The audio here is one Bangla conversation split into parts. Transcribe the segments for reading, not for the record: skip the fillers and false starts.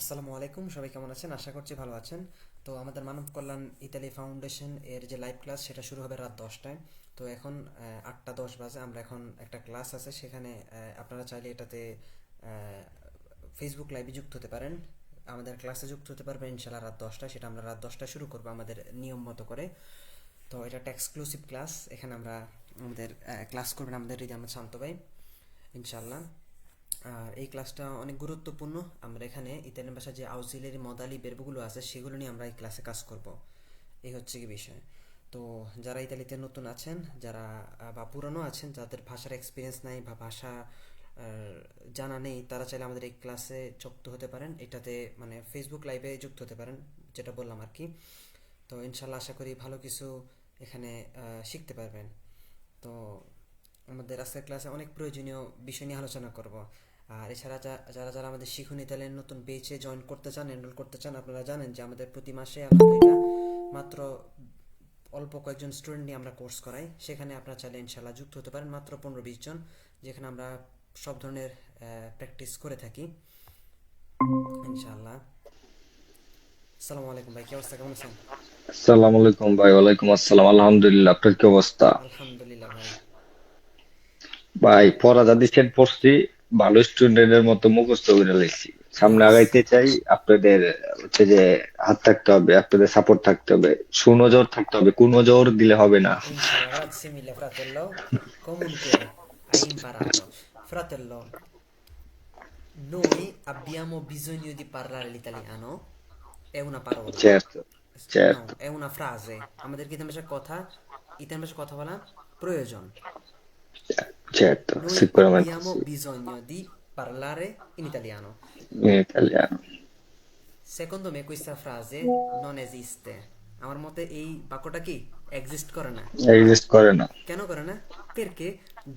আসসালামু আলাইকুম, সবাই কেমন আছেন? আশা করছি ভালো আছেন। তো আমাদের মানব কল্যাণ ইতালি ফাউন্ডেশন এর যে লাইভ ক্লাস সেটা শুরু হবে রাত 10টায়। তো এখন 8টা 10 বাজে, আমরা এখন একটা ক্লাস আছে সেখানে আপনারা চাইলে এটাতে ফেসবুক লাইভে যুক্ত হতে পারেন, আমাদের ক্লাসে যুক্ত হতে পারবেন ইনশাল্লাহ রাত 10টায়। সেটা আমরা রাত 10টায় শুরু করবো আমাদের নিয়ম মতো করে। তো এটা একটা এক্সক্লুসিভ ক্লাস, এখানে আমরা আমাদের ক্লাস করবেন আমাদের হৃদয় আহমেদ শান্ত ভাই ইনশাল্লাহ। আর এই ক্লাসটা অনেক গুরুত্বপূর্ণ। আমরা এখানে ইতালিয়ান ভাষার যে আউজিলারি মদালি বেরবগুলো আছে সেগুলো নিয়ে আমরা এই ক্লাসে কাজ করব। এই হচ্ছে কি বিষয়। তো যারা ইতালিতে নতুন আছেন, যারা বা পুরনো আছেন, যাদের ভাষার এক্সপিরিয়েন্স নাই বা ভাষা জানা নেই, তারা চাইলে আমাদের এই ক্লাসে যুক্ত হতে পারেন। এটাতে মানে ফেসবুক লাইভে যুক্ত হতে পারেন, যেটা বললাম আর কি। তো ইনশাল্লাহ আশা করি ভালো কিছু এখানে শিখতে পারবেন। তো আমাদের আজকের ক্লাসে অনেক প্রয়োজনীয় বিষয় নিয়ে আলোচনা করব। আর এছাড়া যারা যারা আমাদের শিখুন ইতালিয়ান নতুন বেচে জয়েন করতে চান, এনরোল করতে চান, আপনারা জানেন যে আমাদের প্রতি মাসে আলহামদুলিল্লাহ মাত্র অল্প কয়েকজন স্টুডেন্ট নিয়ে আমরা কোর্স করাই। সেখানে আপনারা চাইলে ইনশাল্লাহ যুক্ত হতে পারেন, মাত্র 15-20 জন, যেখানে আমরা সব ধরনের প্র্যাকটিস করে থাকি ইনশাল্লাহ। আসসালামু আলাইকুম ভাই, কি অবস্থা, কেমন আছেন? আসসালামু আলাইকুম ভাই। ওয়ালাইকুম আসসালাম। আলহামদুলিল্লাহ। আপনার কি অবস্থা? আলহামদুলিল্লাহ ভাই। ভাই পড়া যা দিচ্ছেন পড়ছি, ভালো স্টুডেন্টের মতো মুখস্থ করে লাইছি। সামনে নাইস। আগাইতে চাই। আপনাদের হচ্ছে যে হাত থাকতে হবে, আপনাদের সাপোর্ট থাকতে হবে, সুনজর থাকতে হবে, কোন নজর দিলে হবে না। Inshallah, grazie mille fratello. Comunque, hai imparato. Fratello, noi abbiamo bisogno di parlare l'italiano. È una parola. Certo, No, certo, è una frase. আমাদেরকে ইতান ভাষায় কথা, ইতান ভাষায় কথা বলা প্রয়োজন। certo, Noi sicuramente abbiamo sì. bisogno di parlare in italiano. In italiano. Secondo me questa frase non esiste. আমার মতে এই বাক্যটা কি এক্সিস্ট করে না। Exist করে না। কেন করে না? Perché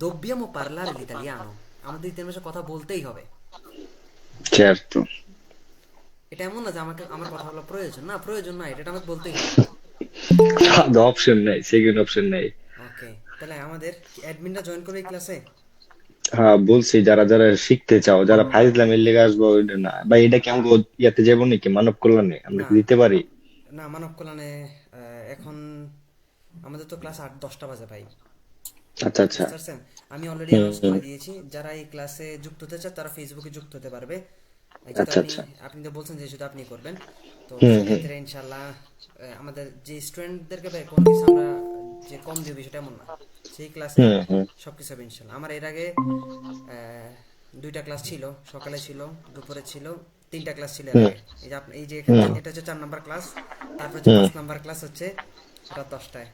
dobbiamo parlare l'italiano. আমাদের ইতালিয়ান ভাষায় কথা বলতেই হবে। Certo. এটা এমন না যে আমাকে আমার কথা বলা প্রয়োজন, না প্রয়োজন না, এটা আমাকে বলতেই হবে। অপশন নেই, সেকেন্ড অপশন নেই। ওকে, তাহলে আমাদের অ্যাডমিনরা জয়েন করবে এই ক্লাসে? হ্যাঁ বলছি, যারা যারা শিখতে চাও, যারা ফাইজলামের লেগে আসবো ওইটা না ভাই। এটা কি আমাকে ইয়াতে যাবো নাকি, মানব কল্যাণে আমরা না কি দিতে পারি? না, মানব কল্যাণে এখন আমাদের তো ক্লাস 8-10টা বাজে ভাই, আচ্ছা আচ্ছা। বুঝতে পারছেন? আমি অলরেডি হুম অ্যানাউন্স হুম। করে দিয়েছি, যারা এই ক্লাসে যুক্ত হতে চায় তারা ফেসবুকে যুক্ত হতে পারবে। যেহেতু আচ্ছা আপনি আচ্ছা। আপনি তো বলছেন যে শুধু আপনি করবেন, তো হুম হুম। সেক্ষেত্রে ইনশাল্লাহ আমাদের যে স্টুডেন্টদেরকে ভাই কোনো কিছু আমরা যে কম দিব বিষয়টা এমন না। সেই ক্লাসে হুম হুম। সব কিছু হবে ইনশাল্লাহ। আমার এর আগে দুইটা ক্লাস ছিল, সকালে ছিল, দুপুরে ছিল, তিনটা ক্লাস ছিল এর হুম আগে। এই যে এই যে এখানে হুম এটা হচ্ছে 4 নাম্বার ক্লাস, তারপর হচ্ছে হুম। 5 নাম্বার ক্লাস হচ্ছে রাত 10টায়,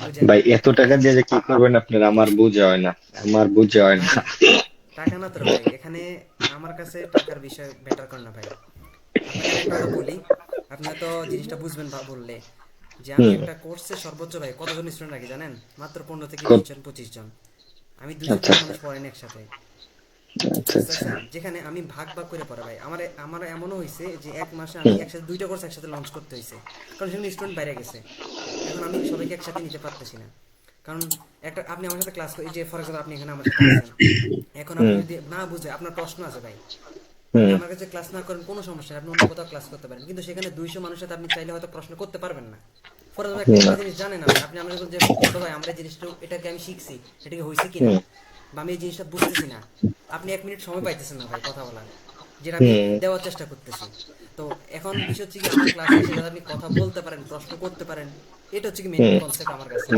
বুঝেন? ভাই এত টাকা দিয়ে যে কি করবেন আপনারা, আমার বুঝে হয় না, আমার বুঝে হয় না। ভাই টাকা না তো রে ভাই, এখানে আমার কাছে টাকার বিষয় ব্যাটার করে না ভাই। আপনাকে আমি একটা কথা বলি, আপনি হয়তো জিনিসটা বুঝবেন বললে, যে আমি হুম। একটা কোর্সে সর্বোচ্চ ভাই কতজন স্টুডেন্ট রাখি জানেন? মাত্র 15 থেকে 20 কত? জন 25 জন। আমি 200 আচ্ছা 300 আচ্ছা মানুষ পড়াই না একসাথে, আচ্ছা বুঝতে আচ্ছা। পারছেন? যেখানে আমি ভাগ ভাগ করে পড়া ভাই, আমার আমার এমনও হয়েছে যে এক মাসে আমি হুম একসাথে দুইটা কোর্স একসাথে লঞ্চ করতে হয়েছে, কারণ সেখানে স্টুডেন্ট বাইরে গেছে। এখন আমি সবাইকে একসাথে নিতে পারতেছি না, কারণ একটা আপনি আমার সাথে ক্লাস এই যে ফর এক্সাম্পল আপনি এখানে আমার সাথে আছেন, এখন আপনি হুম যদি না বুঝে আপনার প্রশ্ন আছে ভাই, আপনি হুম আমার কাছে ক্লাস না করেন কোনো সমস্যা নেই, আপনি অন্য কোথাও ক্লাস করতে পারেন, কিন্তু সেখানে 200 মানুষের সাথে আপনি চাইলে হয়তো প্রশ্ন করতে পারবেন না। ফর এক্সাম্পল হুম একটা জিনিস জানেন না ভাই, আপনি আমার কাছে যে বলতে ভাই আমরা এই জিনিসটা এটাকে আমি শিখছি, এটাকে হয়েছে কিনা, হুম বা আমি এই জিনিসটা বুঝতেছি না, আপনি 1 মিনিট সময় পাইতেছেন না ভাই কথা বলার, যেটা আমি হুম দেওয়ার চেষ্টা করতেছি। তো এখন বিষয় হচ্ছে কি, আমার ক্লাসে এসে যাতে আপনি কথা বলতে পারেন, প্রশ্ন করতে পারেন, এটা হচ্ছে কি মেন হুম কনসেপ্ট আমার কাছে।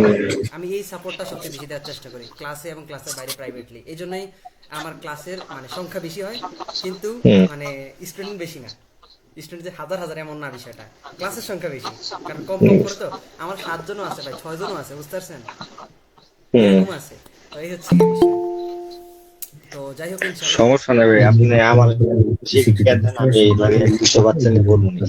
আমি এই সাপোর্টটা সবচেয়ে বেশি দেওয়ার চেষ্টা করি ক্লাসে এবং ক্লাসের বাইরে প্রাইভেটলি। এই জন্যই আমার ক্লাসের মানে সংখ্যা বেশি হয়, কিন্তু হুম মানে স্টুডেন্ট বেশি না। স্টুডেন্ট যে হাজার হাজার এমন না বিষয়টা, ক্লাসের সংখ্যা বেশি, কারণ কম কম হুম করে তো। আমার 7 জনও আছে ভাই, 6 জনও আছে, বুঝতে পারছেন? হুম। এরকম আছে। তো এই হচ্ছে কি বিষয়। তো যাই হোক ইনশাল্লাহ। সমস্যা নেই ভাই, আপনি আমার শিক্ষা দেন, আমি মানে 200 বাচ্চা নিয়ে পড়বো নি।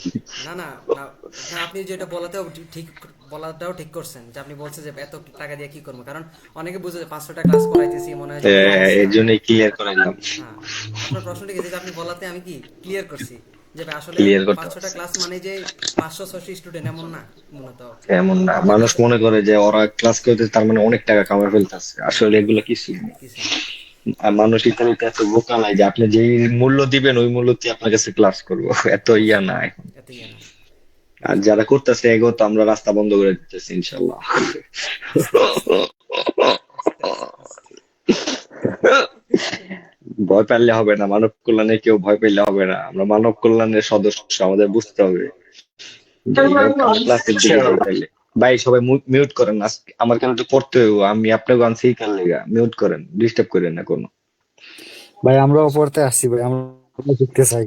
না না না, না আপনি যেটা বলাতেও ঠিক, বলাটাও ঠিক করছেন যে আপনি বলছেন যে এত টাকা দিয়ে কি করবো, কারণ অনেকে বুঝে যে 500টা ক্লাস করাইতেছি মনে হয় যে কি এর অবস্থা। জন্যই ক্লিয়ার করাইলাম। হ্যাঁ, আপনার প্রশ্ন ঠিক আছে, যে আপনি বলাতে আমি কি ক্লিয়ার করছি যে ভাই আসলে ক্লিয়ার করতে 500টা পারছি। ক্লাস মানে যে 500-600 স্টুডেন্ট এমন না মূলত। এমন না, আপনার মানুষ কাছে মনে করে যে ওরা ক্লাস করতে তার মানে অনেক টাকা কামাই ফেলতেছে, না আসলে না, এগুলো কিছুই না। কিছুই না। মানুষ ইতালিতে এত বোকা নাই যে আপনি যেই মূল্য দিবেন ওই মূল্যতে আপনার কাছে ক্লাস করবো, এত ইয়া না এখন। এত ইয়ে না। আর বুঝতে যারা পারছি। করতেছে এগো তো আমরা রাস্তা বন্ধ করে দিতেছি ইনশাল্লাহ। আস্তে আস্তে আস্তে আস্তে আস্তে। ভয় পাইলে হবে না, মানব কল্যাণে কেউ ভয় পেলে হবে না, আমরা মানব কল্যাণের সদস্য, আমাদের বুঝতে হবে। যাই হোক, আমরা ক্লাসের দিকে যাই তাহলে। ভাই সবাই মিউট করেন, আজকে আমার কেন একটু পড়তে হইব, আমি আপনাকে আনছি কাল লেগা, মিউট করেন, ডিস্টার্ব করেন না কোনো। ভাই আমরাও পড়তে আসছি ভাই, আমরা শিখতে চাই।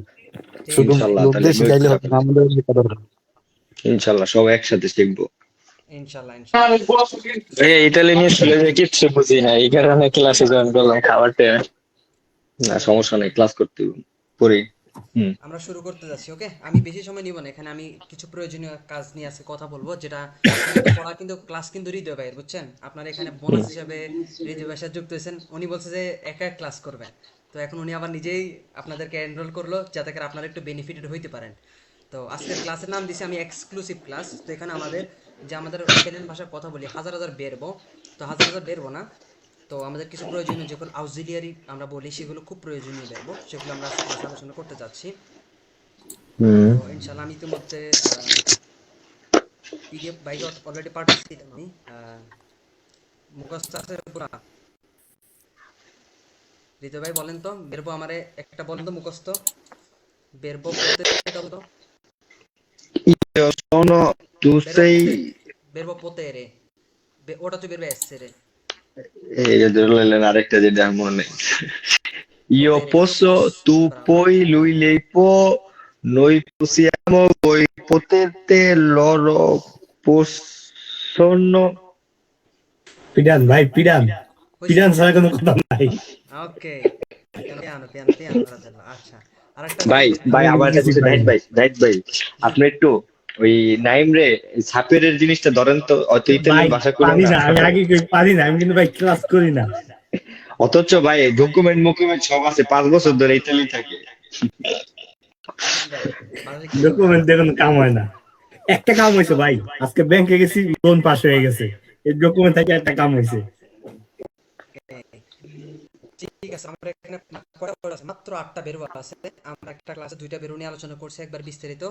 ঠিক শুধু আছে। ইনশাল্লাহ তাহলে লোকদের মিউট শিখাইলে হবে করেন। না, আমাদের শেখা দরকার। ইনশাল্লাহ সবাই একসাথে শিখবো। ইনশাল্লাহ ইনশাল্লাহ। ইতালি নিয়ে চলে যে কিচ্ছু বুঝি না, এই কারণে ক্লাসে জয়েন করলাম খাবার টাইমে। না সমস্যা নেই, ক্লাস করতে হইব পরে। হুম। আমরা শুরু করতে যাচ্ছি, ওকে? আমি বেশি সময় নিব না, এখানে আমি কিছু প্রয়োজনীয় কাজ নিয়ে আজকে কথা বলবো, যেটা মূলত পড়া কিন্তু ক্লাস কিন্তু হৃদয় ভাইয়ের, বুঝছেন? আপনারা এখানে বোনাস হিসাবে হৃদয় ভাইয়ের সাথে যুক্ত হয়েছেন। উনি বলছে যে একা এক ক্লাস করবেন, তো এখন উনি আবার নিজেই আপনাদেরকে এনরোল করলো যাতে করে আপনারা একটু বেনিফিটেড হইতে পারেন। তো আজকের ক্লাসের নাম দিছি আমি এক্সক্লুসিভ ক্লাস। তো এখানে আমাদের ইতালিয়ান ভাষায় কথা বলি হাজার হাজার বেরবো, তো হাজার হাজার বেরবো না, তো আমাদের কিছু প্রয়োজনীয় যেগুলো অক্সিলিয়ারি আমরা বলি সেগুলো খুব প্রয়োজনীয় বেরবো, সেগুলো আমরা ক্লাসে আলোচনা করতে যাচ্ছি। হুম। তো ইনশাল্লাহ আমি ইতিমধ্যে পিডিএফ বাইকে অলরেডি পাঠাচ্ছি আমি। মুখস্থ আছে পুরা? হৃদয় ভাই বলেন তো, বেরবো আমারে একটা বলেন তো মুখস্থ, বেরবো পোতে এটা বলো তো। Io sono, tu বেরবো sei, পোতে, বেরবো পোতে রে, ওটা তো বেরবে এসছে রে। এই যে ধরে নিলেন আরেকটা যেটা আমার মনে নেই। Io পোতে রে, posso, tu Bravo. puoi, lui lei può, noi possiamo, voi potete, loro possono. পিডান ভাই পিডান, হইছে? পিডান ছাড়া কোনো কথা নাই। ওকে। পিয়ানো পিয়ানো পিয়ানো বাজালো, আচ্ছা। আরেকটা ভাই বেরবো ভাই আমি আমার একটা লিখেছি বিষয়, ভাই। জাহিদ ভাই আপনি একটু ওই নাইম রে সাপের জিনিসটা ধরেন তো, অত ভাই ইতালিয়ান ভাষা করেন পারি না। না, আমি আগে কই পারি না, আমি কিন্তু ভাই ক্লাস করি না। অথচ ভাই ডকুমেন্ট মুকুমেন্ট সব আছে, 5 বছর ধরে ইতালি থাকে। নাইম ভাই, বাজারে কি করবো? ডকুমেন্ট দিয়ে কোনো কাম হয় না। একটা কাম হয়েছে ভাই, আজকে ব্যাংকে গেছি, লোন পাস হয়ে গেছে, এই ডকুমেন্ট থেকে একটা কাম হয়েছে। ঠিক আছে, আমরা এখানে কয়টা word আছে? মাত্র 8টা বের আছে। আমরা একটা ক্লাসে 2টা বের নিয়ে আলোচনা করছি একবার বিস্তারিত।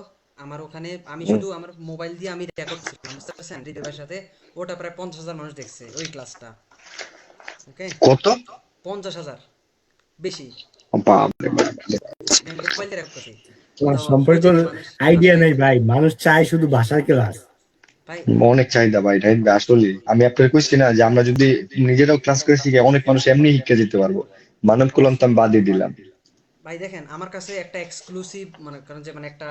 আমার ওখানে আমি শুধু আমার মোবাইল দিয়ে আমি রেকর্ড করছিলাম, বুঝতে পারছেন, হৃদয়ের সাথে। ওটা প্রায় 50,000 মানুষ দেখছে ওই ক্লাসটা, ওকে? কত? 50,000, বেশি। বাপরে বাপ। আমি মোবাইল দিয়ে রেকর্ড করছি। তো ক্লাস সম্পর্কে হয়েছে কি, মানুষ মানুষ আইডিয়া নেই দেখছে ভাই, মানুষ চায় শুধু ভাষার ক্লাস। ভাই। অনেক চাহিদা ভাই, জাহিদ ভাই আসলে আমি আপনাকে কইছি না যে আমরা যদি নিজেরাও ক্লাস করে শিখে অনেক মানুষ এমনি শিক্ষা যেতে পারবো। মানব কল্যাণ তো আমি বাদই দিলাম। ভাই দেখেন, আমার কাছে একটা এক্সক্লুসিভ মানে কারণ যে মানে একটা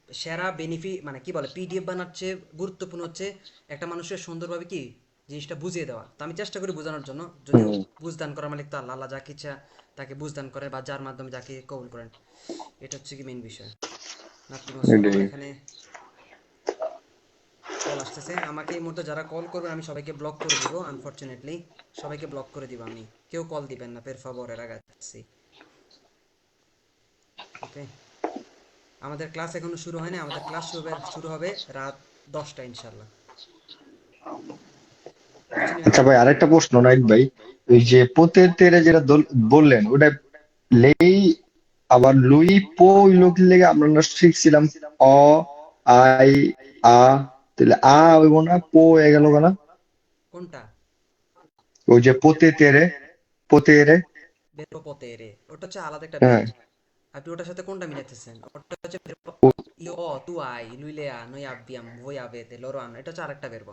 সেরা বেনিফিট মানে কি বলে পিডিএফ বানাচ্ছে, গুরুত্বপূর্ণ হচ্ছে একটা মানুষের সুন্দরভাবে কি জিনিসটা বুঝিয়ে দেওয়া। তো আমি চেষ্টা করি বোঝানোর জন্য, যদিও হুম, বুঝদান করার মালিক তো আল্লাহ, আল্লাহ যাকে ইচ্ছা তাকে বুঝদান করে বা যার মাধ্যমে যাকে কবুল করেন, এটা হচ্ছে কি মেইন বিষয়। Nothing else. এটাই। আমার এখানে কল আসতেছে আমাকে এই মুহূর্তে, যারা কল করবে আমি সবাইকে ব্লক করে দিব, আনফরচুনেটলি সবাইকে ব্লক করে দিব আমি। কেউ কল দিবেন না, পের ফাভরে রাগাচ্ছি, ওকে? আমাদের ক্লাস এখনো শুরু হয়নি, আমাদের ক্লাস শুরু হবে রাত 10টা ইনশাল্লাহ, বুঝছেন ভাই? আচ্ছা ভাই আরেকটা প্রশ্ন নাইক ভাই, ওই যে পোতে তেরে যেটা বললেন ওটা লেই আবার লুই পো ওই লোক লেগে আমরা না শিখছিলাম অ আই আ, তাহলে হইব না, পো হয়ে গেল না? কোনটা? ওই যে পোতে তেরে। বেরো পথে রে, ওটা হচ্ছে আলাদা একটা হ্যাঁ। বের। আপনি ওটার সাথে কোনটা মিলাইতেছেন? ওটা হচ্ছে verbo io tu hai lui lei ha noi abbiamo voi avete loro hanno, এটা হচ্ছে আরেকটা verbo।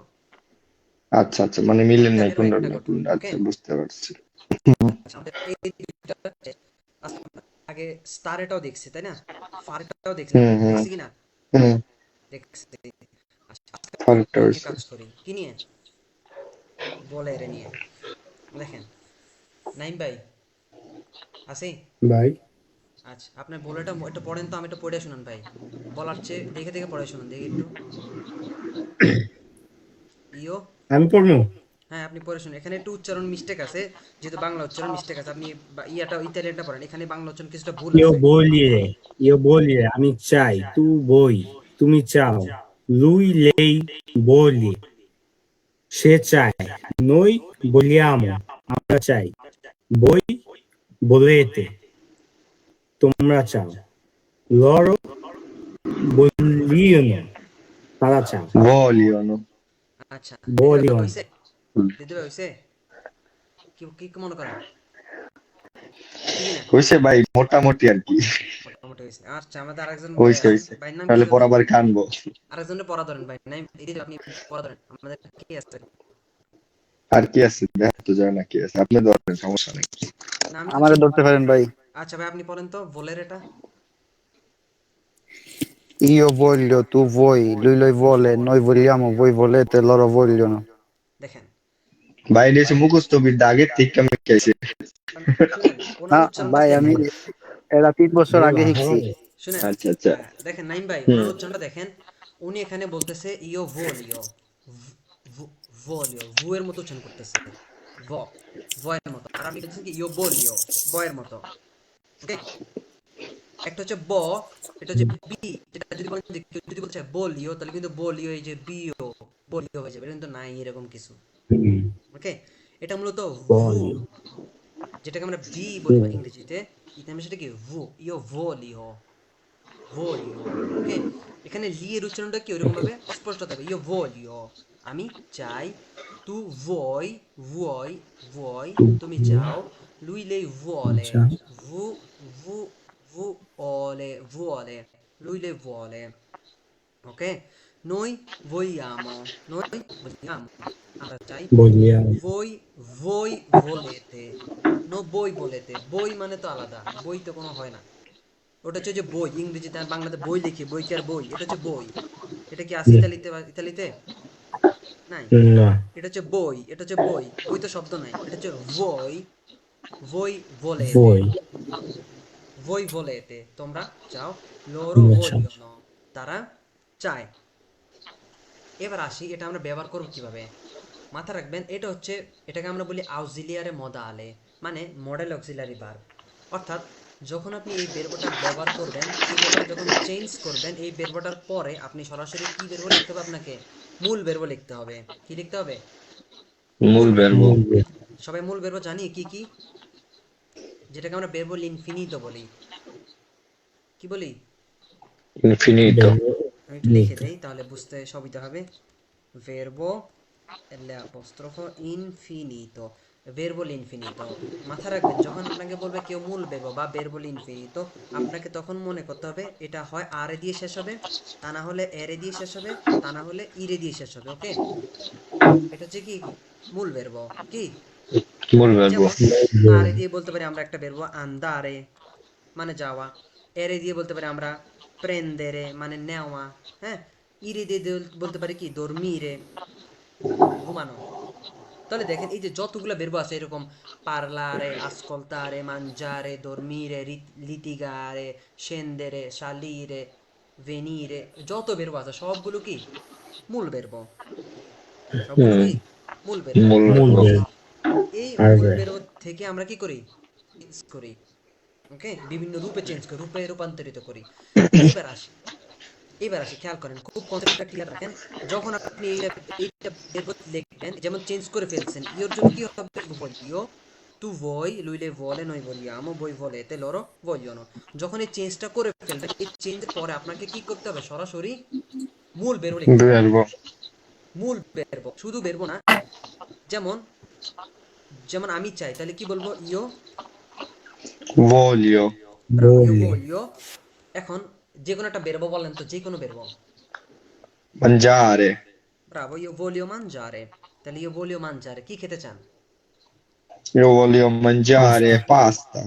আচ্ছা আচ্ছা, মানে মিলেন একটা নাই verbo কোনটা একটা না গঠন, কোনটা, ওকে? আচ্ছা বুঝতে পারছি। আচ্ছা, আমাদের এই দুইটা হচ্ছে, আচ্ছা, আমরা আগে স্টার এটাও দেখছি তাই না, ফার এটাও দেখছি হুম হুম দেখছি কি না? হুম। দেখছি। আচ্ছা, আজকে আমরা আরেকটা কি নিয়ে হয়েছে। কাজ করি, কি নিয়ে? বলে এরে নিয়ে। দেখেন নাইম ভাই, আসি? ভাই আচ্ছা, আপনার বলেটা একটু পড়েন তো, আমি একটু পড়ে শুনুন ভাই। বলার চেয়ে দেখে দেখে পড়ে শুনুন দেখি একটু। ইও, আমি পড়বো। হ্যাঁ আপনি পড়ে শুনুন, এখানে একটু উচ্চারণ মিস্টেক আছে, যেহেতু বাংলা উচ্চারণ মিস্টেক আছে। আপনি ইয়াটা ইতালিয়ানটা পড়েন, এখানে বাংলা উচ্চারণ কিছুটা ভুল ইও আছে। বলিয়ে, ইও বলিয়ে আমি চাই, তু বই তুমি চাও, লুই লেই বলি সে চায়, নই বলিয়ামো আমরা চাই। Voi volete, তোমরা চাও। Loro vogliono, তারা চাও। vogliono আচ্ছা, Vogliono, হইছে দিদি ভাই হইছে, কি কি কি মনে করেন, ঠিক না? হয়েছে ভাই, মোটামুটি আর কি। মোটামুটি হইছে। আচ্ছা, আমাদের আরেকজন ভাই হয়েছে আছেন, হয়েছে, ভাইয়ের নাম কি তাহলে জানি? পরাবার কানবো। আরেকজনের পড়া ধরেন ভাই, নাই এই যে আপনি পড়া ধরেন, আমাদের কি আছে আর কি আছে দেখা তো যায় না কি আছে, আপনি ধরেন, সমস্যা নেই। না, আমি আমারে ধরতে পারেন ভাই। আচ্ছা ভাই, আপনি পড়েন তো ভোলের এটা। Io voglio, tu vuoi, lui vuole, noi vogliamo, voi volete, loro vogliono. দেখেন, ভাই এটা হচ্ছে মুখস্থ বিদ্যা, আগের থেকে কেমন খাইছে। শুনেন ওনার না উচ্চারণটা ভাই, আমি দেখেন, এরা 3 বছর bella আগে শিখছি। hore, শুনেন আচ্ছা আচ্ছা। দেখেন নাইম ভাই, হুম। ওনার উচ্চারণটা দেখেন। উনি এখানে বলতেছে ইও ভোলিও, ভোলিও, ভু এর মতো উচ্চারণ করতেছে, ভ, ভয়ের মতো। আর আপনি বলতেছেন কি ইও বলিও, বয়ের মতো। ওকে, একটা হচ্ছে ব, এটা হচ্ছে বি। যেটা যদি বলেন যে কেউ যদি বলছে বলিও, তাহলে কিন্তু বলিও এই যে বিও, বলিও হয়ে যাবে, এটা কিন্তু নাই এরকম কিছু। ওকে, এটা মূলত ভু, voglio, যেটাকে আমরা ভি বলি বা ইংরেজিতে, ইতালিতে সেটা কি ভু, ইও ভোলিও, ভোলিও। ওকে, এখানে লি এর উচ্চারণটা কি ওইরকম ভাবে স্পষ্ট হবে, ইও ভোলিও, আমি চাই। তু vuoi, vuoi, vuoi, তুমি চাও। lui lei vuole, ciao, vu, vu, vuole, vuole, lui lei vuole. Ok, noi vogliamo, noi vogliamo, আমরা চাই। vogliamo, voi, voi volete, no voi volete, বই মানে তো আলাদা, বই তো কোনো হয় না। ওটা হচ্ছে যে বই, ইংরেজিতে আর বাংলাতে বই লিখি, বই কি আর বই, এটা হচ্ছে বই। এটা কি আছে ইতালিতে, ইতালিতে নাই। no, এটা হচ্ছে বই, এটা হচ্ছে বই, বই তো শব্দ নাই। এটা হচ্ছে voi, voi volete, voi, voi volete, তোমরা চাও। loro ciao, vogliono, তারা চায়। এবার আসি, এটা আমরা ব্যবহার করব কিভাবে, মাথা রাখবেন। এটা হচ্ছে, এটাকে আমরা বলি আউজিলিয়ারে মদালে, মানে মডেল অক্সিলারি ভার্ব। অর্থাৎ যখন আপনি এই বেরবটা ব্যবহার করবেন, এই বেরবটা যখন চেঞ্জ করবেন, এই বেরবটার পরে আপনি সরাসরি কি বেরব লিখতে হবে, আপনাকে মূল বেরব লিখতে হবে। কি লিখতে হবে? মূল verbo muove, সবাই মূল বেরব জানি কি কি, যেটাকে আমরা বেরব ইনফিনিতো বলি। কি বলি? infinito bello, আমি একটু লিখে finito, দেই, তাহলে বুঝতে সুবিধা হবে। verbo l'apostrofo infinito, verbo l'infinito। মাথা রাখবেন, যখন আপনাকে বলবে কেউ মূল verbo বা verbo l'infinito, আপনাকে তখন মনে করতে হবে এটা হয় আর দিয়ে শেষ হবে, তা না হলে এর দিয়ে শেষ হবে, তা না হলে ইরে দিয়ে শেষ হবে। ওকে, এটা হচ্ছে কি মূল verbo। কি, মূল verbo যেমন আর bello, দিয়ে বলতে পারি আমরা একটা verbo andare, মানে যাওয়া। এর দিয়ে বলতে পারি আমরা prendere, মানে নেওয়া। হ্যাঁ, ইরে দিয়ে বলতে পারি কি dormire, ঘুমানো। তাহলে দেখেন এই যে যতগুলো verbo আছে এরকম, parlare, ascoltare, mangiare, dormire, litigare, scendere, salire, venire, যত verbo আছে সবগুলো কি মূল verbo, সবগুলো হুম, কি মূল verbo। মূল verbo muove, এই মূল arre, verbo থেকে আমরা কি করি, চেঞ্জ করি। ওকে, বিভিন্ন রূপে চেঞ্জ করি, রূপে রূপান্তরিত করি। এইবার আসি, এবার আসি, খেয়াল করেন, খুব কনসেপ্টটা ক্লিয়ার রাখেন। যখন আপনি এইটা এইটা verb লিখবেন, যেমন চেঞ্জ করে ফেলছেন, ইওর জন্য কি হবে, voglio, tu vuoi, lui le vuole, noi vogliamo, voi volete, loro vogliono। যখন এই চেঞ্জটা করে ফেলবেন, এই চেঞ্জের পরে আপনাকে কি করতে হবে, সরাসরি মূল verb লিখতে হবে। verbo মূল verb, শুধু verb না। যেমন, যেমন আমি চাই, তাহলে কি বলবো, ইও, voglio ব্রাভো, ইও voglio, voglio। এখন যে কোনো একটা verb বলেন তো, যে কোনো verb। mangiare ব্রাভো, ইও voglio mangiare, তাহলে ইও voglio mangiare, কি খেতে চান? io voglio mangiare pasta,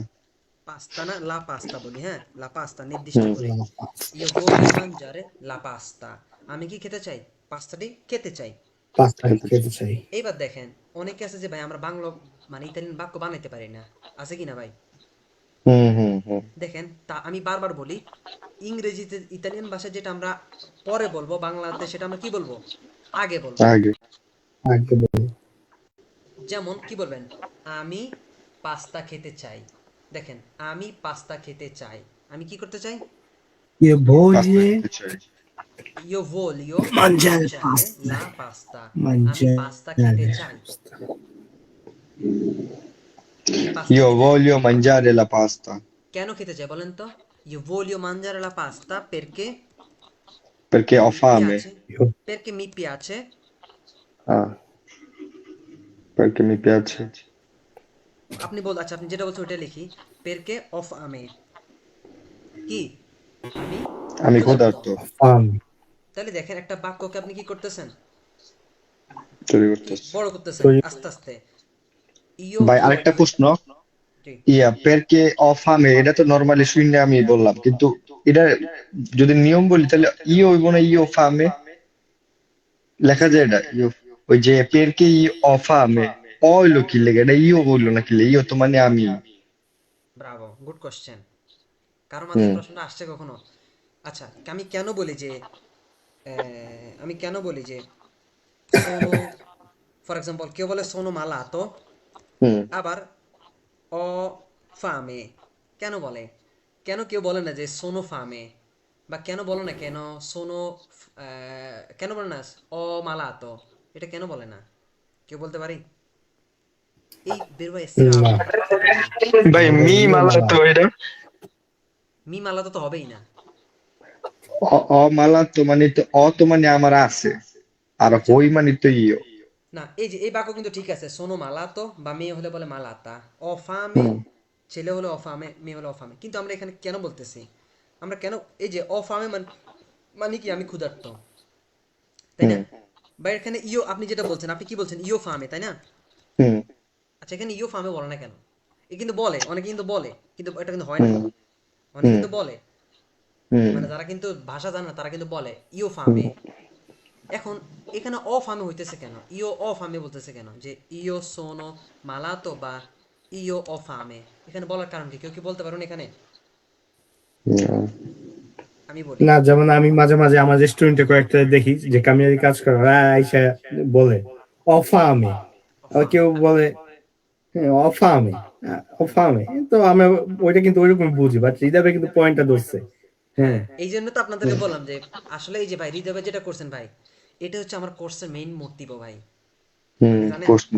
pasta pasta না, লা পাস্তা বলি, হ্যাঁ, লা পাস্তা নির্দিষ্ট হুম করে। la pasta, ইও voglio mangiare la pasta, আমি কি খেতে চাই, পাস্তাটি খেতে চাই। pasta খেতে চাই, এইবার দেখেন, অনেকে আছে যে ভাই আমরা বাংলা মানে ইতালিয়ান বাক্য বানাইতে পারি না, আছে কি না ভাই? হুম হুম হুম দেখেন, তা আমি বারবার বলি, ইংরেজিতে ইতালিয়ান ভাষায় যেটা আমরা পরে বলবো, বাংলাতে সেটা আমরা কি বলবো, আগে বলবো। আগে আগে বলো, যেমন কি বলবেন, আমি পাস্তা খেতে চাই। দেখেন, আমি পাস্তা খেতে চাই, আমি কি করতে চাই, io পাস্তা voglio খেতে চাই, io voglio mangiare mangiare pasta, la pasta, আমি mangiare পাস্তা খেতে চাই। pasta, পাস্তা Io খেতে voglio mangiare la pasta কেন খেতে চাই বলেন তো? ইউ voglio mangiare la pasta perché perché ho mi fame. piace perché mi piace Ah, perché mi piace. আচ্ছা আপনি যেটা বলছেন ওটা লিখি perché ho fame কি আমি আমি ক্ষুধার্ত ক্ষুধার্ত ফান। তাহলে দেখেন একটা বাক্যকে আপনি কি করতেছেন তৈরি কি করতেছি। বড় করতেছেন তৈরি আস্তে আস্তে ইও ভাই আরেকটা voglio প্রশ্ন, জি perché ho fame এটা তো নরমালি শুনে আমি বললাম, কিন্তু এটা যদি নিয়ম বলি তাহলে ইও হইব না ইও ফামে, লেখা যায় এটা ইও, ওই যে perché ho fame অ হইলো কি লেগে, এটা ইও বললো না কি লেগে, ইও তো মানে আমি। ব্রাভো গুড কোশ্চেন কারো মাথায় হুম এই প্রশ্নটা আসছে কখনো আচ্ছা আমি কেন বলি যে আমি কেন বলি যে সোনো ফর এক্সাম্পল কেউ বলে সোনো মালাতো হুম আবার অ ফামে কেন বলে কেন কেউ বলে না যে সোনো ফামে বা কেন বলে না কেন সোনো কেন বলে না অ মালাতো এটা কেন বলে না কেউ বলতে পারি এই বেরোয়া এসের না আলাদা পার্থক্য কি ভাই এটা মি ইয়ে মালা মালা। তো এটা। মি মালাতো তো হবেই না অমালা তো মানে তো অ তো মানে আমার আছে, আর আচ্ছা হই মানে তো ইও। না এই যে এই বাক্য কিন্তু ঠিক আছে সোনো মালাতো বা মেয়ে হলে বলে মালাতা অফামে হুম ছেলে হলে অফামে মেয়ে হলে অফামে কিন্তু আমরা এখানে কেন বলতেছি আমরা কেন এই যে অফামে মানে কি আমি ক্ষুধার্ত তাই না হুম বা এখানে ইও আপনি যেটা বলছেন আপনি কি বলছেন ইও ফামে তাই না হুম আচ্ছা এখানে ইও ফামে বলে না কেন এ কিন্তু বলে অনেকে কিন্তু বলে কিন্তু এটা কিন্তু হয় না হুম অনেকে হুম কিন্তু বলে হুম মানে যারা কিন্তু ভাষা জানে না তারা কিন্তু বলে ইও হুম ফামে এখন এখানে অফামে হইতেছে কেন ইও অফামে বলতেছে কেন যে ইও সোনো মালাতো বা ইও অফামে এখানে বলার কারণ কি কেউ কি বলতে পারুন এখানে হুম। আমি বলি না, যেমন আমি মাঝে মাঝে আমার রেস্টুরেন্টে কয়েকটা দেখি যে কামিয়ারি কাজ করে, ওরা আইসা বলে অফামে, আর অফামে কেউ বলে হ্যাঁ অফামে, অফামে। তো আমি ওইটা কিন্তু ওইরকম বুঝি, বাট হৃদয় কিন্তু পয়েন্টটা ধরছে। হ্যাঁ হ্যাঁ এই জন্য তো আপনাদেরকে বললাম যে আসলে এই যে ভাই হৃদয় ভাই যেটা করছেন ভাই এটা হচ্ছে আমার কোর্সের মেইন মোটিভ ভাই হুম আপনি জানেন প্রশ্ন,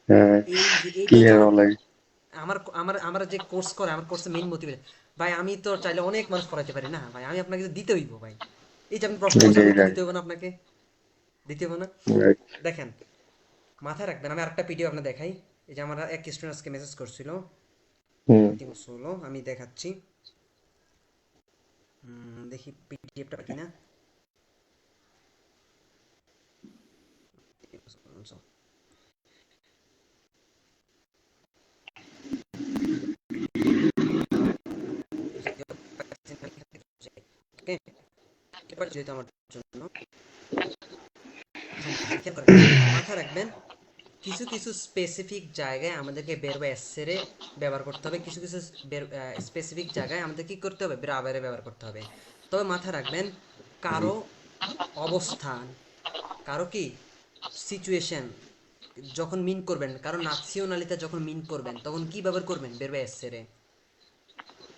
হ্যাঁ, এই যে এইটা হচ্ছে ক্লিয়ার আমার লাগে। আমার আমার আমার যে কোর্স করে আমার কোর্সের মেইন মোটিভ ভাই আমি তো চাইলে অনেক মানুষ পড়াইতে পারি না ভাই আমি আপনাকে দিতে হইব ভাই এই যে আপনি প্রশ্ন করছেন এটাই উত্তর রাইট দিতে হবে না আপনাকে দিতে হবে না রাইট। দেখেন মাথায় রাখবেন আমি আরেকটা ভিডিও আপনার দেখাই এই যে আমার এক স্টুডেন্ট আজকে মেসেজ করছিল হুম মিটিং হলো আমি দেখাচ্ছি দেখি পিডিএফটা কিনা ওকে যেহেতু আমার জন্য সমস্যা নেই খেয়াল করেন মাথায় রাখবেন কিছু কিছু স্পেসিফিক জায়গায় আমাদেরকে বেরবা এসেরে ব্যবহার করতে হবে কিছু কিছু স্পেসিফিক জায়গায় আমাদের কি করতে হবে ব্রাবারে ব্যবহার করতে হবে তবে মাথায় রাখবেন কারো অবস্থান কারো কি সিচুয়েশন যখন মিন করবেন কারো নাসিওনালিটা যখন মিন করবেন তখন কি ব্যবহার করবেন বেরবা এসেরে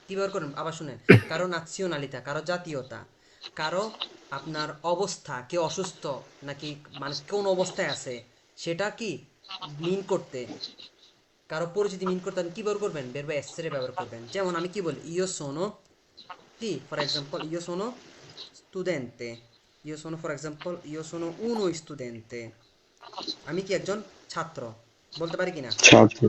কি ব্যবহার করবেন আবার শুনেন কারো নাসিওনালিতা কারো জাতীয়তা কারো আপনার অবস্থা কেউ অসুস্থ নাকি মানে কোন অবস্থায় আছে সেটা কি মিন করতে কারো পরিচিতি মিন করতে আপনি কি ব্যবহার করবেন বেরবা এসেরে ব্যবহার করবেন যেমন আমি কি বলি ইয়ো সোনো কি ফর এক্সাম্পল ইয়ো সোনো স্টুডেন্টে ইয়ো সোনো ফর এক্সাম্পল ইয়ো সোনো উনো স্টুডেন্টে আমি কি একজন ছাত্র বলতে পারি কিনা ছাত্র।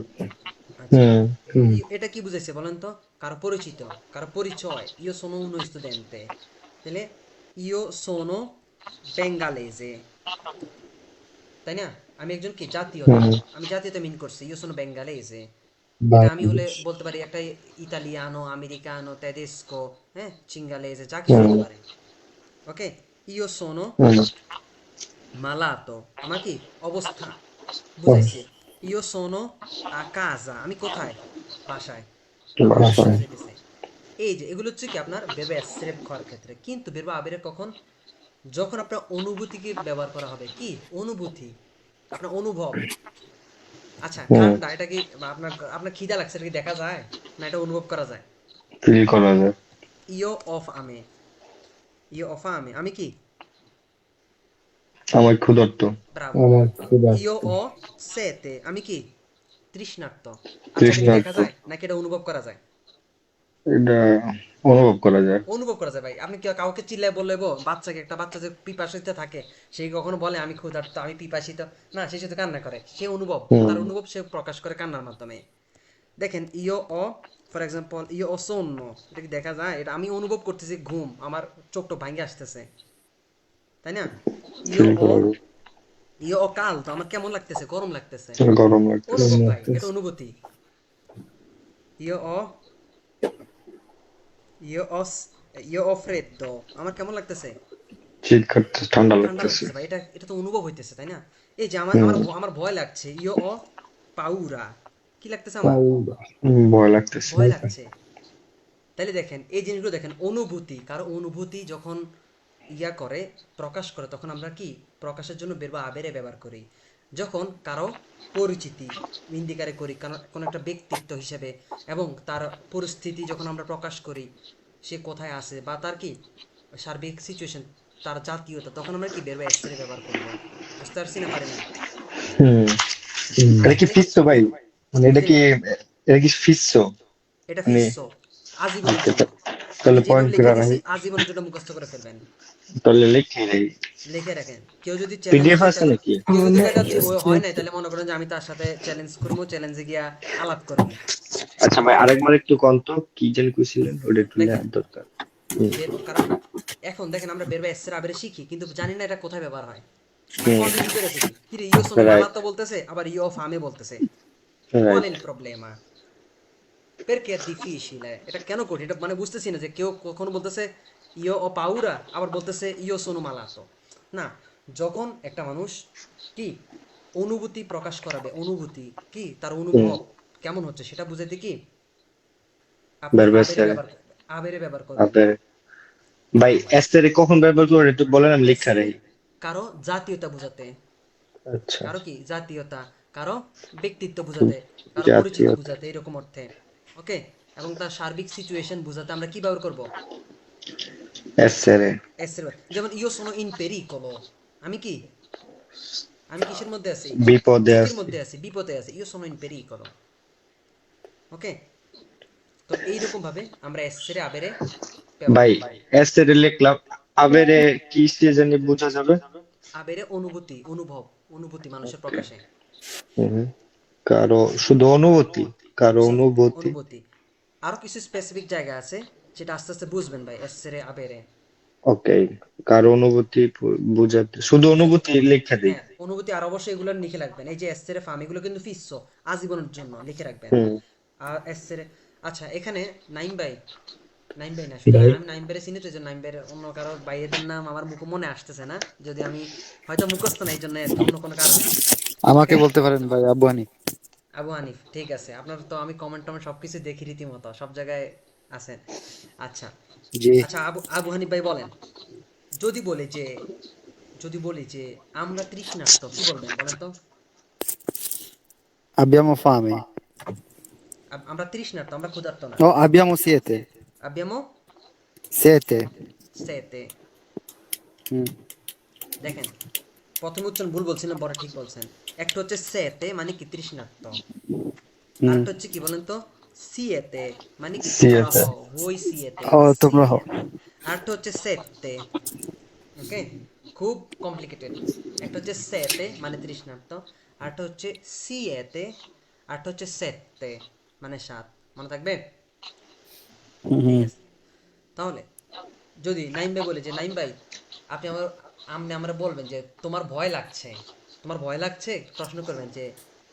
আচ্ছা হুম হুম এটা কি বুঝাইছে বলেন তো কারো পরিচিত কারো পরিচয় ইয়ো সোনো উনো স্টুডেন্টে তাহলে ইয়ো সোনো বেঙ্গালেজে তাই না আমি একজন কি জাতীয়তা হুম আমি জাতীয়তা মিন করছি ইয়ো সোনো বেঙ্গালেজে এটা আমি হলে বাংলাদেশ। বলতে পারি একটা ইতালিয়ানো আমেরিকানো তেদেস্কো হ্যাঁ চিঙ্গালেজে যা কিছু হুম হতে পারে ওকে ইয়ো সোনো হুম মালাতো আমার কি অবস্থা হুম, বুঝাইছে ইয়ো সোনো কাজা আমি কোথায় বাসায় বাসায়। বাসায়। বুঝাইতেছে এই যে এগুলো হচ্ছে কি আপনার বেরবা স্রেফ করার ক্ষেত্রে কিন্তু বেরবা আবেরে কখন যখন আপনার অনুভূতিকে ব্যবহার করা হবে কি অনুভূতি আপনার অনুভব আচ্ছা হুম ঠান্ডা এটা কি আপনার আপনার খিদা লাগছে এটা কি দেখা যায় না এটা অনুভব করা যায় ফিল করা যায়। ইয়ো অফ আমে ইয়ো অফ আমে আমি কি আমার ক্ষুধার্ত। ব্রাভো আমার ইয়ো ক্ষুধার্ত। ও সেতে আমি কি তৃষ্ণার্ত। আচ্ছা এটা কি দেখা তৃষ্ণার্ত যায় নাকি এটা অনুভব করা যায়? এটা অনুভব করা যায়। অনুভব করা যায় ভাই। আপনি কি কাউকে চিল্লায় বললেবো, বাচ্চাকে, একটা বাচ্চা যে পিপাসিত থাকে, সে কখনো বলে আমি ক্ষুধার্ত, আমি পিপাসিত? না, সে শুধু কান্না করে। সে অনুভব, তার অনুভব সে প্রকাশ করে কান্নার মাধ্যমে। দেখেন ইয় অ, ফর এক্সাম্পল ইয় অ সন্ন, এটা কি দেখা যায়? এটা আমি অনুভব করতেছি ঘুম, আমার চোখটা ভাঙ্গে আসতেছে, তাই না? ইয় ফিল অ, করা যায়। ইয় অ কাল, তো আমার কেমন লাগতেছে, গরম লাগতেছে। গরম লাগতেছে। অনুভব ভাই, লাগতেছে। এটা অনুভূতি। ইয় অ, ইয় অস, ইয় অ ফ্রেদ্দো, আমার কেমন লাগতেছে, শীত কাটতেছে, ঠান্ডা ঠান্ডা লাগতেছে। লাগতেছে ভাই। এটা এটা তো অনুভব হইতেছে, তাই না? এই যে আমার হুম। আমার আমার ভয় লাগছে, ইয় অ পাউরা, কি লাগতেছে আমার? পাউরা। ভয় লাগতেছে। ভয় লাগছে। তাহলে দেখেন এই জিনিসগুলো দেখেন, অনুভূতি, কারো অনুভূতি যখন ইয়া করে, প্রকাশ করে, তখন আমরা কি প্রকাশের জন্য বের বা আবেরে ব্যবহার করি। যখন কারো পরিচিতি ইন্ডিকারে করি, কারণ কোনো একটা ব্যক্তিত্ব হিসেবে, এবং তার পরিস্থিতি যখন আমরা প্রকাশ করি, সে কোথায় আছে বা তার কি সার্বিক সিচুয়েশন, তার জাতীয়তা, তখন আমরা কি বের বা এসের ব্যবহার করব। বুঝতে পারছি না, পারি নাই? হুম। এটা কি তাহলে ফিসছো ভাই? মানে এটা জি কি, ভাই, এটা কি ফিসছো? এটা মানে ফিসছো, আজীবনের জন্য। আচ্ছা, আমি তাহলে যেভাবে পয়েন্ট করে লিখে দিছি রাখি, আজীবনের জন্য মুখস্থ করে ফেলবেন। তাহলে লিখে রাখি। লিখে রাখেন। কেউ যদি চ্যালেঞ্জ পিডিএফ দেয় আছে তাহলে, নাকি? কেউ যদি মানে কয় এটা হয় নাই, তাহলে মনে করেন যে আমি তার সাথে চ্যালেঞ্জ করবো, চ্যালেঞ্জে গিয়া আলাপ করবো। আচ্ছা ভাই, আরেকবার একটু কন্ত কি যেন কইছিলেন, ওটা একটু দেখেন লেখার দরকার। হুম। কারণ এখন দেখেন আমরা বের বা এসের আবেরে শিখি, কিন্তু জানি না এটা কোথায় ব্যবহার হয়। মানে হুম। কনফিউজ করে ফেলি, কি রে ইও সোনো রাইট, মালাতো বলতেছে, আবার ইও ফামে বলতেছে। কোয়াল right. il problema? Perché è difficile? এটা কেন কঠিন? এটা মানে বুঝতেছি না যে কেউ কখনো বলতেছে ইও ও পাউরা, আবার বলতেছে ইও সোনো মালাতো। না, যখন একটা মানুষ কি অনুভূতি প্রকাশ করাবে, অনুভূতি কি তার হুম। অনুভব কেমন হচ্ছে সেটা বুঝাইতে কি আপনি বেরবেস আবেরে স্যার। ব্যবহার করবেন, আবেরে ব্যবহার করবেন। আপনার ভাই এসরে কখন ব্যবহার করে একটু বলেন, আমি লিখা এসেরে রাখি। কারো জাতীয়তা বুঝাতে, আচ্ছা। কারো কি জাতীয়তা, কারো ব্যক্তিত্ব বুঝাতে, কারো পরিচিতি জাতীয় বুঝাতে, এরকম অর্থে। ওকে, এবং তার সার্বিক সিচুয়েশন বুঝাতে আমরা কি ব্যবহার করব? এসরে এসের ব্যবহার। যেমন ইও সোনো ইন পেরিকলো, আমি কি, আমি কিসের মধ্যে আছি, বিপদে ঝুঁকির আছে। মধ্যে আছি, বিপদে আছি, ইও সোনো ইন পেরিকলো। ওকে, তো এইরকম ভাবে আমরা এসের আবেরে ব্যবহার ভাই করব। এসরে লিখলাম, আবেরে কি সে জানি বোঝা যাবে। আবেরে অনুভূতি, অনুভব, অনুভূতি মানুষের প্রকাশে। হুম। কারো শুধু অনুভূতি, কারো জি, অনুভূতি। অনুভূতি। আরো কিছু স্পেসিফিক জায়গা আছে, সেটা আস্তে আস্তে বুঝবেন ভাই, এসেরে আবেরে। ওকে, কারো অনুভূতি বুঝাতে শুধু অনুভূতি লিখে দিই। হ্যাঁ, অনুভূতি, আর অবশ্যই এগুলো লিখে রাখবেন। এই যে এসেরে ফার্ম, এগুলো কিন্তু ফিসছো, আজীবনের জন্য লিখে রাখবেন। হুম। আর এসেরে, আচ্ছা এখানে নাইম ভাই, নাইম ভাই না, শুধু ভাই আমি নাইম ভাইয়ের চিনি তো, এই জন্য নাইম ভাইয়ের, অন্য কারো ভাইয়েদের নাম আমার মুখ মনে আসতেছে না, যদি আমি হয়তো মুখস্থ না, এই জন্য আর কি, অন্য কোনো কারণে। আমাকে ওকে, বলতে পারেন ভাই, আব্বু হানিফ। আবু হানিফ, ঠিক আছে। আপনার তো আমি কমেন্ট টমেন্ট সবকিছু দেখি রীতিমতো, সব জায়গায় আছেন। আচ্ছা, জি। আচ্ছা আবু আবু হানিফ ভাই বলেন, যদি বলি যে, যদি বলি যে আমরা তৃষ্ণার্ত, কি বলবেন বলেন তো? Abbiamo fame. আমরা তৃষ্ণার্ত, আমরা ক্ষুধার্ত না। Oh, abbiamo sete. আবিয়ামো Sete. সেতে, Mm. দেখেন প্রথম উচ্চারণ ভুল বলছিলেন, পরে ঠিক বলছেন। একটা হচ্ছে সেতে মানে কি তৃষ্ণার্ত, Mm. আরেকটা হচ্ছে কি বলেন তো, সিয়েতে মানে কি তোমরা সিএতে। হও, হই সিয়েতে, Oh, তোমরা হও। সিয়েতে। আরেকটা হচ্ছে সেতে। ওকে, খুব কমপ্লিকেটেড। একটা হচ্ছে সেতে মানে তৃষ্ণার্ত, আরেকটা হচ্ছে সিয়েতে, আরেকটা হচ্ছে সেতে মানে সাত। মনে থাকবে? ঠিক Mhm. আছে, তাহলে যদি নাইম ভাই বলে যে নাইম ভাই, আপনি আমার, আপনি আমরা বলবেন যে তোমার ভয় লাগছে, তোমার ভয় লাগছে, প্রশ্ন করবেন যে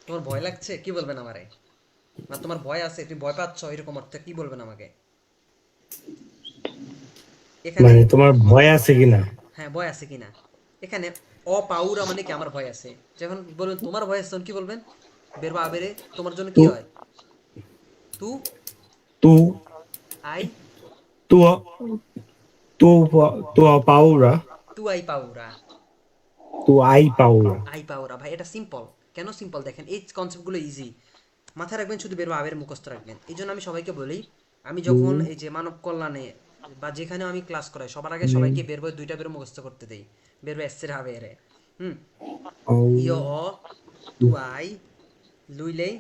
তোমার ভয় লাগছে, কি বলবেন আমারে? না তোমার ভয় আছে, তুমি ভয় পাচ্ছ, এরকম অর্থে কি বলবেন আমাকে? এখানে মানে তোমার ভয় আছে কিনা? হ্যাঁ, ভয় আছে কিনা। এখানে অপাউরা মানে কি আমার ভয় আছে। যখন বলবেন তোমার ভয় আছে, তখন কি বলবেন? বেরবা আবেরে তোমার জন্য তু কি হয়? তু তু আই, তু তু তু পাউরা, তু আই পাউরা, তু আই পাউরা। আই পাউরা। ভাই এটা সিম্পল। কেন সিম্পল দেখেন, এই কনসেপ্টগুলো ইজি, মাথায় রাখবেন, শুধু বেরবা আবের মুখস্থ রাখবেন। এই জন্য আমি সবাইকে বলি, আমি যখন হুম, এই যে মানব কল্যাণে বা যেখানে আমি ক্লাস করাই, সবার আগে হুম, সবাইকে বের বই দুইটা বের মুখস্থ করতে দেই, বের বই এসের আবেরে। হুম, ও, ইয় অ, তু I, লুইলেই,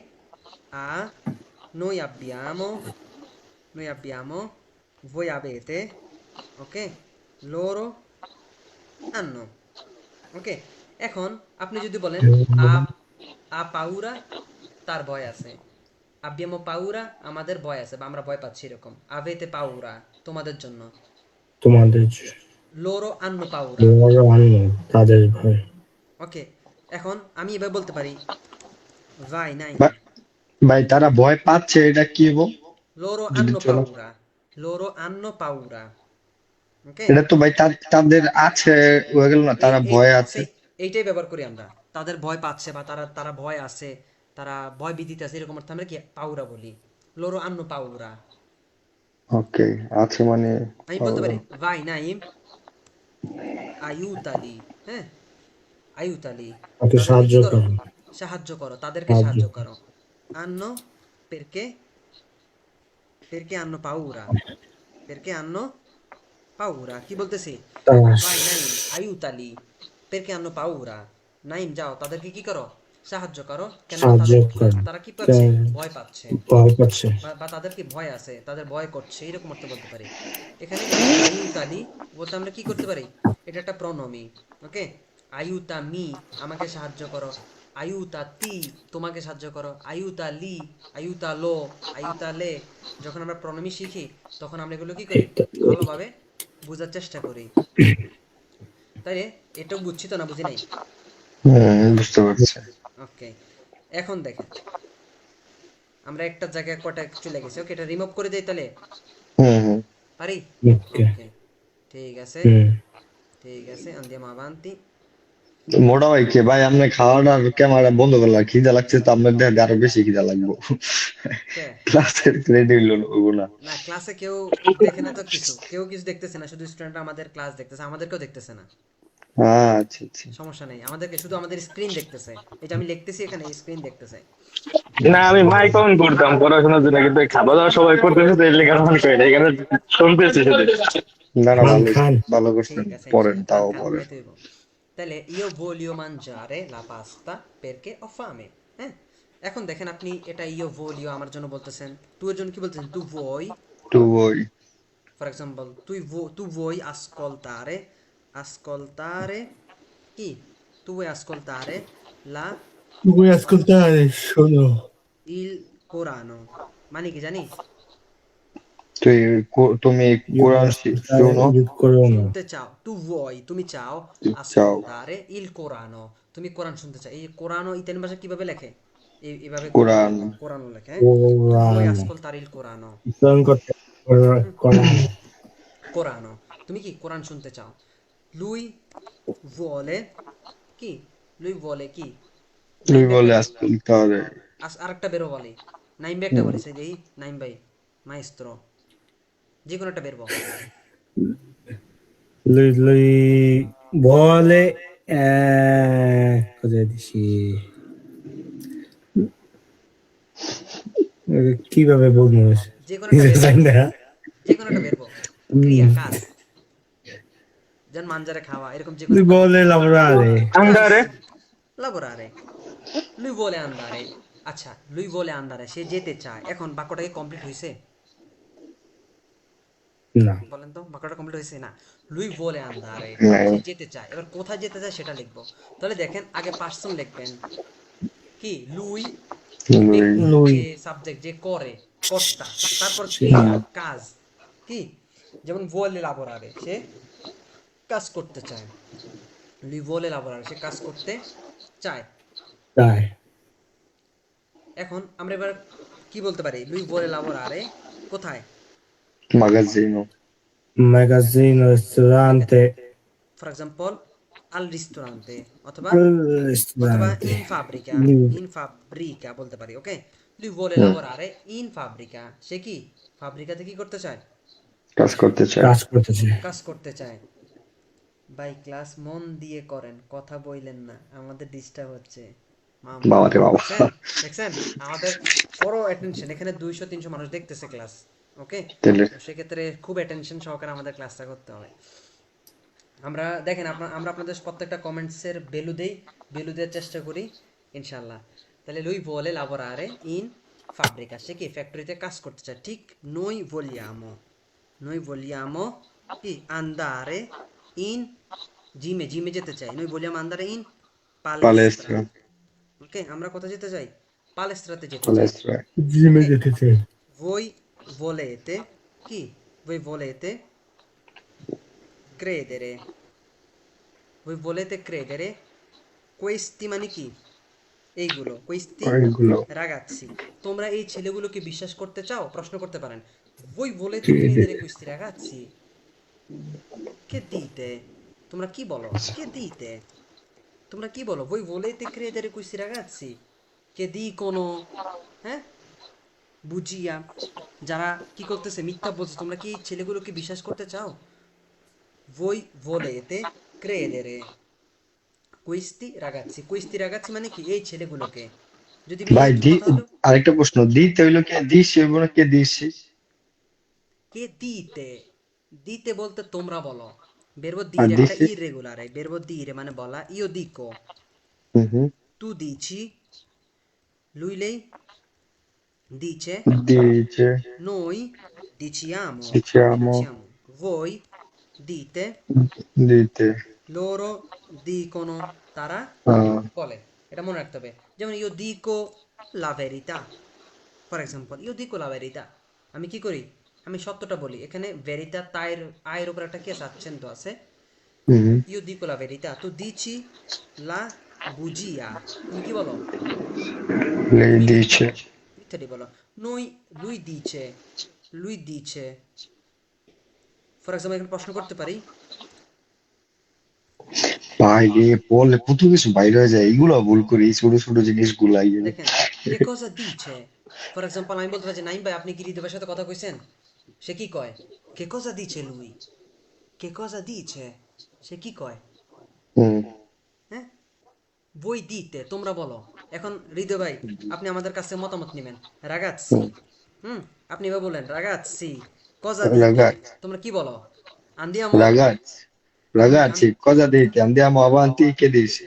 a noi abbiamo, noi abbiamo, voi avete, ok? Loro hanno, ওকে। এখন আপনি যদি বলেন আ আ পাউরা তার ভয় আছে, আব্বিয়ামো পাউরা আমাদের ভয় আছে বা আমরা ভয় পাচ্ছি এরকম, আভেতে পাউরা তোমাদের জন্য, তোমাদের লোরো আন্নো পাউরা, বড় আন্ন তাদের ভয়। ওকে। এখন আমি এবার বলতে পারি ভাই নাই ভাই ভাই, তারা ভয় পাচ্ছে, এটা কি হবো লোরো যদি আন্নো চলো? পাউরা, লোরো আন্নো পাউরা, ওকে। এটা তো ভাই তাদের আছে হয়ে গেল না, এই তারা এই ভয় আছে। সেই এইটাই ব্যবহার করি আমরা, তাদের ভয় পাচ্ছে বা তারা তারা ভয় আছে, তারা ভয় ভীতিতে আছে, এরকম অর্থে আমরা কি পাউরা বলি, লোরো আন্নো পাউরা। ওকে, আছে মানে আমি বলতে পারি ভাই নাইম আইউতালি, হ্যাঁ, আইউতালি, এত তাদেরকে সাহায্য কি করো, করো, সাহায্য করো, তাদেরকে সাহায্য সাহায্য করো। করো। আন্নো পেরকে, পেরকে আন্নো পাউরা, পেরকে আন্নো পাউরা, কি বলতেছি, তারা ভাই নাইম আইউতালি পেরকে আন্নো পাউরা, নাইম যাও তাদেরকে কি করো, সাহায্য করো, কেননা সাহায্য তাদের করো, তারা কি পাচ্ছে, ভয় পাচ্ছে, ভয় পাচ্ছে। বা তাদের কি ভয় আছে, তাদের ভয় করছে, এরকম অর্থে বলতে পারি। এখানে আইউতালি বলতে আমরা কি করতে পারি, এটা একটা প্রণমি, ওকে। আইউতা মি আমাকে সাহায্য করো, আইউতা তি তোমাকে সাহায্য করো, আইউতা লি, আইউতা লো, আইউতা লে। যখন আমরা প্রণমি শিখি তখন আমরা এগুলো কি করি, ভালোভাবে বোঝার চেষ্টা করি, তাই রে? এটাও বুঝছি তো না বুঝি নাই? বুঝতে পারছি। ওকে। এখন দেখেন আমরা একটা জায়গায় কটা চলে গেছি, ওকে, এটা রিমুভ করে দেই তাহলে, হুম। পারি? ওকে। ওকে, ঠিক আছে, হুম। ঠিক আছে, andiamo avanti. মোটা ভাই কে ভাই, আপনি খাওয়াটার ক্যামেরা বন্ধ করলাম, খিদা লাগছে তো, আপনার দেখে আরো বেশি খিদা লাগবো। কে? ক্লাসের রেডি হইলো না। না, ক্লাসে কেউ দেখে না তো কিছু, কেউ কিছু দেখতেছে না, শুধু স্টুডেন্টরা আমাদের ক্লাস দেখতেছে, আমাদেরকেও দেখতেছে না, আচ্ছা আচ্ছা। সমস্যা নেই, আমাদেরকে শুধু আমাদের স্ক্রিন দেখতেছে, এটা আমি লিখতেছি এখানে স্ক্রিন দেখতেছে। না আমি মাইক অন করতাম পড়াশোনার জন্য, কিন্তু এই খাওয়া দাওয়া সবাই করতেছে তো, এর লেগে অন করে না, এখানে শুনতেছি শুধু। না না, খান ভালো খান। ভালো করছেন, ঠিক আছে, পড়েন, খান তাও খান পড়েন। খাইতে হইব। তাহলে io voglio mangiare la pasta perché ho fame, হ্যাঁ। এখন দেখেন আপনি এটা io voglio আমার জন্য বলতেছেন, তুই এর জন্য কি বলতেছেন, tu vuoi, তো ওই for example tu vuoi ascoltare, ascoltare chi, tu vuoi ascoltare la Vuoi ascoltare? Sono il Corano, মানে কি জানিস, তুমি io কোরআন voglio ascoltare শুনো? il Corano. শুনতে চাও, tu vuoi তুমি চাও, চাও? ascoltare il Corano তুমি কোরআন শুনতে চাও, এই কোরআনও ইতালিয়ান ভাষা কিভাবে লেখে, এইভাবে কোরআন। কোরআন লেখে, হ্যাঁ। tu vuoi Corano. ascoltare il Corano, Sono Corano. কোরআনও, তুমি কি কোরআন শুনতে চাও, lui vuole কি, lui vuole কি, তুমি নাইম একটা বলে বলি, আসতে আরেকটা বেরো বলি, নাইম একটা বলি, সেই দেই নাইম ভাই, মাইস্ত্রো, যে কোনো একটা বেরবো, Lui vuole cosa dici? কিভাবে বলবো? যে কোনো একটা বেরবো, জানি না। যে কোনো একটা বেরবো, ক্রিয়া কাজ, যেন মাঞ্জারে খাওয়া, এরকম যে কোনো Lui একটা vuole lavorare. আন্দারে লাবোরারে, লুই বলে আন্দারে, আচ্ছা লুই বলে আন্দারে সে যেতে চায়, এখন বাক্যটা কি কমপ্লিট হয়েছে, না। বলেন তো বাক্যটা কমপ্লিট হয়েছে না, লুই বলে আন্দারে নাই। সে যেতে চায়, এবার কোথায় যেতে চায় সেটা লিখবো, তাহলে দেখেন আগে পার্সন লিখবেন কি, লুই ব্যক্তি, Lui যে সাবজেক্ট যে করে, কর্তা, তারপর ক্রিয়া কাজ, কি, যেমন ভোলে লাবোরারে সে কাজ করতে চায়, লুই ভোলে লাবোরারে সে কাজ করতে চায়। dai. এখন আমরা এবার কি বলতে পারি, লুই ভোলে লাবোরারে কোথায়, magazzino, Magazzino, ristorante, for example আল রিস্টোরান্তে, অথবা al অথবা ristorante. ইন ফাব্রিকা, Lui ইন ফাব্রিকা বলতে পারি, ওকে। lui vuole lavorare in fabbrica, সে কি ফাব্রিকাতে কি করতে চায়, কাজ করতে চায়। কাজ করতেছে। কাজ করতে চায়। ভাই ক্লাস মন দিয়ে করেন, কথা বইলেন না, আমাদের ডিস্টার্ব হচ্ছে, মামা বাবারে বাবা। দেখছেন, দেখছেন আমাদের পুরো অ্যাটেনশন, এখানে 200-300 মানুষ দেখতেছে ক্লাস, ওকে। তাহলে সেক্ষেত্রে খুব অ্যাটেনশন সহকারে আমাদের ক্লাসটা করতে হবে। আমরা দেখেন আমরা আপনাদের প্রত্যেকটা কমেন্টসের ভ্যালু দেওয়ার চেষ্টা করি ইনশাল্লাহ। তাহলে lui vuole lavorare in fabbrica, সে কি ফ্যাক্টরিতে কাজ করতে চায়, ঠিক। noi vogliamo কি andare in জিমে যেতে চাই, noi vogliamo andare in palestra, palestra, ওকে, আমরা কোথায় যেতে চাই, পালেস্ট্রাতে যেতে চাই, palestra. জিমে ওকে। যেতে চাই। voi volete কি voi volete credere voi volete credere questi মানে কি এইগুলো, questi ওইগুলো ragazzi, তোমরা এই ছেলেগুলোকে বিশ্বাস করতে চাও, প্রশ্ন করতে পারেন। voi volete credere. credere questi ragazzi, che dite, তোমরা কি বলো, che dite, তোমরা কি বলো, voi volete credere questi ragazzi che dicono, হ্যাঁ, বুঝিয়া, যারা কি করতেছে, মিথ্যা বলছে, তোমরা কি এই ছেলেগুলোকে বিশ্বাস করতে চাও, voi volete credere questi ragazzi মানে কি এই ছেলেগুলোকে, যদি ভাই মেয়ে কথা হলো আরেকটা প্রশ্ন, দিতে হইলো কে, দিছি হইব না কে দিছি? কে দিতে, দিতে বলতে তোমরা বলো, verbo আর dire একটা দিছি? irregolare, verbo dire মানে বলা, io dico, হুম, tu dici, lui lei dice, দিয়েছে, noi diciamo, diciamo, voi dite, দিতে, loro dicono, তারা বলে, এটা মনে রাখতে হবে। যেমন io dico la verità, for example io dico la verità, আমি কি করি, আমি সত্যটা বলি, এখানে ভেরিতা তাইর আয়ের উপর একটা কি আছে, accento আছে, হুম, io dico la verità, tu dici la bugia, তুমি কি বলো, lei তুমি dice. মিথ্যাটি বলো, lui dice, ফর এক্সাম্পল এখানে প্রশ্ন করতে পারি, ভাই রে, বললে কত কিছু বাইরে হয়ে যায়, এগুলো ভুল করি, এই ছোট ছোট জিনিসগুলা দেখেন কে cosa dice, ফর এক্সাম্পল আমি বলতে পারি যে নাইম ভাই আপনি কি হৃদয়ের সাথে কথা কইছেন, সে কি কয়, কে cosa dice lui, কে cosa dice, সে কি কয়, হুম, হ্যাঁ, বই দিতে তোমরা বলো। এখন হৃদয় ভাই আপনি আমাদের কাছে মতামত নেবেন, রাগাচ্ছি, আপনি এবার বলেন রাগাচ্ছি, কজা দিতে, ragazzi, তোমরা কি বলো, আন্দিয়ামো, ragazzi, ragazzi, cosa dite? Andiamo avanti, che dici?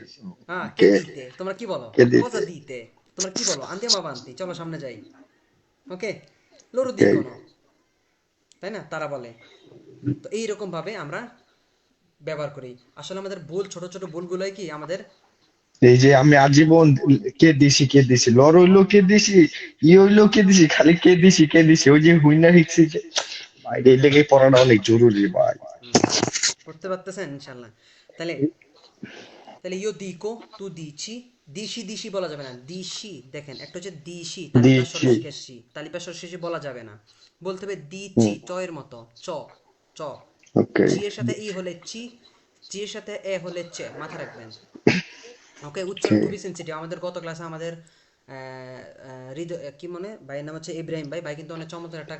হ্যাঁ কে Che, দিতে, তোমরা কি বলো, che কজা dite? দিতে, তোমরা কি বলো, আন্দিয়ামো আvanti, চলো সামনে যাই, ওকে, লোরো Ok. দিকোনো, তাই না, তারা বলে। তো এইরকম ভাবে আমরা ব্যবহার করি, আসলে আমাদের ভুল, ছোট ছোট ভুলগুলোই কি আমাদের, এই যে আমি আজীবন কে দিছি লর হইলো কে দিছি, ই হইলো কে দিছি, খালি কে দিছি ওই যে হুইনা শিখছি যে। ভাই এই লেগে পড়াটা অনেক জরুরি ভাই। পড়তে পারতেছেন ইনশাল্লাহ। তাহলে তাহলে ইও দিকো, তু দিছি, দিশি বলা যাবে না, দিশি, দেখেন একটা হচ্ছে দিশি, তালিপা দিছি, সরশেষি, তালিপা সরশেষি বলা যাবে না, বলতে হবে দিচি, চ এর মতো, চ, চ, ওকে, চি এর সাথে ই হলে চি, চি এর সাথে এ হলে চে, মাথা রাখবেন, ওকে। উচ্চারণ খুবই সেন্সিটিভ, আমাদের গত ক্লাসে আমাদের কি মনে ভাইয়ের নাম হচ্ছে ইব্রাহিম ভাই, ভাই কিন্তু অনেক চমৎকার একটা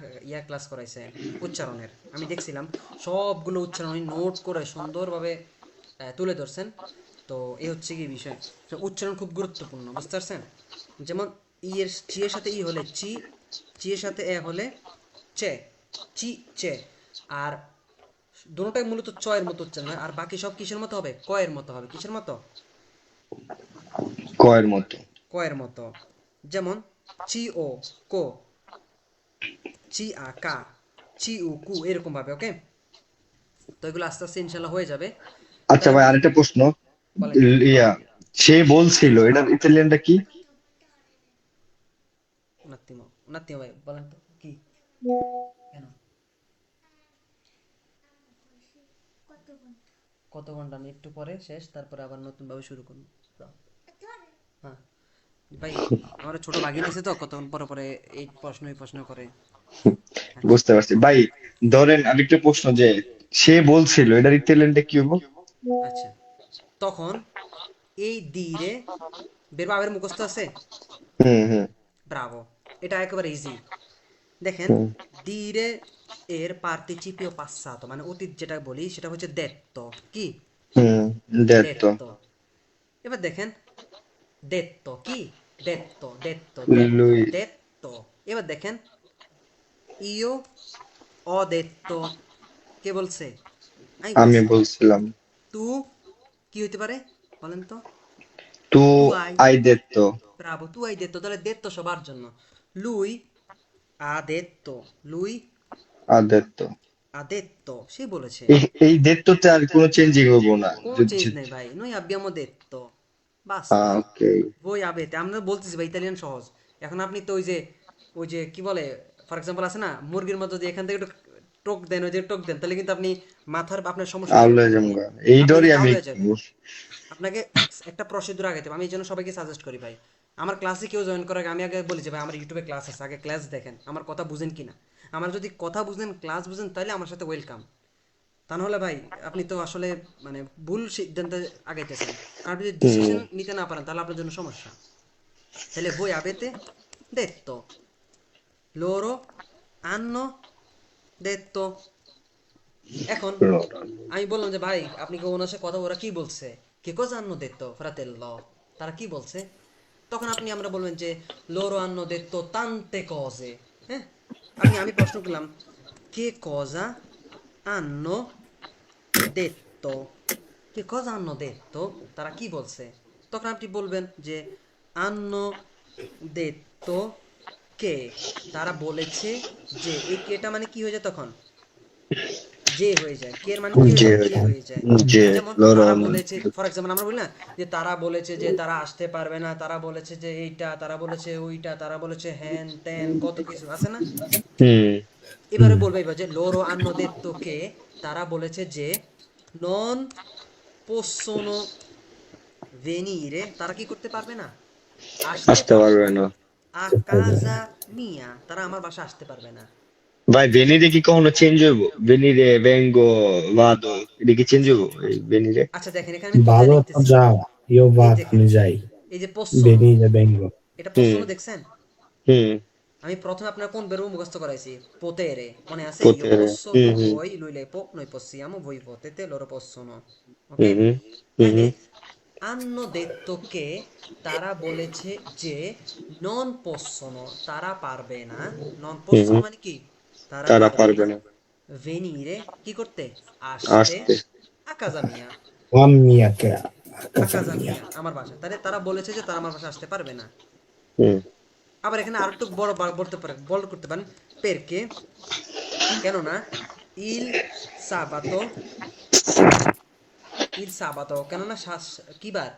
ক্লাস করাইছে উচ্চারণের, আমি দেখছিলাম সবগুলো উচ্চারণ উনি নোট করে সুন্দরভাবে তুলে ধরছেন। তো এই হচ্ছে কি বিষয়, তো উচ্চারণ খুব গুরুত্বপূর্ণ, বুঝতে পারছেন। যেমন চি এর সাথে ই হলে চি, চি এর সাথে এ হলে চে, চি, চে, আর দুটোটাই মূলত চ এর মতো উচ্চারণ হয়, আর বাকি সব কিসের মতো হবে, ক এর মতো হবে, কিসের মতো, কয়ের মতো। কয়ের মতো। যেমন চি ও কো, চি আ কা, চি উ কু, এরকম ভাবে, ওকে। তো এগুলো আস্তে আস্তে ইনশাল্লাহ হয়ে যাবে। আচ্ছা তাহলে ভাই আরেকটা প্রশ্ন, বলেন, ইয়া সে বলছিল এটার ইতালিয়ানটা কি? নাত্তিমো নাত্তিমো ভাই বলেন তো কি, কেন, কত ঘন্টা, আমি একটু পরে শেষ, তারপরে আবার নতুন ভাবে শুরু করুন। হ্যাঁ ভাই, আমার ছোট ভাগিন আছে তো, কতক্ষণ পরে পরে এই প্রশ্ন করে। বুঝতে পারছি ভাই। ধরেন আরেকটা প্রশ্ন, যে সে বলছিল এটার ইতালিয়ানটা কি হবো? আচ্ছা, তখন এই দিরে বের বাবের মুখস্থ আছে, হুম, ব্রাভো, এটা একেবারে ইজি। দেখেন হুম, dire এর পার্টিচিপিও passato মানে অতীত যেটা বলি সেটা হচ্ছে detto, কি হুম, দেখতো, detto। এবার দেখেন detto কি, detto, লুই, detto। এবার দেখেন io ho detto, কে বলছে, আমি আমি বলছি। বলছিলাম, তু কি হইতে পারে বলেন তো, তু তু আই, আই দেখতো, ব্রাভো, tu hai detto, তাহলে detto সবার জন্য। Lui ha detto, lui Aditya. ha detto, সে বলেছে। এই দেড়টোতে আর কোনো চেঞ্জিং হবো না কোনো যদি চেঞ্জ নেই ভাই, noi abbiamo detto, বাস্তা। ওকে। voi avete, আমরা বলতেছি ভাই, ইতালিয়ান সহজ। এখন আপনি তো ওই যে কি বলে, ফর এক্সাম্পল আছে না, মুরগির মতো যে এখান থেকে একটু টোক দেন, ওই যে টোক দেন, তাহলে কিন্তু আপনি আপনার সমস্যা হয়ে আউলে যাবে, জমগা এই আপনি ডরই কিন্তু আমি আউলে হয়ে যাবেন। আপনাকে একটা প্রসিডিউর আগাইতে হবে। আমি এই জন্য সবাইকে সাজেস্ট করি ভাই, আমার ক্লাসে কেউ জয়েন করার আগে আমি আগে বলি যে ভাই আমার ইউটিউবে ক্লাস আছে, আগে ক্লাস দেখেন, আমার কথা বুঝেন কিনা। আমার যদি কথা বুঝেন, ক্লাস বুঝেন, তাহলে আমার সাথে ওয়েলকাম। তা নাহলে ভাই আপনি তো আসলে মানে ভুল সিদ্ধান্তে আগাইতেছেন। আর আপনি যদি ডিসিশন নিতে না পারেন, তাহলে আপনার জন্য সমস্যা। তাহলে voi avete detto, loro hanno detto। এখন আমি বললাম যে ভাই আপনি কি ওনার সাথে কথা, ওরা কি বলছে, কে cosa hanno detto fratello, তারা কি বলছে? তখন আমরা বলবেন যে loro hanno detto tante cose। হ্যাঁ, আমি প্রশ্ন করলাম che cosa hanno detto, che cosa hanno detto, তারা কি বলছে? তখন আপনি বলবেন যে hanno detto che, তারা বলেছে যে, এই কেটা মানে কি হয়ে যায় তখন? যে হয়ে যায়। কে এর মানে কি হয়ে যে যায়? যে হয়ে যায়। যে যেমন তারা লরন বলেছে, ফর এক্সাম্পল আমরা বলি না যে তারা বলেছে যে তারা আসতে পারবে না, তারা বলেছে যে এইটা, তারা বলেছে ওইটা, তারা বলেছে হ্যান ত্যান, কত কিছু আছে না। হুম এবারে বলবে এবার যে loro hanno detto che, তারা বলেছে যে non possono venire, তারা কি করতে পারবে না? আসতে আসতে পারবে পারবে না। না। a casa mia, তারা আমার বাসায় আসতে পারবে না। ভাই ভেনিরে কি কখনো চেঞ্জ হইব? ভেনিরে ভেঙ্গো ভাদো এটা কি চেঞ্জ হইব এই ভেনিরে? আচ্ছা দেখেন, এখানে আমি দুইটা Vado লিখতেছি। già, io এই vado, দেখেন, mi যাই, এই যে possono, venire, vengo। এটা হুম possono দেখছেন? হুম আমি প্রথমে আপনার কোন verbo মুখস্থ করাইছি? potere, মনে আছে? io পোতেরে posso, হুম tu হুম puoi, lui lei può, noi possiamo, voi potete, loro possono, ok? হুম হুম হুম তাহলে হুম। hanno detto che, তারা বলেছে যে non possono, তারা পারবে না। non হুম possono হুম। মানে কি? তারা তারা পারবে পারবে না না venire, কি করতে? আসতে আসতে। a casa mia, Mamma mia che a a casa casa mia। mia, আমার বাসা। তাহলে তারা বলেছে যে তারা আমার বাসায় আসতে পারবে না। হুম আবার এখানে আরেকটু বলতে পারেন, বল করতে পারেন পেরকে, কেননা ইল সাবাতো, কেননা কি বার?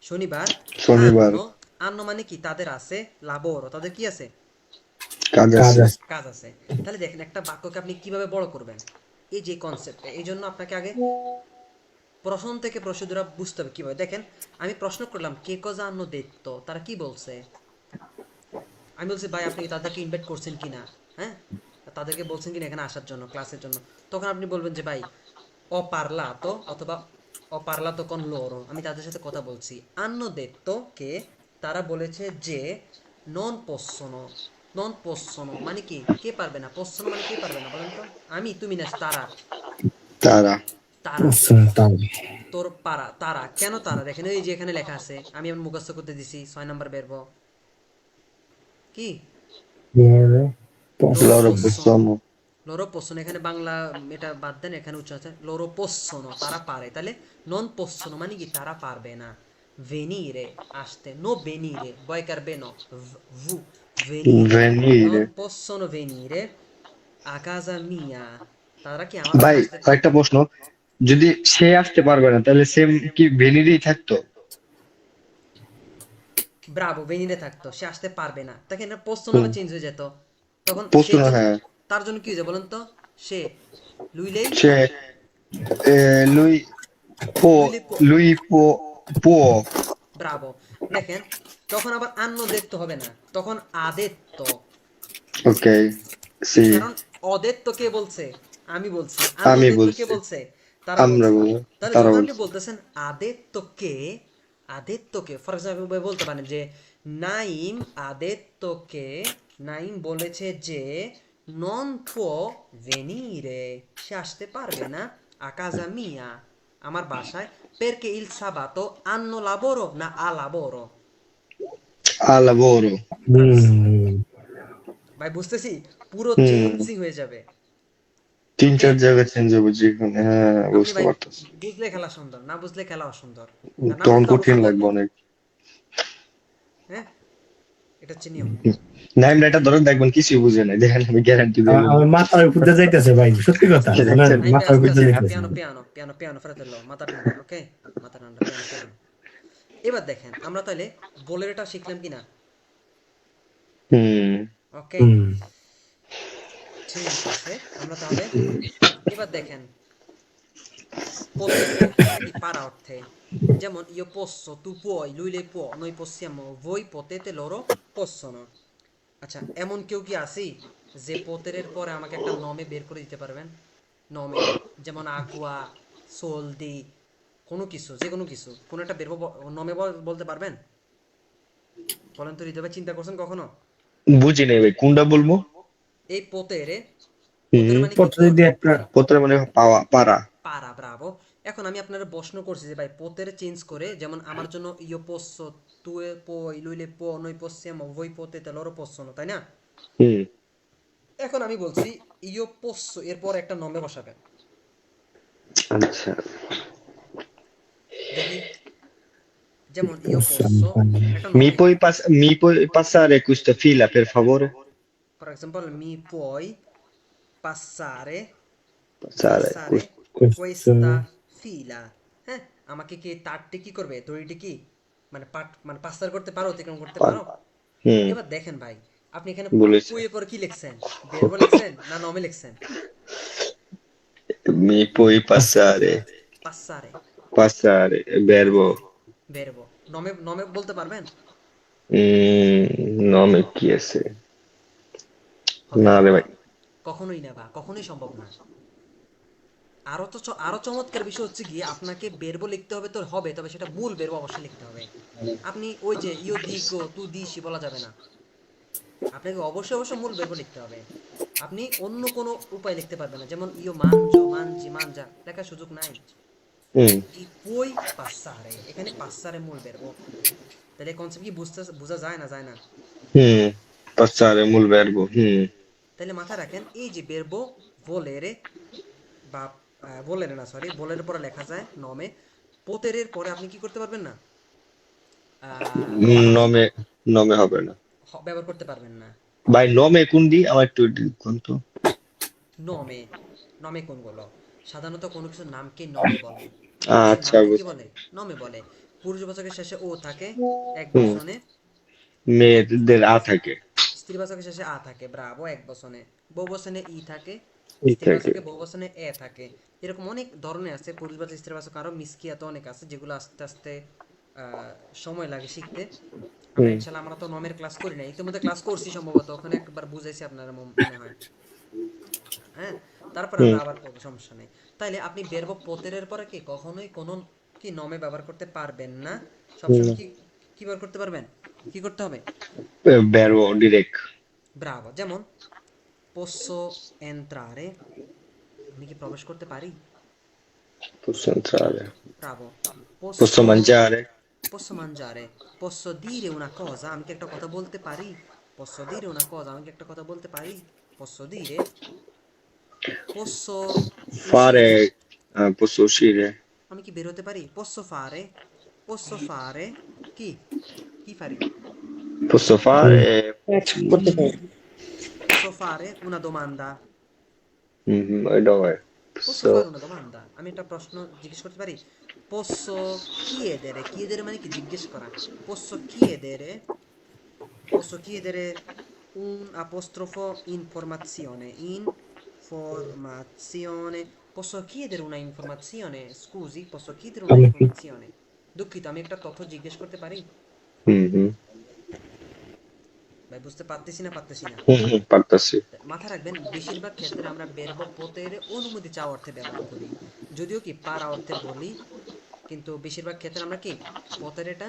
শনিবার। শনিবার আন্ন, আন্ন মানে কি? তাদের আছে লাবোরো, তাদের কি আছে? কাজ আছে। Casa কাজ আছে। তাহলে দেখেন একটা বাক্যকে আপনি কিভাবে বড় করবেন, এই যে কনসেপ্টটা, এই জন্য আপনাকে আগে প্রশ্ন থেকে প্রসিডিউর বুঝতে হবে কিভাবে। দেখেন আমি প্রশ্ন করলাম কে কজা আন্ন দেখতো, তারা কি বলছে? আমি বলছি ভাই আপনি তাদেরকে ইনভাইট করছেন কিনা, হ্যাঁ, তাদেরকে বলছেন কিনা এখানে আসার জন্য, ক্লাসের জন্য। তখন আপনি বলবেন যে ভাই অ পারলাতো, অথবা অ পারলাতো con loro, আমি তাদের সাথে কথা বলছি। hanno detto che, তারা বলেছে যে non possono, non possono মানে কি? কে পারবে না? possono মানে কে পারবে না বলেন তো? আমি, তুমি না, তারা, তারা তারা, assolutamente। তোর পারা, তারা কেন তারা? দেখেন এই যে এখানে লেখা আছে, আমি আমার মুখস্থ করতে দিছি 6 নম্বর বেরব কি? Loro loro লরো possono possono, বুঝছামো। loro possono, এখানে বাংলা এটা বাদ দেন, এখানে উচ্চারণ আছে loro possono, তারা পারে। তাহলে non possono মানে কি? তারা পারবে না। venire আসতে, no venire, voi carbe no, v venire, non ভেনিরে। possono venire a casa mia, তারা কি আমার ভাই বাসায় আসতে? আরেকটা প্রশ্ন, যদি সে আসতে পারবে না তাহলে সেম কি ভেনিরেই থাকতো? ব্রাভো, ভেনিরে থাকতো, সে আসতে পারবে না, তাকে এটা পোস্ত হুম নামে চেঞ্জ হয়ে যেত। তখন সে প্রশ্ন কি, হ্যাঁ। তার জন্য কি হয়ে যায় বলেন তো? সে লুইলেই, সে লুই পো লুইলে লুই পো পো ব্রাভো। দেখেন তখন আবার আন্ন দেখতে হবে না, তখন আদেত্ত। ওকে সি কারণ অদেত্ত কে বলছে? আমি বলছি। আন্ন আমি দেখতো কে বলছি বলছে? তারা আমরা বলছে। বলবো তাহলে তারা যখন আপনি বলছে বলতেছেন আদেত্তকে, আদেত্তকে ফর এক্সাম্পল বলতে পারেন যে নাইম আদেত্তকে, নাইম বলেছে যে নন পুò venire, সে আসতে পারবে না a casa mia, আমার বাসায়, perché il sabato hanno lavoro না a lavoro। আ লাবোরো। ব্যাস Mm, ভাই, বুঝতেছি পুরো হুম চেঞ্জিং হয়ে যাবে। তিন ওকে, চার জায়গায় চেঞ্জ হবে যেখানে, হ্যাঁ আপনি বুঝতে ভাই পারতেছি। বুঝলে খেলা সুন্দর, না বুঝলে খেলা অসুন্দর। কারণ আপনি তখন তো কঠিন অবশ্যই লাগবে বলবেন। অনেক। হ্যাঁ, এটা হচ্ছে নিয়ম। নাইম এটা ধরে দেখবেন কিছুই বুঝে নাই, দেখেন আমি গ্যারান্টি দিয়ে বলবো। আমার মাথার উপর দিয়ে যাইতেছে ভাই, সত্যি কথা শোনেন, দেখছেন? নাইমটা মাথার আস্তে উপর দিয়ে আস্তে যাইতেছে। Piano piano piano piano fratello, মাথা ঠান্ডা, ওকে, মাথা ঠান্ডা, পিয়ানো পিয়ানো। এবার দেখেন আমরা তাহলে বোলেরোটা শিখলাম কিনা, হুম ওকে, হুম। ঠিক আছে। আমরা তাহলে এবার দেখেন potere এটা কি para অর্থে, যেমন io posso, tu puoi, lui lei può, noi possiamo, voi potete, loro possono। আচ্ছা, এমন কেউ কি আছি যে পোতেরের পরে আমাকে একটা নমে বের করে দিতে পারবেন? নমে, যেমন আকুয়া, সোলদি, কোনো কিছু, যে কোনো কিছু, কোনো একটা বের নমে বলতে পারবেন? বলেন তো হৃদয় ভাই, চিন্তা করছেন কখনো? বুঝি নাই ভাই, কোনটা বলবো? এই পোতেরে, পোতের হুম মানে কি পত্র পর, যদি একটা প্রথমে মানে পাওয়া পারা। পারা, ব্রাভো। এখন আমি আপনারা প্রশ্ন করছি যে ভাই পোতের চেঞ্জ করে, যেমন আমার জন্য ইয়ো পোস্সো, তুই পই, লুইলে পো, নই possiamo, voi potete, loro possono, তাই না? হুম এখন আমি বলছি ইয়ো পোস্সো এরপর একটা নমে বসাবেন, আচ্ছা। দেখি, যেমন ইয়ো পোস্সো একটা Mi নমে, puoi mi puoi passare questa fila per favore? For example মি পুoi passare, Passare passare কোয়েশ্চেন, questa fila, হ্যাঁ, আমাকে কি তারটি কি করবে, দড়িটি কি মানে পাট মানে পাসার করতে পারো, অতিক্রম করতে পারো? হুম এবার দেখেন ভাই, আপনি এখানে বলেছে। পুয়ে পরে কি লিখছেন, বেরবো লিখছেন না নমে লিখছেন? Mi puoi passare, পাসারে, passare, verbo, বেরবো, নমে নমে বলতে পারবেন? nome chi আছে? হবে না না, রে ভাই। কখনোই না, বা কখনোই সম্ভব না। আরো তো আরো চমৎকার বিষয় হচ্ছে কি, আপনাকে বেরবো লিখতে হবে তো হবে, তবে সেটা মূল বেরবো অবশ্যই লিখতে হবে। আপনি ওই যে ইও দিগো তু দিসি বলা যাবে না, আপনাকে অবশ্যই অবশ্যই মূল বেরবো লিখতে হবে। আপনি অন্য কোনো উপায় লিখতে পারবেন না, যেমন ইও মানজো, মানজি, মানজা লেখার সুযোগ নাই। হুম ই পুই পাসারে, এখানে পাসারে মূল বেরবো। তাহলে কনসেপ্ট কি বোঝা যায় না, যায় না? হুম passare mul verbo, হুম তাহলে মাথায় রাখেন, এই যে বেরবো ভোলেরে বা ভোলেরে না, সরি, ভোলের পরে লেখা যায় নমে, পোতেরের পরে আপনি কি করতে পারবেন না, nome nome হবে না ব্যবহার করতে পারবেন না। ভাই। nome কোনটি আমার একটু কোন তো। নমে, নমে কোনগুলো? সাধারণত কোনো কিছুর নামকে নমে বলে, কোনো কিছুর আচ্ছা নামকে কি বলে, নমে বলে। পুরুষবাচকের শেষে ও থাকে এক হুম বচনে, মেয়েদের আ থাকে। স্ত্রীবাচকের শেষে আ থাকে, ব্রাভো, এক বচনে। বহুবচনে ই থাকে, এই থাকে। স্ত্রীবাচকে বহুবচনে এ থাকে। এরকম অনেক ধরনের আছে পুরুষবাচক স্ত্রীবাচক, আরো মিসকিয়াত অনেক আছে, যেগুলো আস্তে আস্তে সময় লাগে শিখতে। আমরা হুম ইনশাল্লাহ, আমরা তো নমের ক্লাস করি না, ইতিমধ্যে ক্লাস করছি সম্ভবত, ওখানে একবার বুঝাইছি আপনারা মনে হয়, হ্যাঁ। তারপর হুম আমরা আবার পড়বো, সমস্যা নেই। তাইলে আপনি বেরবো পোতেরের পরে কি কখনোই কোনো কি নমে ব্যবহার করতে পারবেন না, হুম সবসময় কি কি ব্যবহার করতে পারবেন, কি করতে হবে? verbo direct, ব্রাভো, যেমন posso entrare, আমি কি প্রবেশ করতে পারি? posso entrare, Bravo. posso posso mangiare, posso mangiare, posso dire una cosa, আমি কি একটা কথা বলতে পারি? posso dire una cosa, আমি কি একটা কথা বলতে পারি? posso dire, posso uscire, fare, posso uscire, আমি কি বের হতে পারি? posso fare, posso fare কি কি পারি? posso fare, করতে পারি। posso fare una domanda, ওই dove, posso posso, fare una domanda, আমি একটা প্রশ্ন জিজ্ঞেস করতে পারি? posso chiedere, chiedere মানে কি জিজ্ঞেস করা, posso chiedere, posso chiedere un apostrofo informazione, informazione, posso chiedere una informazione, scusi, posso chiedere una আমি কি informazione, দুঃখিত, আমি একটা তথ্য জিজ্ঞেস করতে পারি? হুম ভাই বুঝতে পারতেছি না। পারতাছি। মাথা রাখবেন, বেশিরভাগ ক্ষেত্রে আমরা বেরবো পোতের অনুমতি চাওয়া অর্থে ব্যবহার করি, যদিও কি পারা অর্থে বলি, কিন্তু বেশিরভাগ ক্ষেত্রে আমরা কি পোতের এটা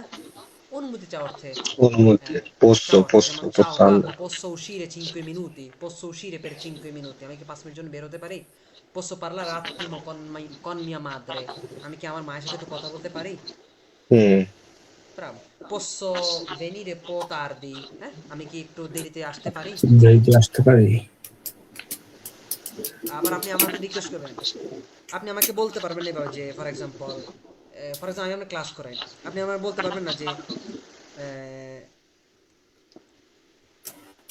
অনুমতি চাওয়া অর্থে, অনুমতি, posso, চাওয়া অর্থে, posso, যেমন চাও posso বাবু, andare, posso uscire 5 minuti, posso uscire per 5 minuti, আমি কি 5 মিনিট জন্য বের হতে পারি? posso parlare attimo con mia madre, আমি কি আমার মায়ের সাথে একটু কথা বলতে পারি? হুম Bravo. posso venire un po' tardi, হ্যাঁ, আমি কি একটু দেরিতে আসতে পারি? যাইতে আসতে পারি। আবার আপনি আমাকে রিকোয়েস্ট করবেন, আপনি আমাকে বলতে পারবেন না এভাবে যে ফর এক্সাম্পল আমি আপনার ক্লাস করাই, আপনি আমার বলতে পারবেন না যে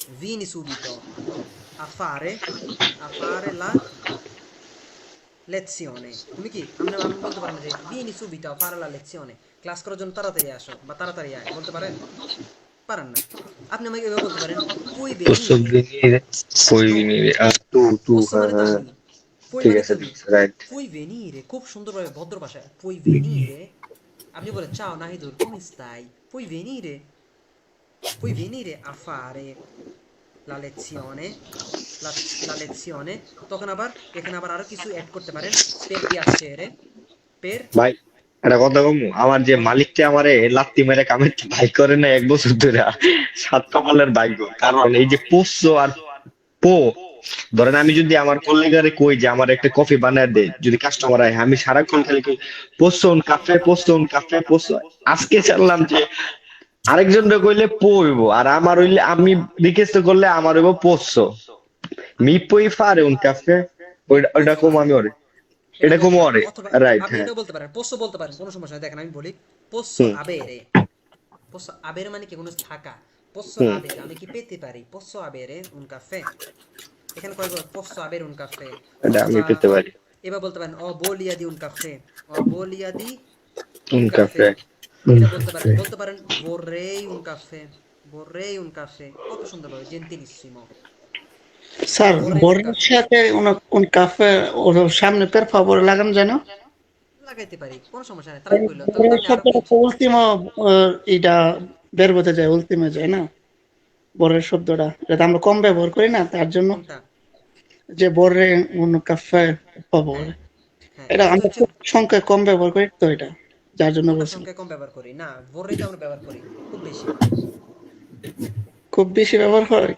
vieni subito a fare la lezione। তুমি কি আপনি বলতে পারেন যে vieni subito a fare la lezione, class করার জন্য তাড়াতাড়ি আসো বা তাড়াতাড়ি আয়, বলতে পারেন? পারেন না। আপনি আমাকে এভাবে বলতে পারেন puoi posso venire। venire puoi no, venire tu posso মানে তো আমি, puoi ঠিক মানে আছে তুমি, রাইট puoi venire খুব সুন্দরভাবে ভদ্র ভাষায় puoi venire। আপনি বলেন ciao Nahidur come stai, puoi venire a fare la lezione, la, la lezione। তখন আবার এখানে আবার আরো কিছু অ্যাড করতে পারেন, per piacere, per ভাই একটা কথা কমু, আমার যে মালিকটা আমারে লাত্তি মেরে কামে ভাই করে না 1 বছর ধরে, সাত কপালের ভাগ্য। কারণ এই যে পোস্ত আর পো, ধরেন আমি যদি আমার কলিগারে কই যে আমার একটা কফি বানায় দে, যদি কাস্টমার আয়, আমি সারাক্ষণ খালি কই পোস্ত কাফে পোস্ত। আজকে জানলাম যে আরেকজনটা কইলে পো হইব, আর আমার হইলে আমি রিকোয়েস্ট করলে আমার হইব পোস্ত। মি পই ফারে উন কাফে, ওইটা posso কম আমি fare, ওরে, এটা এটা কম বলতে পারেন। ওরে। অথবা রাইট, আপনি হ্যাঁ। এটাও বলতে পারেন, posso বলতে পারেন, কোনো সমস্যা নেই। দেখেন আমি বলি posso হুম avere, posso avere মানে কি কোনো থাকা, posso হুম avere আমি কি পেতে পারি, posso avere un caffè। এখানে কয়েকবার posso avere un caffè। এটা আমি অথবা পেতে পারি। এবার বলতে পারেন ho voglia di un caffè, ho voglia di উন un caffè। কাফে। এটা বলতে পারেন vorrei un caffè, vorrei un caffè, কত সুন্দরভাবে জেন্টিলিসিমো, স্যার vorrei un বোর্ডের caffè। সাথে কোন কাফে ওর সামনে পের ফাবর লাগানো যায় না? লাগাইতে পারি, কোনো সমস্যা নেই, ট্রাঙ্কুইলো। তাহলে তো বোর্ডের আপনি আরো সাথে কি উল্টিমো এটা বের হতে যায়, উল্টিমে যায় না বোর্ডের শব্দটা, এটা তো আমরা কম ব্যবহার করি না, তার জন্য কোনটা? যে বোর্ডে কোন কাফে পাবো, হ্যাঁ হ্যাঁ, এটা এটা আমরা হচ্ছে খুব সংখ্যায় কম ব্যবহার করি তো, এটা যার জন্য কোনটা বলছি। সংখ্যায় কম ব্যবহার করি না, vorrei টা আমরা ব্যবহার করি খুব বেশি। খুব বেশি ব্যবহার হয়।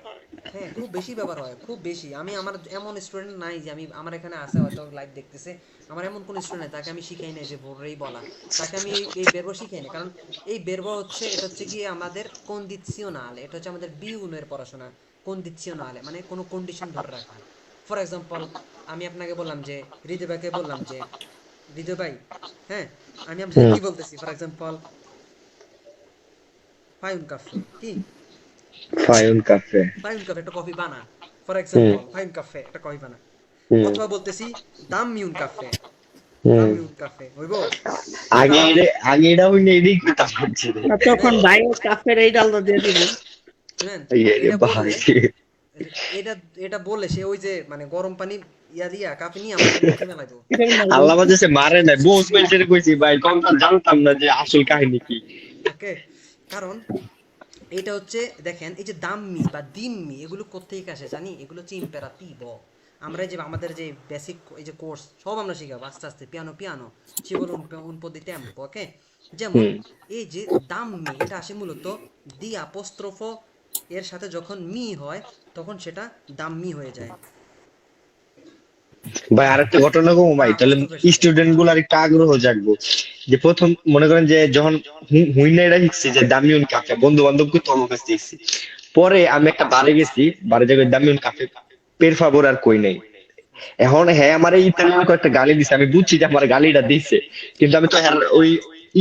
হ্যাঁ, খুব বেশি ব্যবহার হয়, খুব বেশি। আমি আমার এমন স্টুডেন্ট নাই যে আমি আমার এখানে আছে হয়তো লাইভ দেখতেছে, আমার এমন কোন স্টুডেন্ট নাই তাকে আমি শিখাই নাই যে vorrei বলা, তাকে আমি এই বেরবো শিখাই নাই। কারণ এই বেরবো হচ্ছে, এটা হচ্ছে কি আমাদের কন্ডিশনাল, এটা হচ্ছে আমাদের বিউনের পড়াশোনা। কন্ডিশনাল মানে কোনো কন্ডিশন ধরে রাখা। ফর এক্সাম্পল, আমি আপনাকে বললাম যে হৃদয় ভাইকে বললাম যে হৃদয় ভাই, হ্যাঁ আমি আপনাকে হুম কি বলতেছি, ফর এক্সাম্পল ফাই un caffè কি, ফাই উন কাফে। ফাই un caffè একটা কফি বানা, ফর হুম এক্সাম্পল ফাই un caffè একটা কফি বানা। হুম অথবা বলতেছি দাম্মি un caffè, হুম দাম্মি un caffè হইব? আগে কারণ আগে এটা হইলে এদিক কথা হচ্ছে রে। আর তখন শুনেন, বাইরে কাফের এই ডালটা দিয়ে দিব। শুনেন, রে এটা ভাই। বললে, এটা এটা বললে সে ওই যে মানে গরম পানি ইয়া দিয়া কাপে নিয়ে আমাদের মুখে মেলাইবো। এটা বলবো, আল্লাহ মাঝে সে মারে নাই, বস বেল্টের কইছি ভাই, তখন তো জানতাম না যে আসল কাহিনী কি। ওকে, কারণ এটা হচ্ছে দেখেন, এই যে দাম্মি বা দিম্মি এগুলো কোত্থেকে আসে জানি, এগুলো হচ্ছে ইম্পেরাটিভ। আমরা এই যে আমাদের যে বেসিক এই যে কোর্স সব আমরা শিখাবো আস্তে আস্তে, পিয়ানো পিয়ানো সে বলুন un po' di tempo, ওকে। যেমন হুম এই যে দাম্মি, এটা আসে মূলত দি অ্যাপোস্ট্রোফ এর সাথে যখন মি হয় তখন সেটা দাম্মি হয়ে যায়, ভাই আরেকটা ঘটনা কম বা ভাই, তাহলে অ্যাপোস্ট্রোফের সাথে। স্টুডেন্ট গুলার একটা আগ্রহ জাগবো। যে প্রথম মনে করেন যে যখন হুইনা এটা শিখছি যে দামিউন কাফে, বন্ধু বান্ধব কই তোর কাছে শিখছি। পরে আমি একটা বারে গেছি, বারে জায়গায় দামিউন কাফে পের ফাবর আর কই নাই। এখন হ্যাঁ আমার ইতালিয়ান কয়েকটা গালি দিছে, আমি বুঝছি যে আমার গালিটা দিছে, কিন্তু আমি তো হ্যাঁ ওই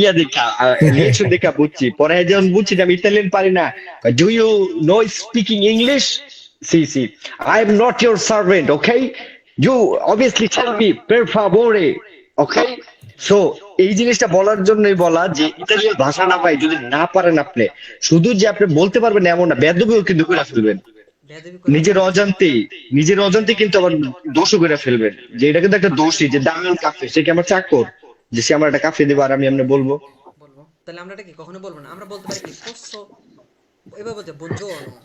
ইয়া দেখা রিয়েকশন দেখা বুঝছি। পরে যখন বুঝছি যে আমি ইতালিয়ান পারি না, do you know speaking English, সি সি I am not your servant, okay, you obviously tell me per favore, okay. So এই জিনিসটা বলার জন্যই বলা যে ইতালিয়ান ভাষা না ভাই যদি না পারেন আপনি, শুধু যে আপনি বলতে পারবেন এমন না, বেয়াদবিও কিন্তু করে ফেলবেন। বেয়াদবি করে নিজের ফেলবেন। অজান্তে, নিজের অজান্তে কিন্তু আবার দোষও করে ফেলবেন, যে এটা কিন্তু একটা দোষই, যে দামিয়ান কাফে সে কি আমার চাকর, যে সে আমার একটা কাফে দেবে আর আমি এমনি বলবো। বলবো তাহলে আমরা এটা কি কখনো বলবো না, আমরা বলতে পারি কি posso, এবার বলতে buongiorno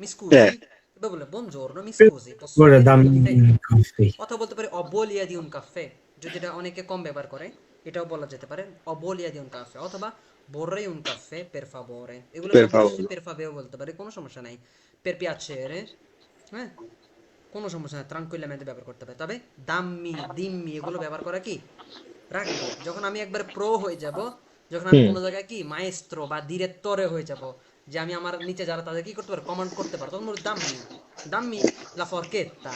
mi হ্যাঁ scusi, এবার বলে buongiorno mi scusi posso করে avere দাম un caffè। কাফে। অথবা বলতে পারি ho voglia di un caffè, যদি এটা অনেকে কম ব্যবহার করে এটাও বলা যেতে পারে ho voglia di un caffè, অথবা vorrei un caffè per favore, এগুলো per সব favore। per favore বলতে পারে, কোনো সমস্যা নাই। per piacere, হ্যাঁ কোনো সমস্যা নাই, ট্রাঙ্কুইলামেন্টে ব্যবহার করতে পারে। তবে দাম্মি দিম্মি এগুলো ব্যবহার করা কি রাখবো, যখন আমি একবার প্রো হয়ে যাব, যখন আমি হুম কোনো জায়গায় কি মায়েস্ট্রো বা ডিরেক্টরে হয়ে যাব, যে আমি আমার নিচে যারা তাদের কি করতে পারো, কমান্ড করতে পারো, তখন বলবো দাম্মি, দাম্মি লা ফরকেত্তা,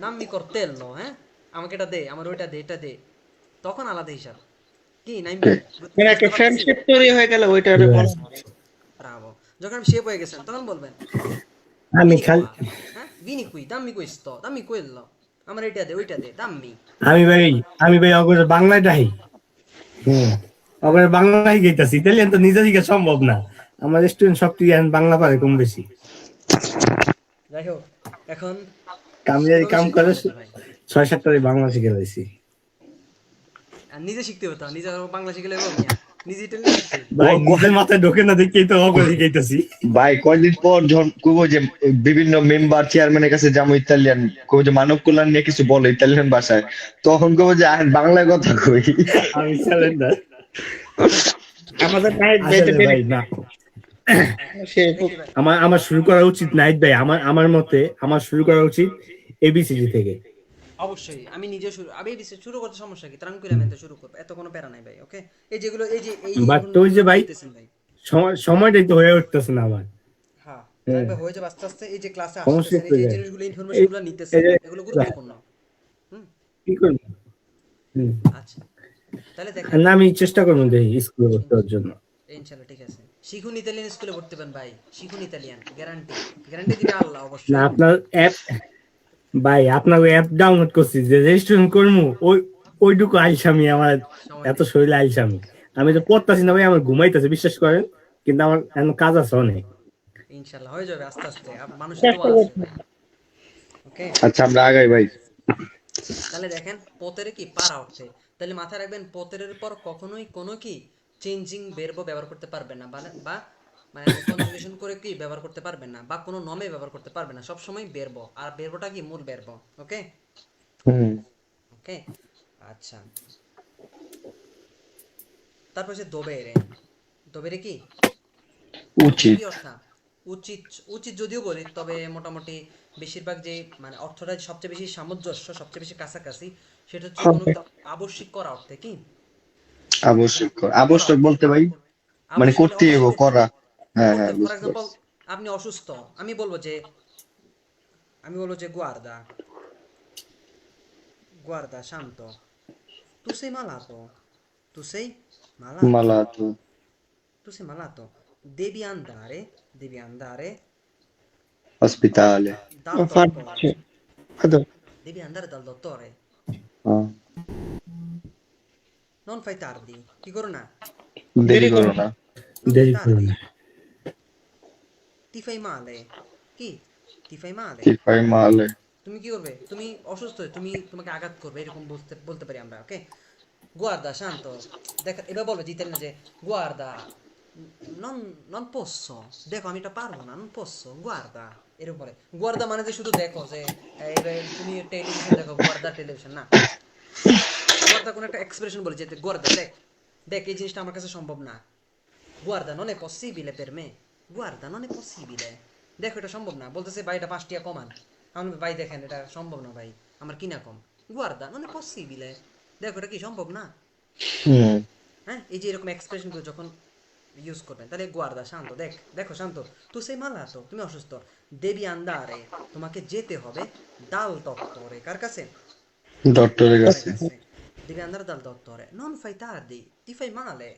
দাম্মি কর্তেল্লো, হ্যাঁ আমাকে এটা দে, আমার ওইটা দে, এটা দে, তখন আলাদা হিসাব। কি নাইম ভাই, মানে বুঝতে একটা পারতেছি? ফ্রেন্ডশিপ তৈরি হয়ে গেলে ওইটা বলা। ব্রাভো। যখন আপনি শেপ হয়ে গেছেন তখন বলবেন আমি vieni খালি qua, vieni qui, dammi questo, dammi quello, আমার এটা দে ওইটা দে, dammi। আমি ভাই আমি ভাই অগরে বাংলায় ডাহি হুম অগরে বাংলায় গাইতাছি ইতালিয়ান তো নিজে দিকে সম্ভব না আমার স্টুডেন্ট সব ক্লিয়ার বাংলা পারে কম বেশি যাই হোক, এখন আমি এই এভাবে কাম শিখতে করে হবে তো ভাই। 6-7টারে বাংলা শিখে লাইছি আর নিজে শিখতে হতো, নিজে বাংলা শিখলে হবে মিয়া, নিজে ইটালিয়ান শিখতে হইব। ভাই ও নিজের মাথায় ঢোকে না দেখেই তো অগরে গাইতাছি ভাই কয়দিন পর যখন কইবো যে বিভিন্ন মেম্বার চেয়ারম্যানের কাছে যাবো ইতালিয়ান, কইবো যে মানব কল্যাণ নিয়ে কিছু বলে ইতালিয়ান ভাষায়, তখন কইবো যে বাংলায় কথা কই। আমি স্যালেন্ডার আমাদের নাইট ভাইতে আসলে ভাই না সে দেখি ভাই, আমার আমার শুরু করা উচিত নাইট ভাই আমার আমার মতে আমার শুরু করা উচিত এবিসিডি থেকে অবশ্যই আমি নিজে আমি শুরু করতে সমস্যা কি, ট্রাঙ্কুইলামেন্টে শুরু করব, এত কোনো প্যারা নাই ভাই। ওকে, এই যেগুলো এই যে এই বাট ওই যে ভাই বলতেছেন ভাই, সময়টাই তো হয়ে উঠতেছে না আমার হ্যাঁ হ্যাঁ, ভাই হয়ে যাবে আস্তে আস্তে। এই যে ক্লাসে সমস্যা আসতেছেন, এই তো যে এই যায় জিনিসগুলো এই ইনফরমেশনগুলো নিতেছেন, এই যে এগুলো গুরুত্বপূর্ণ। হুম, কি করবো হুম। আচ্ছা, তাহলে আর দেখেন, না আমি চেষ্টা করবো দেখি স্কুলে ভর্তি হওয়ার জন্য ইনশাআল্লাহ ঠিক আছে। শিখুন ইতালিয়ান, স্কুলে ভর্তি হবেন ভাই, শিখুন ইতালিয়ান, গ্যারান্টি, গ্যারান্টি দিবে আল্লাহ না অবশ্যই। আপনার অ্যাপ ভাই আপনার অ্যাপ ডাউনলোড করছি যে রেজিস্ট্রেশন করবো ওইটুকু আইসামি আমার সময় এত নেই, শরীরে আইসামি আমি তো পড়তাছি না ভাই আমার ঘুমাইতেছে বিশ্বাস করেন কিন্তু আমার এখন কাজ আছে অনেক ইনশাআল্লাহ হয়ে যাবে আস্তে আস্তে, মানুষের দোয়া চেষ্টা আছে করছি ভাই। ওকে, আচ্ছা আমরা আগাই ভাই। তাহলে দেখেন পতেরে কি পারা উঠছে, তাহলে মাথায় রাখবেন পতেরের পর কখনোই কোনো কি চেঞ্জিং বেরবো ব্যবহার করতে পারবেন না, বা মানে কনজুগেশন করে কি ব্যবহার করতে পারবেন না, বা কোনো নমে ব্যবহার করতে পারবেন না, সবসময় বেরবো, আর বেরবোটা কি মূল বেরবো। ওকে, হুম। ওকে, আচ্ছা, তারপর হচ্ছে দোবেরে, দোবেরে কি উচিত। কি অর্থ, উচিত, উচিত যদিও বলি, তবে মোটামুটি বেশিরভাগ যে মানে অর্থটা সবচেয়ে বেশি সামঞ্জস্য, সবচেয়ে বেশি কাছাকাছি, সেটা হচ্ছে কোনো হবে আবশ্যিক করা অর্থে কি আবশ্যক করা আবশ্যক অর্থে, বলতে ভাই মানে আবশ্যক হলে করতে হইব অবশ্যই করা। হ্যাঁ করতে হ্যাঁ হবে। ফর বুঝতে এক্সাম্পল, পারছি। আপনি অসুস্থ, আমি বলবো যে, আমি বলবো যে গুয়ার্দা, গুয়ার্দা শান্ত, তু sei malato, tu sei malato, মালাতো। tu sei malato, devi andare, devi andare হসপিটালে। dal dottore, পারছে হয়তো devi andare dal dottore, হ্যাঁ। non fai tardi, কি করো না, দেরি দেরি করো করো না। non fai দেরি করো tardi, না ti fai male, কি ti fai male, টিফাই মালে। তুমি কি করবে, তুমি অসুস্থ হয়ে তুমি তোমাকে আঘাত করবে, এরকম বলতে বলতে পারি আমরা। ওকে, guarda শান্ত, দেখ এবার বলবে জিতেন না যে guarda non non posso, দেখো আমি এটা পারবো না, non posso guarda, এরকম বলে। guarda মানে যে শুধু দেখো যে এবার তুমি টেলিভিশন দেখো, guarda টেলিভিশন না, guarda কোন একটা এক্সপ্রেশন বলে যে guarda দেখ, দেখ এই জিনিসটা আমার কাছে সম্ভব না, guarda non è possibile per me, guarda non è possibile, দেখো এটা সম্ভব না, বলতেছে ভাই এটা 5 টাকা কমান, আমি বলি, ভাই দেখেন এটা সম্ভব না ভাই, আমার কিনা কম, guarda non è possibile, দেখো এটা কি সম্ভব না। হুম। হ্যাঁ, এই যে এরকম এক্সপ্রেশন গুলো যখন ইউজ করবেন, তাহলে গুয়ার্দা শান্ত, দেখো শান্ত, তু সেই মালাতো, তুমি অসুস্থ, দেবি আন্দারে, তোমাকে যেতে হবে, দাল দপ্তরে, কার কাছে, ডক্টরের ডক্টরের কাছে। কাছে, devi andare dal dottore, non fai tardi, ti fai male,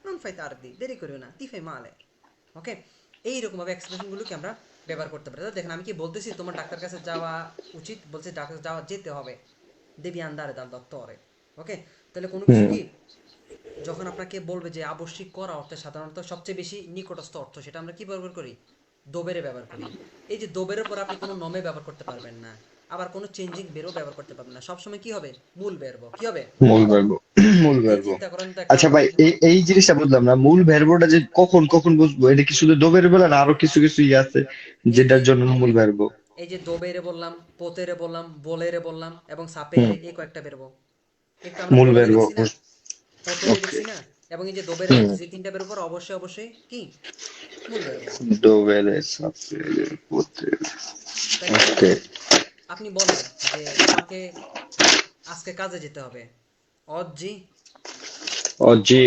non fai tardi, দেরি করিও না, ti fai male। ওকে, এইরকম ভাবে এক্সপ্রেশন গুলোকে আমরা ব্যবহার করতে পারি। তাহলে দেখেন আমি কি বলতেছি, তোমার ডাক্তার কাছে যাওয়া উচিত, বলছে ডাক্তার যাওয়া যেতে হবে, devi andare dal dottore। ওকে, তাহলে কোনো কিছু কি যখন আপনাকে বলবে যে আবশ্যিক করা অর্থে সাধারণত সবচেয়ে বেশি নিকটস্থ অর্থ, সেটা আমরা কি ব্যবহার করি, দোবেরে ব্যবহার করি। এই যে দোবেরের পর আপনি কোনো নমে ব্যবহার করতে পারবেন না, আবার কোনো চেঞ্জিং বেরও ব্যবহার করতে পারবেন না, সবসময় কি হবে, মূল বেরবো, কি হবে, মূল ভার্ব। মূল এই ভার্ব। চিন্তা করেন তো একটা আচ্ছা ভাই এই জিনিসটা বুঝলাম না, মূল ভার্বটা যে কখন কখন বুঝবো, এটা কি শুধু দোবের বেলা না আরো কিছু কিছু ইয়ে আছে এই যে যেটার জন্য মূল ভার্ব? এই যে দোবেরে বললাম, পোতেরে বললাম, বলেরে বললাম এবং হুম। সাপেরে, এই কয়েকটা বেরবো, একটু আমরা মূল বলেরে ভার্ব। দেখছি না, পোতেরে ওকে। দেখছি না, এবং এই যে দোবেরে হুম। যে তিনটা বেরোর পর অবশ্যই অবশ্যই কি মূল বেরবো। দোবেরে সাপেরে পোতেরে। তাহলে ওকে। আপনি বলেন যে আমাকে আজকে কাজে যেতে হবে, oggi, Oggi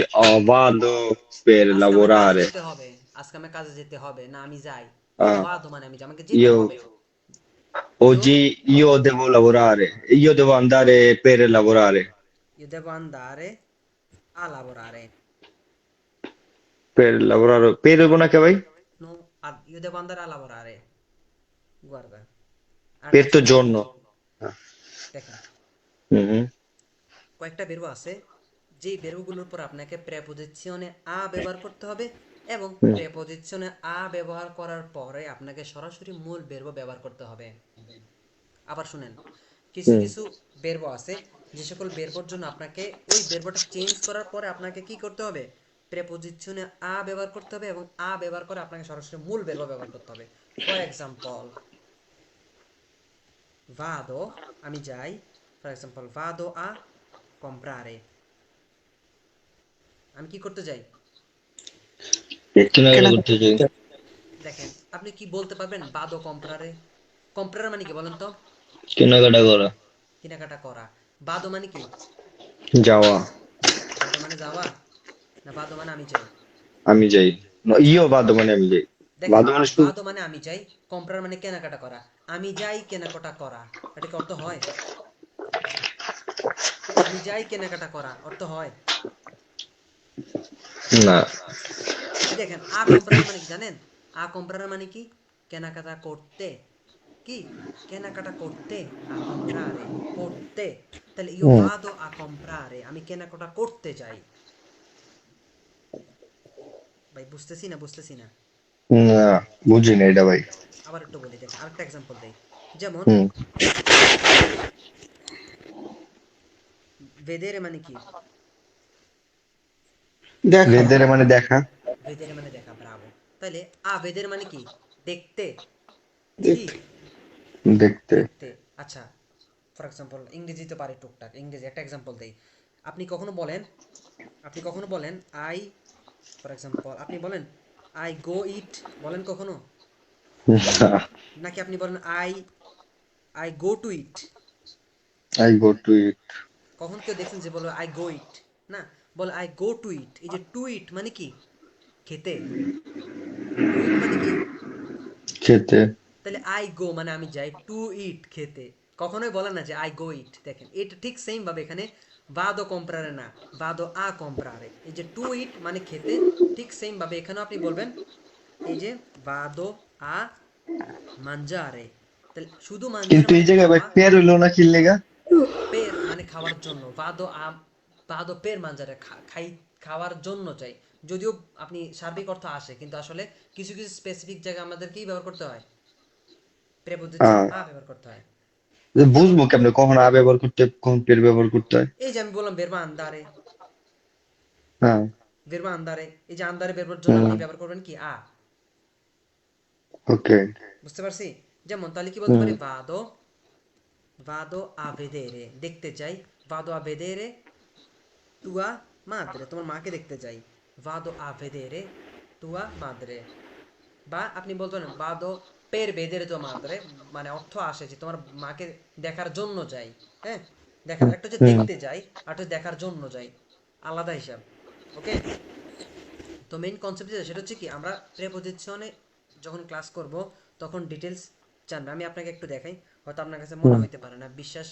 vado per আজকে আমার কাজে lavorare. যেতে হবে, আজকে আমার কাজে যেতে হবে, না আমি যাই, Ah, ভাদো মানে আমি যাই, আমাকে যেতে io হবে, io oggi io devo lavorare. Io devo andare per lavorare. io devo andare a lavorare, Per lavorare. Per buona che vai? no, io devo andare a lavorare. Guarda, per to adesso giorno দেখেন হুম কয়েকটা বেরো আছে, যে বেরোগুলোর পর আপনাকে প্রেপোজিশনে আ ব্যবহার করতে হবে, এবং হুম প্রেপোজিশনে আ ব্যবহার করার পরে আপনাকে সরাসরি মূল বেরবো ব্যবহার করতে হবে। আবার শুনেন, কিছু হুম কিছু বেরবো আছে যে সকল বেরবোর জন্য আপনাকে ওই বেরবোটা চেঞ্জ করার পরে আপনাকে কি করতে হবে, প্রেপোজিশনে আ ব্যবহার করতে হবে, এবং আ ব্যবহার করে আপনাকে সরাসরি মূল বেরবো ব্যবহার করতে হবে। ফর এক্সাম্পল, vado, আমি যাই, for example vado a comprare, আমি কি করতে যাই। কেনাকাটা কেনা করতে চাই দেখেন আপনি কি বলতে পারবেন vado comprare, comprare মানে কি বলেন তো, কেনাকাটা করা কেনাকাটা করা। vado মানে কি, যাওয়া vado মানে যাওয়া, না vado মানে আমি যাই। আমি যাই ইও বাদ মানে আমি যাই দেখেন বাদ মানে শুধু vado মানে আমি যাই, comprare মানে কেনাকাটা করা, আমি যাই কেনাকাটা করা, এটা কি অর্থ হয়? আমি যাই কেনাকাটা করা অর্থ হয়? না এই দেখেন আ comprare মানে কি জানেন, আ comprare মানে কি, কেনাকাটা করতে, কি কেনাকাটা করতে, a comprare করতে, তাহলে io hmm vado a comprare, আমি কেনাকাটা করতে যাই। ভাই বুঝতেছি না, বুঝতেছি না। না বুঝি না এটা ভাই আবার একটু বলি, দেখেন আরেকটা এক্সাম্পল দেই, যেমন হুম vedere মানে কি, দেখা। ভেদারে মানে দেখা vedere মানে দেখা, ব্রাভো। তাহলে vedere মানে কি, দেখতে, কি দেখতে। দেখতে দেখতে। আচ্ছা, ফর এক্সাম্পল ইংরেজিতে পারি টুকটাক, ইংরেজি একটা এক্সাম্পল দেই। আপনি কখনো বলেন, আপনি কখনো বলেন আই, ফর এক্সাম্পল আপনি বলেন আই গো ইট, বলেন কখনো? নাকি আপনি বলেন I I go to it? I go to it কখন কেউ দেখছেন যে বলো আই গো ইট? না, বলে আই গো টু ইট। এই যে টু ইট মানে কি, খেতে। টু ইট মানে কি, খেতে তাহলে আই গো মানে আমি যাই, টু ইট খেতে। কখনোই বলে না যে আই গো ইট। দেখেন এটা ঠিক সেম ভাবে এখানে বাদো কম্প্রারে না, বাদো আ কম্প্রারে, এই যে টু ইট মানে খেতে, ঠিক সেম ভাবে এখানেও আপনি বলবেন এই যে বাদো আ মানজারে। তাহলে শুধু মানজারে কিন্তু মানে এই জায়গায় ভাই খাওয়া, পের হইলো না কি লেগা পের মানে খাওয়ার জন্য, বাদো আ বাদো পের মানজারে খাই, খাওয়ার জন্য চাই। যদিও আপনি সার্বিক অর্থ আসে, কিন্তু আসলে কিছু কিছু স্পেসিফিক জায়গায় আমাদেরকেই ব্যবহার করতে হয়, প্রেপোজিশন হ্যাঁ আ ব্যবহার করতে হয়। যে যেমন বুঝবো কেমনে কখন আ ব্যবহার করতে হয়, কখন পের ব্যবহার করতে হয় এই যে আমি বললাম বেরবা আন্দারে, হ্যাঁ বেরবা আন্দারে, এই যে আন্দারে বেরবার জন্য হুম আপনি ব্যবহার করবেন কি আ। ওকে বুঝতে পারছি? যেমন তাহলে কি বলতে হুম পারি, ভাদো ভাদো আ ভেদেরে, দেখতে চাই, ভাদো আ ভেদেরে তুয়া মাদ্রে, তোমার মাকে দেখতে চাই, ভাদো আ ভেদেরে তুয়া মাদ্রে। বা আপনি বলতে পারেন ভাদো পের ভেদেরে তো মাদ্রে, মানে অর্থ আসে যে তোমার মাকে দেখার জন্য যাই। হ্যাঁ, দেখার, একটা হচ্ছে হুম দেখতে যাই, আর একটা হচ্ছে দেখার জন্য যাই, আলাদা হিসাব। ওকে, তো মেইন কনসেপ্ট যেটা সেটা হচ্ছে কি, আমরা প্রেপোজিশনে যখন ক্লাস করব তখন ডিটেলস জানবে। আমি আপনাকে একটু দেখাই, হয়তো আপনার কাছে মনে হুম হইতে পারে না, বিশ্বাস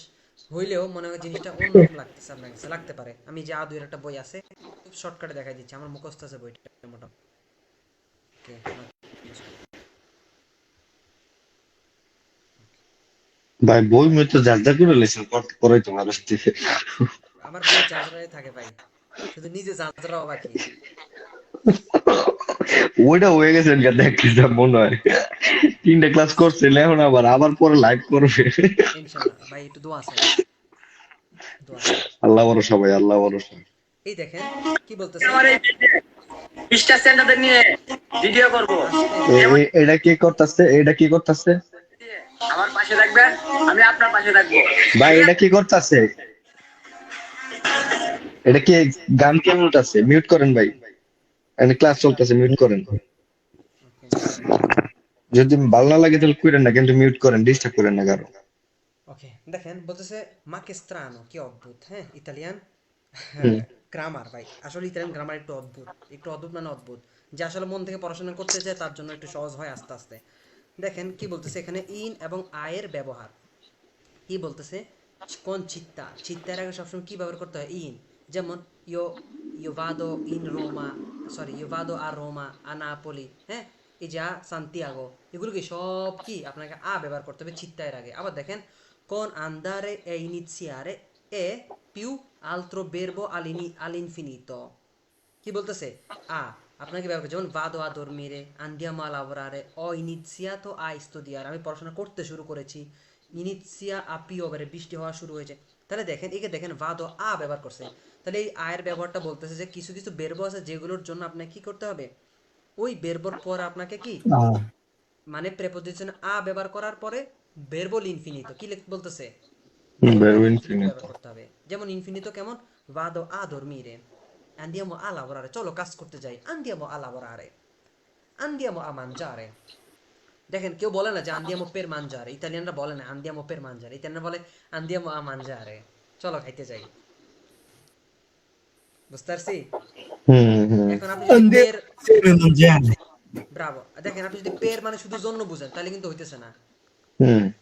হইলেও মনে হয় জিনিসটা অন্যরকম লাগতেছে, আপনার কাছে লাগতে পারে। আমি যে আদুর একটা বই আছে, খুব শর্টকাটে দেখাই দিচ্ছি, আমার মুখস্থ আছে বইটা মোটামুটি। ওকে, ভাই বই মই তো যা যা করে লেছেন পড়াই তো মানুষ থেকে আমার বই চার্জারে থাকে ভাই, শুধু নিজে চার্জার বাকি। ওইটা হয়ে গেছে দেখ যা মনে হয় 3টা ক্লাস করছে এখন আবার আবার পরে লাইভ করবে ইনশাল্লাহ ভাই, একটু দোয়া চাই, দোয়া চাই। আল্লাহ ভরসা ভাই আল্লাহ ভরসা এই দেখেন কি বলতেছে, বিশটা সেন্টারদের নিয়ে ভিডিও করব। আস্তে এটা কি করতেছে এটা কি করতেছে আমার পাশে থাকবেন, আমি আপনার পাশে থাকবো। ভাই আমি এটা কি করতেছে এটা কি গান কে মিউট আছে মিউট করেন ভাই এখানে ক্লাস চলতেছে মিউট করেন ওকে ইনশাল্লাহ। যদি ভালো না লাগে তাহলে করেন না কিন্তু মিউট করেন ডিস্টার্ব করেন না কারো ওকে, দেখেন বলতেছে মা কে স্ট্রানো, কি অদ্ভুত। হ্যাঁ, ইতালিয়ান হুম গ্রামার ভাই, আসলে ইতালিয়ান গ্রামার একটু অদ্ভুত, একটু অদ্ভুত মানে অদ্ভুত, যে আসলে মন থেকে পড়াশোনা করতে চায় তার জন্য একটু সহজ হয় আস্তে আস্তে। দেখেন কি বলতেছে এখানে, ইন এবং আয়ের ব্যবহার। কি বলতেছে, কোন চিত্তা, চিত্তার আগে সবসময় কি ব্যবহার করতে হয়, ইন। যেমন ইয়ো ইয়ো ভাদো ইন রোমা, সরি ইয়ো ভাদো আ রোমা আ নাপোলি। হ্যাঁ, এই যে সান্তিয়াগো, এগুলো কি সব কি আপনাকে আ ব্যবহার করতে হবে চিত্তায়ের আগে। আবার দেখেন con andare e iniziare e più altro verbo all'infinito, কি বলতেছে আ আপনাকে ব্যবহার করে, যেমন ভাদো আ dormire, andiamo a lavorare, ho iniziato a studiare, আমি পড়াশোনা করতে শুরু করেছি, ইনিৎসিয়া আ পিওভারে, বৃষ্টি হওয়া শুরু হয়েছে। তাহলে দেখেন একে দেখেন ভাদো আ ব্যবহার করছে। তাহলে এই আয়ের ব্যবহারটা বলতেছে যে কিছু কিছু বেরবো আছে যেগুলোর জন্য আপনাকে কি করতে হবে, ওই বেরবোর পর আপনাকে কি মানে প্রেপোজিশন আ ব্যবহার করার পরে বেরবল ইনফিনিতো কি বলতেছে Verbo ইনফিনিটো ব্যবহার infinito. করতে হবে। যেমন ইনফিনিটো কেমন, ভাদো আ dormire, andiamo a lavorare, চলো কাজ করতে যাই, andiamo a lavorare, andiamo a mangiare। দেখেন কেউ বলে না যে andiamo per mangiare, ইতালিয়ানরা বলে না andiamo per mangiare, ইতালিয়ানরা বলে andiamo a mangiare, চলো খাইতে যাই। বুঝতে পারছি? এখন আপনি যদি পের, ব্রাভো, দেখেন আপনি যদি পের মানে শুধু জন্য বুঝেন তাহলে কিন্তু হইতেছে না।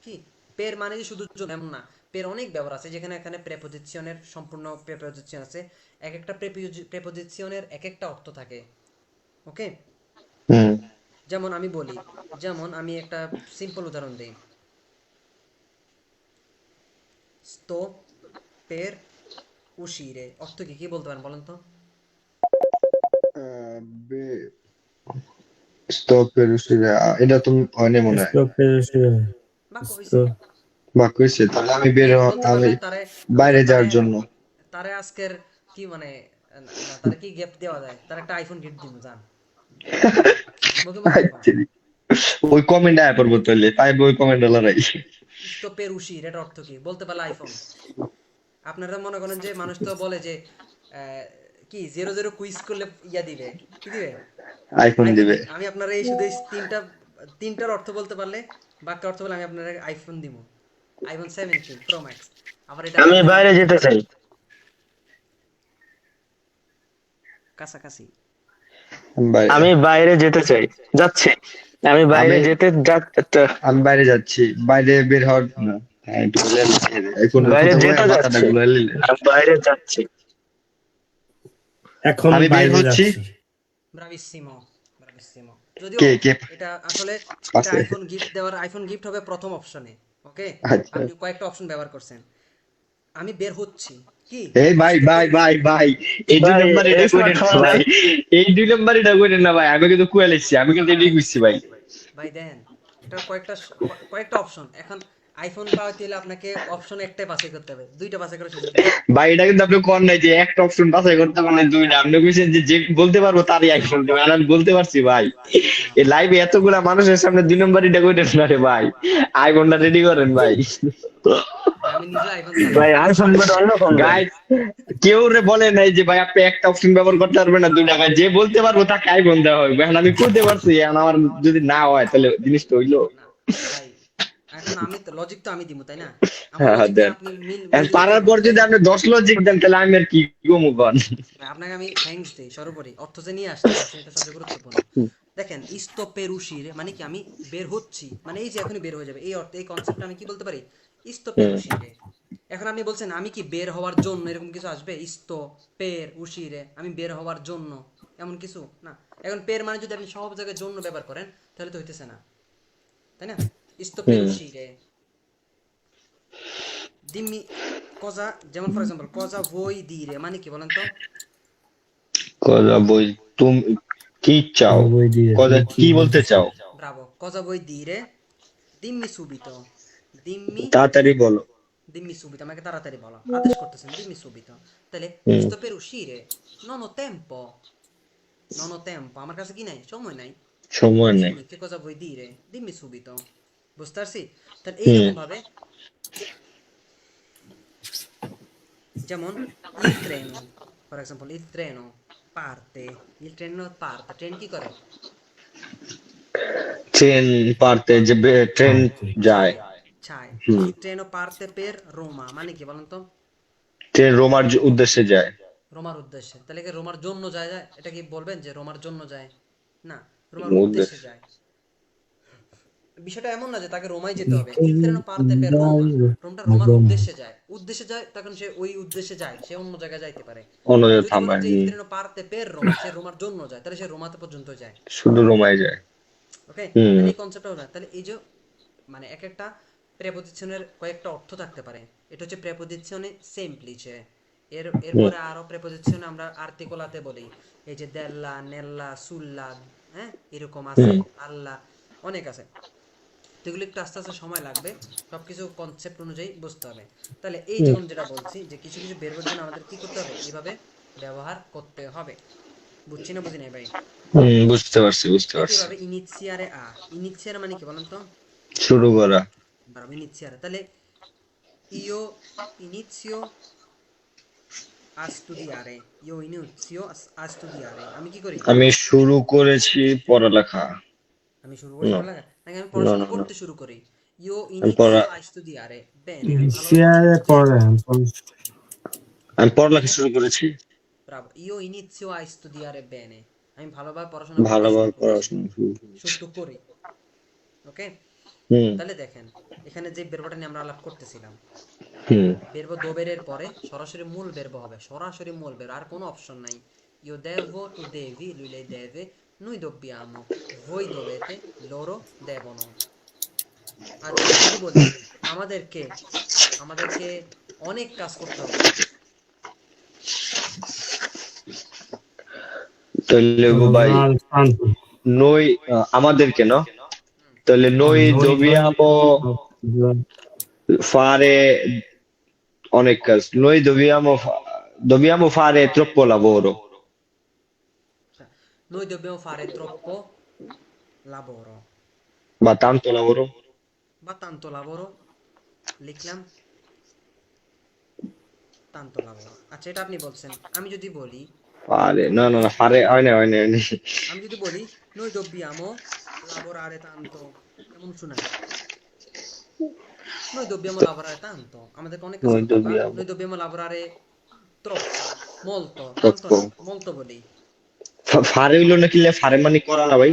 কি পের মানে যে শুধু জন্য এমন না, পের অনেক ব্যবহার আছে, যেখানে এখানে প্রেপোজিশনের সম্পূর্ণ প্রেপোজিশন আছে, এক একটা প্রেপোজিশনের এক একটা অর্থ থাকে। ওকে, যেমন আমি বলি, যেমন আমি একটা সিম্পল উদাহরণ দেই, sto per uscire অর্থ কি কি বলতে পারেন বলেন তো? Sto per uscire. এটা তো হয়নি মনে হয়। বাক্য হইছে, বাক্য হয়েছে, তাহলে আমি বের বলতে আমি পারলেন তারে, বাইরে যাওয়ার তারে জন্য। তারে আজকের কি মানে তারে কি গিফট দেওয়া যায়, তার একটা আইফোন গিফট দিন জান, মুখে মুখে কন। ওই কমেন্ট আয়া পড়বো তাহলে, তাই ওই কমেন্ট লড়াই। sto per uscire এর অর্থ কি বলতে পারলে আইফোন। আপনারা মনে করেন যে মানুষ তো বলে যে কি 00 কুইজ করলে ইয়া দিবে, কি দিবে, আইফোন দিবে। আমি আপনারা এই শুধু এই তিনটার অর্থ বলতে পারলে, বাক্যের অর্থ বলে আমি আপনারা আইফোন দিব, আইফোন 17 প্রো ম্যাক্স। আবার এটা আমি বাইরে যেতে চাই, কাছাকাছি, আমি বাইরে যেতে চাই, যাচ্ছি, আমি বাইরে যেতে আমি বাইরে যাচ্ছি, বাইরে বের হওয়ার না। হ্যাঁ, একটু বলে নিচ্ছি। এখন বাইরে কথা বলে যেতে মাথাটা যাচ্ছি, ঘুরাই নিলে। আমি বাইরে যাচ্ছি। এখন আমি বের বাইরে হচ্ছি। যাচ্ছি। Bravissimo, bravissimo. যদিও কে কে এটা আসলে এটা আছে? আইফোন গিফট দেওয়ার, আইফোন গিফট হবে প্রথম অপশনে। ওকে, আচ্ছা। আপনি কয়েকটা অপশন ব্যবহার করছেন। আমি বের হচ্ছি কি, এই ভাই ভাই ভাই ভাই, এই দুই ভাই, নম্বর এটা এই কইরেন না স্মার্টফোন ভাই, এই দুই নম্বর এটা কইরেন না ভাই, আমি কিন্তু কুয়া লিখছি, আমি কিন্তু এটাই কইছি ভাই। ভাই দেন এটা কয়েকটা অপশন। এখন আইফোন পাওয়াতে হলে আপনাকে অপশন একটাই বাছাই করতে হবে, দুইটা বাছাই করার সুযোগ নেই। ভাই এটা কিন্তু আপনি কোন নাই যে একটা অপশন বাছাই করতে পারেন দুইটা, আপনি কইছেন যে যে বলতে পারবো তারই আইফোন দেবে, আর আমি বলতে পারছি ভাই। এই লাইভে এতগুলা মানুষের সামনে দুই নম্বর এটা কইরেন না রে ভাই, আইফোনটা রেডি করেন ভাই। আমি নিজে আইফোন ভাই চালাই। আইফোন বলে অন্য ফোন গাইস, কেউ রে বলে নাই যে ভাই আপনি একটা অপশন ব্যবহার করতে পারবেন না দুইটা, ভাই যে বলতে পারবো তাকে আইফোন দেওয়া হবে। এখন আমি করতে পারছি, এখন আমার যদি না হয় তাহলে জিনিসটা হইলো। না ভাই, এখন আমি তো লজিক তো আমি দিব তাই না, আমার হ্যাঁ লজিক দেন, আপনি মিল এখন পারার পর যদি আপনি 10 লজিক দেন তাহলে আমি আর কি গমু কন। ভাই, আপনাকে আমি থ্যাঙ্কস দেই সর্বোপরি, অর্থ যে নিয়ে আসছে এটা সবচেয়ে গুরুত্বপূর্ণ। দেখেন ইস্তো পেরুশির মানে কি, আমি বের হচ্ছি, মানে এই যে এখনই বের হয়ে যাবে, এই অর্থ এই কনসেপ্টটা আমি কি বলতে পারি, ইস্তো পেরুশিরে। এখন আপনি বলছেন আমি কি বের হওয়ার জন্য, এরকম কিছু আসবে, ইস্তো পের উশিরে, আমি বের হওয়ার জন্য, এমন কিছু না। এখন পের মানে যদি আপনি সব জায়গায় জন্য ব্যবহার করেন তাহলে তো হইতেছে না, তাই না? ইস্তো পেরুশিরে দিম্মি কজা, যেমন ফর এক্সাম্পল কজা বই দিরে মানে কি বলেন তো? কথা বই, তুমি কি চাও, বই দিয়ে কথা কি বলতে চাও? ব্রাভো, কজা বই দিরে দিম্মি সুবিতো, দিম্মি তাড়াতাড়ি বলো। dimmi subito, আমাকে তাড়াতাড়ি বলো, আদেশ করতেছেন dimmi subito। তাহলে sto per uscire, non ho tempo, non ho tempo, আমার কাছে কি নাই, সময় নাই। সময় নেই। dimmi che cosa vuoi dire, dimmi subito। বুঝতে পারছি? তাহলে এইরকম ভাবে, যেমন il treno, for example il treno parte, il treno parte, train কি করে, ট্রেন পারতে যে ট্রেন যায়। চায়। il treno parte per Roma মানে কি বলেন তো? ট্রেন রোমার উদ্দেশ্যে যায়। রোমার উদ্দেশ্যে, তাহলে কি রোমার জন্য যায় যায়, এটা কি বলবেন যে রোমার জন্য যায়? না, রোমার উদ্দেশ্যে যায়। বিষয়টা এমন না যে তাকে রোমায় যেতে হবে, il treno parte per Roma, রোমটা রোমার উদ্দেশ্যে যায়, উদ্দেশ্যে যায়, তখন সে ওই উদ্দেশ্যে যায়, সে অন্য জায়গায় যাইতে পারে। অন্য যদি থামায়, বলেন যে il treno parte per Roma, সে রোমার জন্য যায়, তাহলে সে রোমাতে পর্যন্ত যায়। শুধু রোমায় যায়। ওকে, হুম তাহলে এই কনসেপ্টটা হলো, তাহলে এই যে মানে এক একটা প্রেপোজিশনের কয়েকটা অর্থ থাকতে পারে। এটা হচ্ছে প্রেপোজিশনে সেমপ্লিসে। হুম এরপরে আরো প্রেপোজিশনে আমরা আর্টিকুলাতে বলি, এই যে দেল্লা, নেল্লা, সুল্লা, হ্যাঁ, এরকম আছে, হুম আল্লাহ, অনেক আছে। তো এগুলো একটু আস্তে আস্তে সময় লাগবে, সবকিছু কনসেপ্ট অনুযায়ী বুঝতে হবে। তাহলে এই হুম যেমন যেটা বলছি যে কিছু কিছু বেরবার জন্য আমাদের কি করতে হবে, এইভাবে ব্যবহার করতে হবে। বুঝছি না বুঝি নাই ভাই? বুঝতে পারছি বুঝতে পারছি। একইভাবে ইনিশিয়ারে ইনিশিয়ারে মানে কি বলেন তো? শুরু করা। বারবার ইনিশিয়ারে, তাহলে ইও initio a studiare, io inizio a studiare, আমি কি করি? আমি শুরু করেছি পড়ালেখা। আমি শুরু করি না পড়ালেখা, নাকি আমি না পড়াশোনা না না, করতে শুরু করি? io আমি পড়া inizio a studiare, bene, আমি ভালোভাবে ইনিশিয়াল পড়াশোনা শুরু পরে করি। আমি পড়ালেখা হ্যাঁ, শুরু করেছি। Bravo, io inizio a studiare bene, আমি ভালোভাবে পড়াশোনা করতে শুরু ভালোভাবে করেছি, পড়াশোনা শুরু করেছি। শুরু করি। ওকে, হুম তাহলে দেখেন, এখানে যে বেরবটা নিয়ে আমরা আলাপ করতেছিলাম, হুম বেরব দোবেরের পরে সরাসরি মূল বেরব হবে, সরাসরি মূল বের, আর কোনো অপশন নাই। io devo, tu devi, lui lei deve, noi dobbiamo, voi dovete, loro devono। আচ্ছা, যদি বলি আমাদেরকে, আমাদেরকে অনেক কাজ করতে হবে, তাহলে ভাই নই আমাদেরকে ন, তাহলে নই dobbiamo fare অনেক কাজ, noi dobbiamo fare troppo lavoro আচ্ছা, noi dobbiamo fare troppo lavoro বা tanto lavoro। বা tanto lavoro, লিখলাম tanto lavoro। আচ্ছা, এটা আপনি বলছেন, আমি যদি বলি, fare no no no fare হয় না। আমি যদি বলি noi dobbiamo lavorare tanto, কেমন শোনায়? noi dobbiamo lavorare tanto, আমাদেরকে অনেক কাজ Noi করতে হবে, বা dobbiamo noi dobbiamo lavorare troppo, molto, tanto troppo না, molto বলি। fare হইলো না, কিনলে fare মানে করা না ভাই।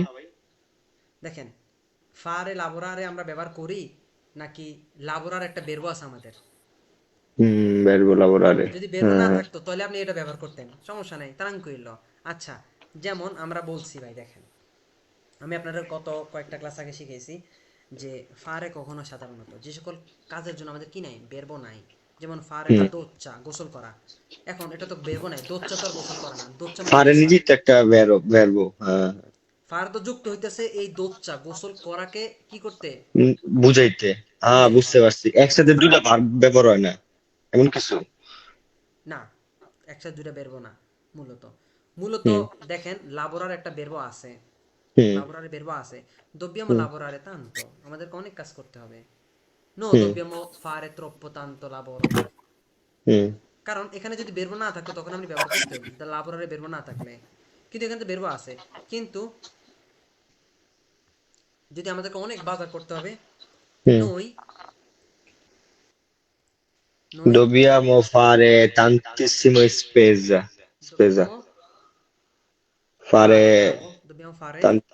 দেখেন, ফারে লাবোরারে আমরা ব্যবহার করি, নাকি লাবোরার একটা বেরবো আছে আমাদের? verbo lavorare। যদি বেরবো না হ্যাঁ থাকতো তাহলে আপনি এটা ব্যবহার করতেন, সমস্যা নাই, তারাং কইল। আচ্ছা, যেমন আমরা বলছি ভাই, দেখেন, আমি আপনাদের কত কয়েকটা ক্লাস আগে শিখেছি যে ফারে কখনো সাধারণত যে সকল কাজের জন্য আমাদের কি নাই, বেরবো নাই, যেমন ফারে লা হুম দোচ্চা, গোসল করা। এখন এটা তো বেরবো নাই, দোচ্চা তো আর গোসল করা না, দোচ্চা মানে fare কি? নিজেই তো একটা verbo। হ্যাঁ ফার তো যুক্ত হইতেছে এই দোচ্চা গোসল করাকে কি করতে? উম, বুঝাইতে। বুঝাইতে বুঝতে হবে। পারছি, একসাথে দুইটা ভার্ব ব্যবহার হয় না এমন কিছু। না, একসাথে দুইটা বেরবো না, মূলত মূলত হুম দেখেন, লাবোরার একটা বেরবো আছে, হুম লাবোরারে বেরবো আছে, dobbiamo হুম lavorare tanto, আমাদেরকে অনেক কাজ করতে হবে। no হুম dobbiamo fare troppo tanto lavoro, হুম কারণ এখানে যদি বেরবো না থাকতো তখন আপনি ব্যবহার করতেন, লাবোরারে বেরবো না থাকলে। কিন্তু এখানে তো বেরবো আছে, কিন্তু যদি আমাদেরকে অনেক বাজার করতে হবে, হুম নই, নই Dobbiamo fare tantissimo spesa, dobbiamo fare, fare bravo, dobbiamo fare, tan-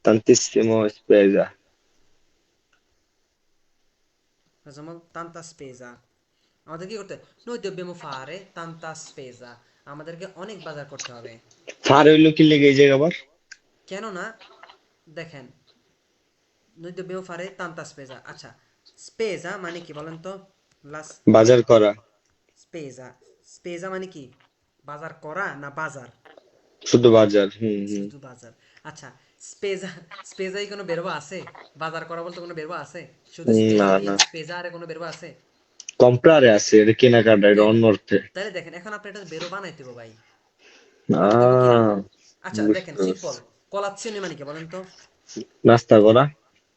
tantissimo spesa। facciamo tanta spesa, আমাদের কি করতে হবে? noi dobbiamo fare tanta spesa, আমাদেরকে অনেক বাজার করতে হবে। Fare হইলো কি লেগে এই জায়গা আবার? কেননা দেখেন, noi dobbiamo fare tanta spesa, আচ্ছা, স্পেজা মানে কি বলেন তো? লাস, বাজার করা। স্পেজা, স্পেজা মানে কি? বাজার করা না বাজার? শুধু বাজার। হুম হুম শুধু বাজার। আচ্ছা, স্পেজা, স্পেজাই কোনো বেরবা আছে? বাজার করা বলতে কোনো বেরবা আছে? শুধু না স্পেজা দিয়ে না, স্পেজারে কোনো বেরবা আছে? কম্প্রারে আছে, এটা কেনাকাটা, এটা অন্য অর্থে। তাহলে দেখেন, এখন আপনি এটা বেরো বানাইতে হবে ভাই, বানাইতে হবে কিরকম? আহ আচ্ছা দেখেন, বুঝতে পারছি। সিম্পল, কলাচ্ছিনি মানে কি বলেন তো? নাস্তা করা।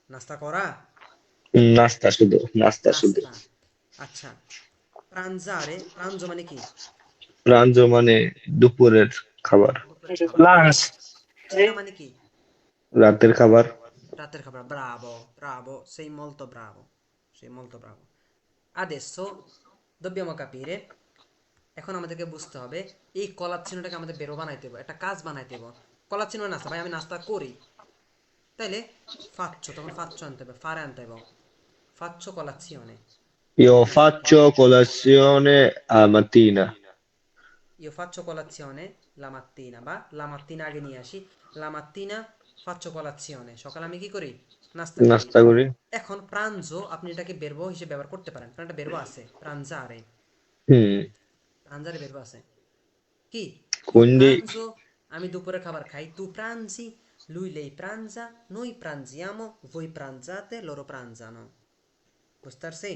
নাস্তা করা, নাস্তা শুধু। নাস্তা। আচ্ছা, প্রাঞ্জারে, প্রাঞ্জ মানে কি? রাঞ্জ মানে দুপুরের খাবার, দুপুরের খাবার। লাঞ্চ। চেনা মানে কি? রাতের খাবার। রাতের খাবার। Bravo, Bravo, sei molto bravo, sei molto bravo। adesso dobbiamo capire, এখন আমাদেরকে বুঝতে হবে এই কলাচ্ছিন্নটাকে আমাদের বেরো বানাইতে হবে, একটা কাজ বানাইতে হবে। কলাচ্ছিন্ন মানে নাস্তা, ভাই আমি নাস্তা করি, তাইলে ফাচ্ছো, তখন ফাচ্ছো আনতে হবে, ফারে আনতে হবে, ফাচ্ছো কলাচ্ছিone, Io নাস্তা করি, faccio colazione a mattina। io faccio colazione la mattina, বা la mattina আগে নিয়ে আসি, la mattina faccio colazione, সকালে আমি কি করি, নাস্তা করি। নাস্তা করি। এখন প্রাঞ্জো আপনি এটাকে বেরবো হিসেবে ব্যবহার করতে পারেন, কারণ এটা বেরবো আছে প্রাঞ্জারে, হুম। প্রাঞ্জারে বেরবো আছে কি, io quindi pranzo, আমি দুপুরে খাবার খাই, tu pranzi, lui lei pranza, noi pranziamo, voi pranzate, loro pranzano, বুঝতে পারছি?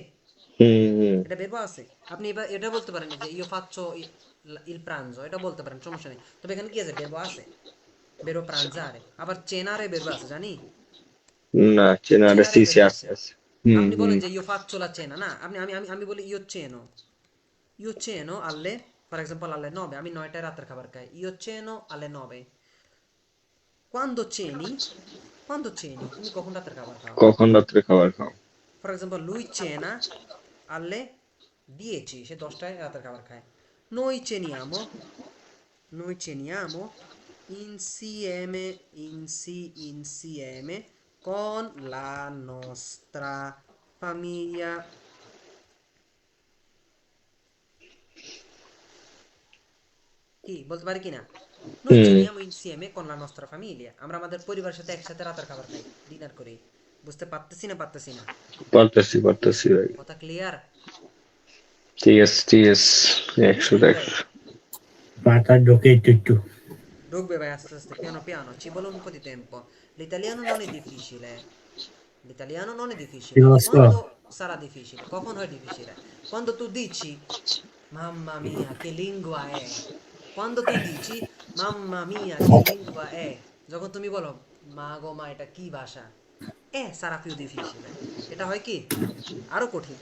হুম। এটা বেরবো আছে। আপনি এবার এটা বলতে পারেন যে io faccio il pranzo, এটা বলতে পারেন, সমস্যা নেই। তবে এখানে কি আছে, বেরবো আছে, বেরবো প্রাঞ্জারে। আবার চেনারে বেরবো আছে, জানি না, চেনারে চেনারে সিসি বেরবো আছে আছে। আছে। হুম আপনি হুম। বলেন যে io faccio la cena, না, আমি বলি io ceno alle, per esempio alle 9, আমি 9টায় রাতের খাবার খাই, io ceno alle 9, quando ceni তুমি কখন রাতের খাবার খাও, কখন রাত্রে খাবার খাও? For example lui cena alle 10, সে 10টায় রাতের খাবার খায়। noi ceniamo, noi ceniamo insieme con la nostra famiglia, কি বলতে পারি কিনা, noi হুম। ceniamo insieme con la nostra famiglia, আমরা আমাদের পরিবারের সাথে একসাথে রাতের খাবার খাই, ডিনার করি। বুঝতে পারতেছি না, পারতেছি পারতেছি ভাই। কথা ক্লিয়ার? ঠিক আছে ঠিক আছে, একশো নাকি ভাই? একশো। মাথা ঢোকে একটু একটু। Dove vai aste piano piano, ci vuole un po' di tempo. L'italiano non è difficile. L'italiano non è difficile. Lo so. Quando sarà difficile? Quando è difficile? Quando tu dici, mamma mia, che lingua è? Quando tu dici, mamma mia, che lingua è? যখন তুমি বলো, মা গো মা, এটা কি ভাষা? sarà più difficile. এটা হয় কি? আরো কঠিন।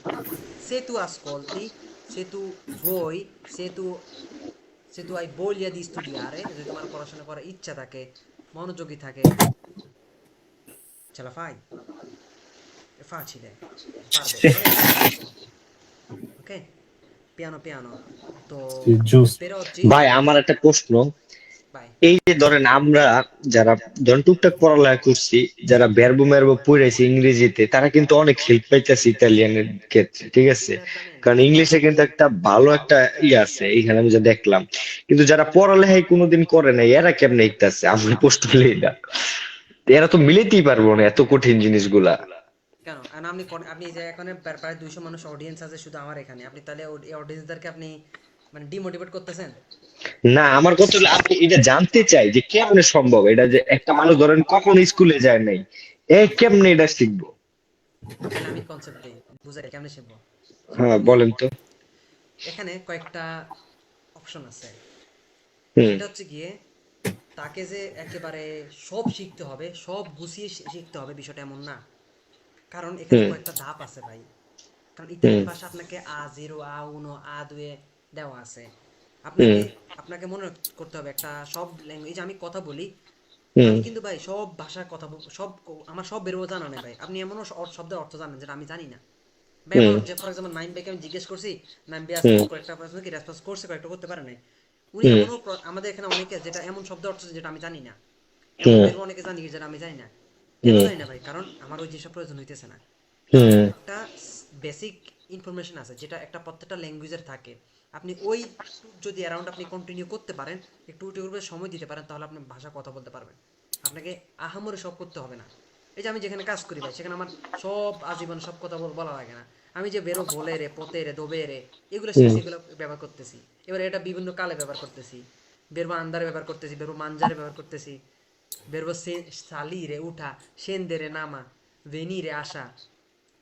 Se tu ascolti, se tu vuoi, se tu hai voglia di studiare, যদি তোমার পড়াশোনা করার ইচ্ছা থাকে, মনোযোগী থাকে, ce la fai, è facile, parve, non è difficile, ok, piano piano, তো জুস। per oggi ভাই আমার একটা প্রশ্ন, vai, এই যে ধরেন আমরা যারা ধরেন টুকটাক পড়ালেখা করছি, যারা ভেরবো মেরবো পড়েছি ইংরেজিতে, তারা কিন্তু অনেক হেল্প পাইতেছে ইতালিয়ানের ক্ষেত্রে, ঠিক আছে? কারণ ইংলিশে কিন্তু একটা ভালো একটা আছে এইখানে আমি যা দেখলাম, কিন্তু যারা পড়ালেখাই কোনোদিন করে নাই এরা কেমনে শিখতেছে? আমার প্রশ্ন হলো এটা। এরা তো মিলাতেই পারবো না এত কঠিন জিনিসগুলা। কেন? আর আপনি যে এখানে প্রায় 200 মানুষ অডিয়েন্স আছে শুধু আমার এখানে, আপনি তাহলে এই অডিয়েন্সদেরকে আপনি মানে ডিমোটিভেট করতেছেন? না, আমার কথা হলো আপনি এটা জানতে চাই যে কেমনে সম্ভব এটা, যে একটা মানুষ ধরেন কখনো স্কুলে যায় নাই, কেমনে এটা শিখবো? তাহলে আমি কনসেপ্ট দিই, বুঝাই কেমনে শিখবো। হ্যাঁ বলেন তো। এখানে কয়েকটা অপশন আছে। হুম এটা হচ্ছে গিয়ে, তাকে যে একেবারে সব শিখতে হবে, সব গুছিয়ে শিখতে হবে, বিষয়টা এমন না। কারণ এখানে হুম কয়েকটা ধাপ আছে ভাই। কারণ হুম ইতালিয়ান ভাষা আপনাকে A0, A1, A2 দেওয়া আছে। হুম আপনাকে মনে করতে হবে একটা সব ল্যাঙ্গুয়েজ, আমি কথা বলি, হুম আমি কিন্তু ভাই সব ভাষার কথা আমার সব বেরোবো জানা নেই ভাই। আপনি এমনও শব্দের অর্থ জানেন যেটা আমি জানি না ভাই। হুম এমন যে ফর এক্সাম্পল নাইম ভাইকে আমি জিজ্ঞেস করছি, নাইম ভাই আজকে হুম কয়েকটা প্রশ্ন কি রেসপন্স করছে, কয়েকটা করতে পারে নাই। উনি হুম এমনও আমাদের এখানে অনেকে যেটা এমন শব্দ অর্থ যেটা আমি জানি না, এমন হুম বেরবো অনেকে জানি যেটা আমি জানি না। কেন হুম জানি না ভাই? কারণ আমার ওই যেসব প্রয়োজন হইতেছে না। কারণ হুম একটা বেসিক ইনফরমেশন আছে যেটা একটা প্রত্যেকটা ল্যাঙ্গুয়েজের থাকে। আপনি ওই যদি অ্যারাউন্ড আপনি কন্টিনিউ করতে পারেন, একটু ইউটিউবে সময় দিতে পারেন, তাহলে আপনি ভাষা কথা বলতে পারবেন। আপনাকে আহামরি সব করতে হবে না। এই যে আমি যেখানে কাজ করি ভাই, সেখানে আমার সব আজীবন সব কথা বলা লাগে না। আমি যে বেরো ভোলে রে, পোতে রে, দোবে রে, এগুলো শিখছি, এগুলো ব্যবহার করতেছি। এবার এটা বিভিন্ন কালে ব্যবহার করতেছি। বেরবো আন্দারে ব্যবহার করতেছি, বেরবো মানজারে ব্যবহার করতেছি, বেরবো সালিরে উঠা, সেন্দেরে নামা, ভেনিরে আসা,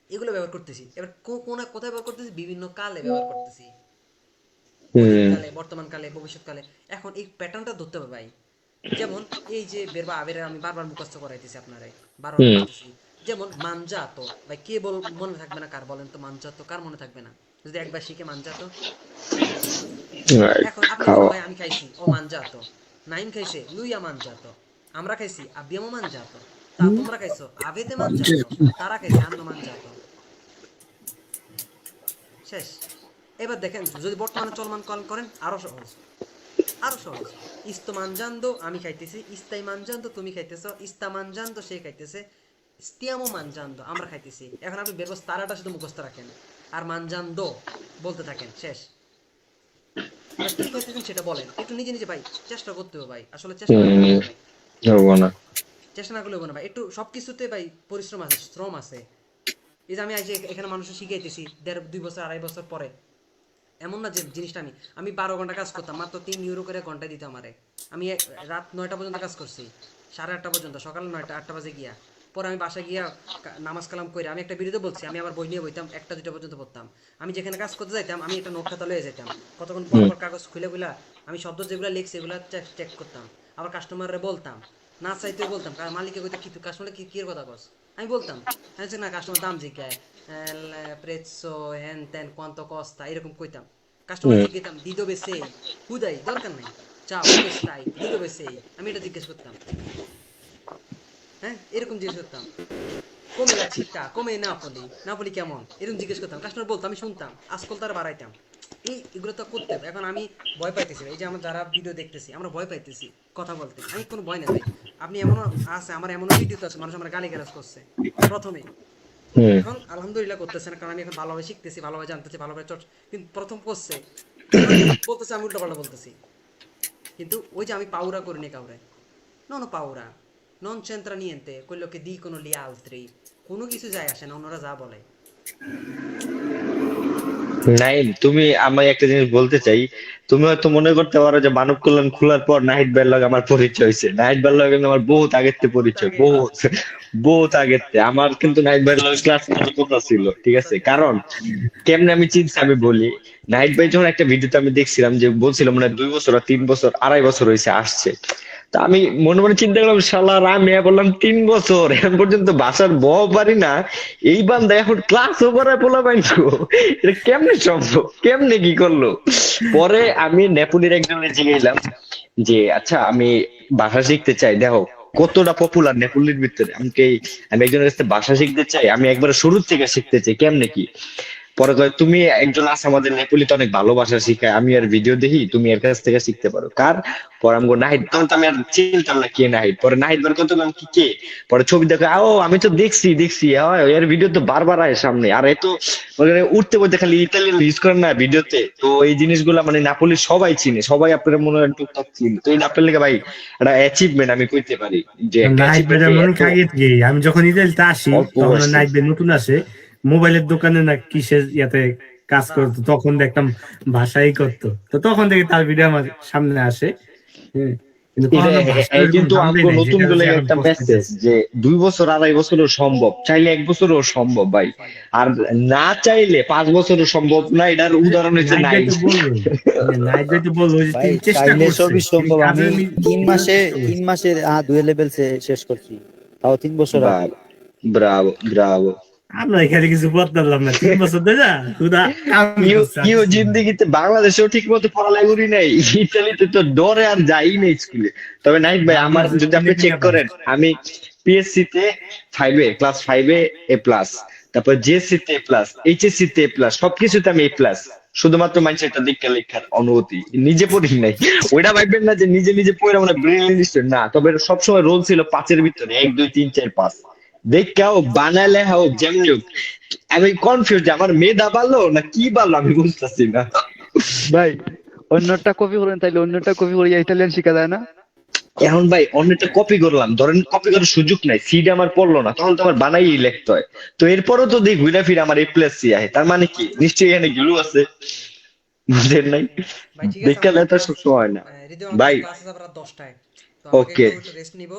এগুলো ব্যবহার করতেছি। এবার কোথায় ব্যবহার করতেছি? বিভিন্ন কালে ব্যবহার করতেছি, হুম অতীতকালে, বর্তমান কালে, ভবিষ্যৎকালে। এখন এই প্যাটার্নটা ধরতে হবে ভাই। যেমন এই যে বেরবা আবের আমি বারবার মুখস্থ করাইতেছি আপনারে, বারবার হুম বলতেছি। যেমন মানজাতো ভাই, কে মনে থাকবে না কার? বলেন তো, মানজাতো কার মনে থাকবে না যদি একবার শিখে মানজাতো? এখন আপনি বলেন খাওয়া। ভাই আমি খাইছি, ও মানজাতো। নাইম খাইছে, লুইয়া মানজাতো। আমরা খাইছি, আব্বিয়ামো মানজাতো। তা তোমরা খাইছো, আবেতে মানজাতো। তারা খাইছে, আন্ন মানজাতো। শেষ। এবার দেখেন, যদি বর্তমানে চলমান কল করেন, আরো সহজ, আরো সহজ। ইস্তো মানজান্দো, আমি খাইতেছি। ইস্তাই মানজান্দো, তুমি খাইতেছো। ইস্তা মানজান্দো, সে খাইতেছে। স্তিয়ামো মানজান্দো, আমরা খাইতেছি। এখন আপনি বেরবো তারাটা শুধু মুখস্থ রাখেন আর মানজান্দো বলতে থাকেন, শেষ। এবার কি খাইতেছেন সেটা বলেন, একটু নিজে নিজে ভাই চেষ্টা করতে হবে ভাই, আসলে চেষ্টা না করলে হুম হবে না ভাই। ধরবো না। চেষ্টা না করলে হবে না ভাই, একটু সবকিছুতে ভাই পরিশ্রম আছে, শ্রম আছে। এই যে আমি আজ এখানে মানুষের শিখাইতেছি 1.5-2 বছর 2.5 বছর পরে, এমন না যে জিনিসটা আমি 12 ঘন্টা কাজ করতাম, মাত্র 3 ইউরো করে ঘন্টায় দিত আমারে। আমি রাত 9টা পর্যন্ত কাজ করছি, 8:30 পর্যন্ত, সকাল 9টা 8টা বাজে গিয়া। পরে আমি বাসায় গিয়া নামাজ কালাম করে আমি একটা বিরুদ্ধে বলছি, আমি আমার বই নিয়ে বইতাম 1টা 2টা পর্যন্ত পড়তাম। আমি যেখানে কাজ করতে যাইতাম আমি একটা নোট খাতা লয়ে যেতাম, কতক্ষণ পর পর কাগজ খুলে আমি শব্দ যেগুলো লিখছি এগুলো চেক করতাম। আবার কাস্টমাররে বলতাম, না চাইতেও বলতাম, কারণ মালিকে কইতো কি তুই কাস্টমারে কি এর কথা কস, আমি বলতাম আমি না কাস্টমার দাম জিজ্ঞায় প্রেজো হ্যান ত্যান কোয়ান্ত কস্তা এরকম কইতাম। কাস্টমার জিজ্ঞেতাম দিদো বেসে হুদাই দরকার নাই, চাও বেসতাই দিদো বেসে, আমি এটা জিজ্ঞেস করতাম। হ্যাঁ, এরকম জিজ্ঞেস করতাম, কমে লা চিত্তা কমে নাপলি কেমন, এরকম জিজ্ঞেস করতাম। কাস্টমার বলতো, আমি শুনতাম, আজকাল তারা বাড়াইতাম। এগুলো তো করতে হবে। এখন আমি ভয় পাইতেছি, এই যে আমরা যারা ভিডিও দেখতেছি আমরা ভয় পাইতেছি কথা বলতে, আমি কোনো ভয় না ভাই। আপনি এমনও আছে, আমার এমনও ভিডিও আছে মানুষ আমার গালি গালাজ করছে প্রথমে, এখন আলহামদুলিল্লাহ করতেছে না, কারণ আমি এখন ভালোভাবে শিখতেছি, ভালোভাবে জানতেছি, ভালোভাবে কিন্তু প্রথম করছে বলতেছে আমি উল্টা পাল্টা বলতেছি। কিন্তু ওই যে আমি পাউরা করিনি কাউরে, নন পাউরা নন c'entra niente quello che dicono gli altri, কোনো কিছু যায় আসে না অন্যরা যা বলে। নাইম, তুমি আমি একটা জিনিস বলতে চাই। তুমি হয়তো মনে করতে পারো যে মানব কল্যাণ খোলার পর নাহিদ ভাইয়ের লগে আমার পরিচয় হয়েছে। নাহিদ ভাইয়ের লগে কিন্তু আমার বহুত আগের থেকে পরিচয়, বহুত বহুত আগের থেকে। আমার কিন্তু নাহিদ ভাইয়ের লগে ক্লাস কথা ছিল, ঠিক আছে? কারণ কেমনে আমি চিনছি আমি বলি। নাহিদ ভাই যখন একটা ভিডিওতে আমি দেখছিলাম যে বলছিলাম মানে 2 বছর আর 3 বছর 2.5 বছর হয়েছে আসছে, তা আমি মনে মনে চিন্তা করলাম শালার আমি বললাম 3 বছর এখন পর্যন্ত বাসার বউ পারি না, এই বান্দা এখন ক্লাসও করায় পোলা পাইছো, এটা কেমনে সম্ভব, কেমনে কি করলো? পরে আমি নেপুলির একজনের জিজ্ঞাসলাম যে আচ্ছা আমি ভাষা শিখতে চাই, দেখো কতটা পপুলার নেপুলির ভিতরে। আমি একজনের কাছে ভাষা শিখতে চাই, আমি একবার শুরু থেকে শিখতে চাই, কেমনে কি? পরে কয় তুমি একজন আছে আমাদের নেপুলিতে অনেক ভালো ভাষা শিখায়, আমি আর ভিডিও দেখি, তুমি এর কাছ থেকে শিখতে পারো। কার? পরে আমি নাহিদ, তখন তো আমি আর চিনতাম না কে নাহিদ। পরে নাহিদ বার কত কি কে, পরে ছবি দেখো ও আমি তো দেখছি এর ভিডিও তো বারবার আয় সামনে, আর এত মানে উঠতে বলতে খালি ইতালিয়ান ইউজ করেন না ভিডিওতে। তো এই জিনিসগুলা মানে নাপোলির সবাই চিনে, সবাই আপনারা মনে হয় টুকটাক চিনে। তো এই আপনার লেগে ভাই একটা অ্যাচিভমেন্ট আমি কইতে পারি যে একটা নাইট ভাই অ্যাচিভমেন্ট মনে আগে থেকে আমি যখন ইতালিতে আসি অল্প তখন বয়সে। নাইট ভাই নতুন আসে, মোবাইলের দোকানে না কিসের ইয়াতে কাজ করতো, তখন দেখতাম ভাষাই করতো, তো তখন থেকে তার ভিডিও আমার সামনে আসে। হ্যাঁ, কিন্তু কখনো ভাষার এরকম কিন্তু ধান্দাই আমাকে নাই, নতুন যেটা গুলো হচ্ছে এখন একটা মেসেজ পস্তাইতেছি। যে 2 বছর 2.5 বছরও সম্ভব, চাইলে 1 বছরও সম্ভব ভাই, আর না চাইলে 5 বছরও সম্ভব না। এটার উদাহরণ হচ্ছে নাইট ভাই নাই। তো বললো, নাইট ভাই তো বললো যে ভাই তিনি চেষ্টা চাইলে করছে, সবই তিনি সম্ভব। আমি কাজের 3 মাসে 2 লেভেল শেষ করছি, তাও 3 বছর আগে। Bravo Bravo. আমরা এখানে কিছু বলতে পারলাম না, 3 বছর ধরে খুদা কাম করছে কেউ জিন্দিগিতে বাংলাদেশেও ঠিক মতো পড়ালেখা করি নাই, ইতালিতে তো ডরে আর যাই না স্কুলে। তবে নাইট ভাই আমার যদি আপনি চেক করেন, আমি পিএসসি তে 5-এ ক্লাস 5-এ A+, তারপর জেএসসি তে A+, এইচএসসি তে A+, সবকিছুতে আমি A+। শুধুমাত্র মানুষের একটা লেখার অনুভূতি, নিজে পড়ি নাই। ওইটা ভাববেন না যে নিজে নিজে পড়ে মানে ব্রিলিয়েন্ট স্টুডেন্ট না, তবে সবসময় রোল ছিল 5-এর ভিতরে 1 2 3 4 5 দেখা হোক বানালে হোক যেমনি হোক। আমি কনফিউজ যে আমার মেধা বাড়লো না কি বাড়লো আমি বুঝতেছি না। ভাই অন্যটা কপি করেন, তাইলে অন্যটা কপি করে ইতালিয়ান শিখা যায় না? এখন ভাই অন্যটা কপি করলাম, ধরেন কপি করার সুযোগ নাই, সিড আমার পড়লো না, তখন তো আমার বানাই লিখতে হয়। তো এরপরও তো দেখি ঘুরে ফিরে আমার A+C আহে, তার মানে কি নিশ্চয়ই এখানে গিলু আছে, বুঝলেন নাই? ভাই ঠিক আছে, দেখা লেখা সব সময় না হৃদয় ভাই। আমাদের ক্লাস আছে আবার 10টায়, তো আমাকে ওকে, একটু রেস্ট নিব,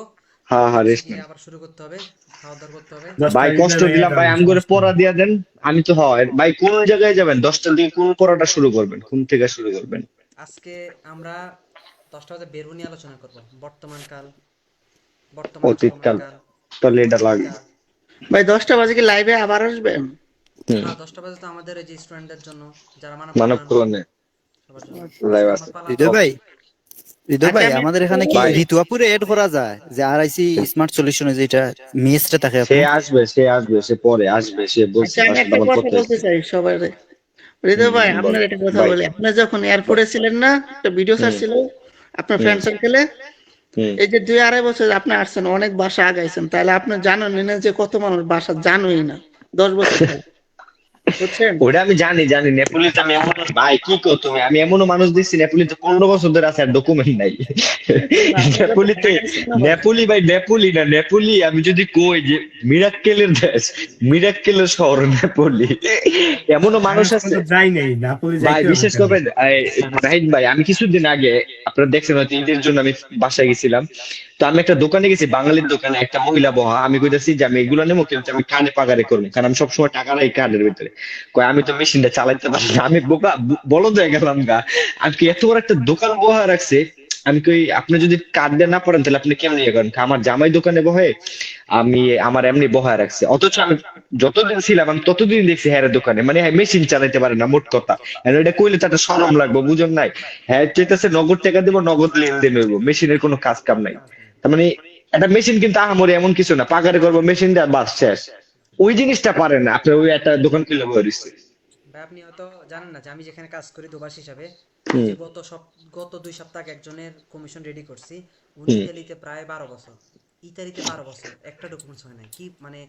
হ্যাঁ হ্যাঁ রেস্ট গিয়ে নেন আবার শুরু করতে হবে, খাওয়া দাওয়া করতে হবে। ভাই, কষ্ট দিলাম ভাই, আমি করে পড়া দিয়া দেন। আমি তো হয় ভাই কোন জায়গায় যাবেন, 10টার দিকে কোন পড়াটা শুরু করবেন, কোন থেকে শুরু করবেন? আজকে আমরা 10টা বাজে বের নিয়ে আলোচনা করব, বর্তমান অতীতকাল, সময়কাল, তাহলে এটা লাগবে। অতীতকাল। ভাই 10টা বাজে কি লাইভে আবার আসবেন? হ্যাঁ 10টা বাজে তো আমাদের এই যে স্টুডেন্টদের জন্য, যারা মানব মানব কল্যাণ, কল্যাণে সবার জন্য লাইভ আজকে আছে। আমার পালা। হৃদয় ভাই, আচ্ছা, আমি আমাদের এখানে কি ভাই। ঋতু আপুরে এড করা যায় যে আরআইসি স্মার্ট সলিউশনে যেটা মেসটা থাকে সে আপু? আসবে সে পরে আসবে, সে বলছে আচ্ছা, আমি তার সাথে একটা আমার কথা কথা বলতে হয়েছে। চাই সবাই। হৃদয় ভাই, আপনার একটা কথা ভাই। বলি, আপনি যখন এয়ারপোর্টে ছিলেন না, একটা ভিডিও ছাড়ছিল আপনার ফ্রেন্ড সার্কেলে, হুম। এই যে 2-2.5 বছর আপনি আসছেন, অনেক ভাষা আগাইছেন, তাহলে আপনি জানেন না যে কত মানুষ ভাষা জানোই না 10 বছর ধরে। বুঝছেন? ওটা আমি জানি নেপোলিতে আমি এমন ভাই কি কো তুমি, আমি এমনও মানুষ দেখছি নেপোলিতে 15 বছর ধরে আছে আর ডকুমেন্ট নাই। নেপোলিতে, নেপোলি ভাই নেপোলি না, নেপোলি আমি যদি কই যে মিরাক্কেলের দেশ, মিরাক্কেলের শহর নেপোলি, এমনও মানুষ আমি আছে। এখনো যাই নাই, নাপোলি ভাই যাইতে হবে বিশেষ কেন? করে নাহিদ ভাই, আমি কিছুদিন আগে আপনারা দেখছেন হয়তো ঈদের জন্য আমি বাসায় গেছিলাম, তো আমি একটা দোকানে গেছি, বাঙালির দোকানে, একটা মহিলা বহা, আমি কইতাছি যে আমি এগুলো নেবো কিন্তু আমি কানে পাগারে করবো, কারণ আমি সবসময় টাকা রাখি কানের ভিতরে। কয় আমি তো মেশিনটা চালাইতে পারি না। আমি বোকা বলদ হয়ে গেলাম গা, আমি কি এত বড় একটা দোকান বহা রাখছে। আমি কই আপনি যদি কার্ড দিয়ে না পারেন তাহলে আপনি কেমন ইয়ে করেন, আমার জামাই দোকানে বহে, আমি আমার এমনি বহায় রাখছে, অথচ আমি যতদিন ছিলাম আমি ততদিন দেখছি হ্যাঁ দোকানে, মানে হ্যাঁ মেশিন চালাইতে পারে না মোট কথা। আর এটা কইলে তার শরম লাগবে, বুঝুন নাই? হ্যাঁ চেয়েছে নগদ টাকা দেবো, নগদ লেনদেন হইব, মেশিনের কোনো কাজ কাম নাই। তার মানে একটা মেশিন কিন্তু আহামরি এমন কিছু না, পাকারে করবো মেশিন দিয়ে বাস শেষ। ওই জিনিসটা পারে না, আপনার ওই একটা দোকান খুলে বয়ে রইছে। ভাই আপনি হয়তো জানেন না যে আমি যেখানে কাজ করি দুবাস হিসাবে, হুম। যে গত 2 সপ্তাহ আগে একজনের কমিশন রেডি করছি, উনি হুম। ইতালিতে প্রায় 12 বছর, ইতালিতে 12 বছর একটা ডকুমেন্টস হয় নাই, কি মানে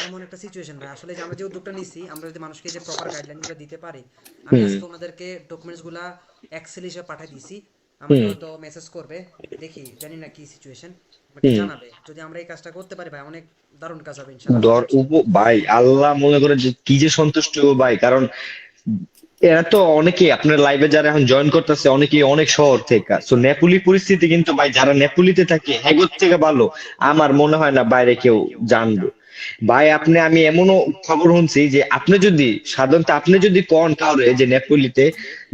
এমন একটা সিচুয়েশন ভাই। আসলে যে আমরা যে উদ্যোগটা নিচ্ছি, আমরা যদি মানুষকে যে প্রপার গাইডলাইন গুলো দিতে পারি, আমি হুম। আজকে ওনাদেরকে ডকুমেন্টস গুলা এক্সেল হিসেবে পাঠিয়ে দিছি, আমাকে হুম। হয়তো মেসেজ করবে, দেখি জানি না কি সিচুয়েশন, বাট হুম। জানাবে। যদি আমরা এই কাজটা করতে পারি ভাই, অনেক দারুণ কাজ হবে ইনশাআল্লাহ। ভাই আল্লাহ মনে করে যে কি যে সন্তুষ্ট হবো ভাই, কারণ এরা তো অনেকে আপনার লাইভে যারা এখন জয়েন করতেছে অনেকে অনেক শহর থেকে, সো নেপোলি পরিস্থিতি কিন্তু ভাই যারা নেপোলিতে থাকে হেগোর থেকে ভালো আমার মনে হয় না বাইরে কেউ জানবে। ভাই আপনি, আমি এমনও খবর শুনছি যে আপনি যদি সাধারণত আপনি যদি কন কাউরে যে নেপোলিতে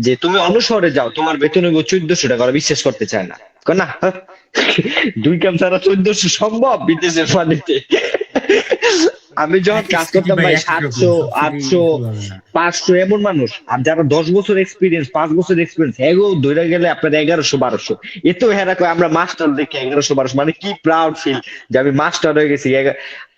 যে তুমি অন্য শহরে যাও তোমার বেতন হইব 1400 টাকা, ওরা বিশ্বাস করতে চায় না, কয় না দুই কাম ছাড়া 1400 সম্ভব বিদেশের পানিতে। আমি যখন এক কাজ সিটি করতাম ভাই ভাই একরকম, 700, সব সিটি 800, ইকুয়াল হবে না। 500 এমন মানুষ, আর যারা 10 বছর এক্সপিরিয়েন্স, 5 বছর এক্সপিরিয়েন্স, এগো ধরে গেলে আপনার 1100-1200। এত হেরা কয় আমরা মাস্টার দেখে 1100-1200, মানে কি প্রাউড ফিল যে আমি মাস্টার হয়ে গেছি।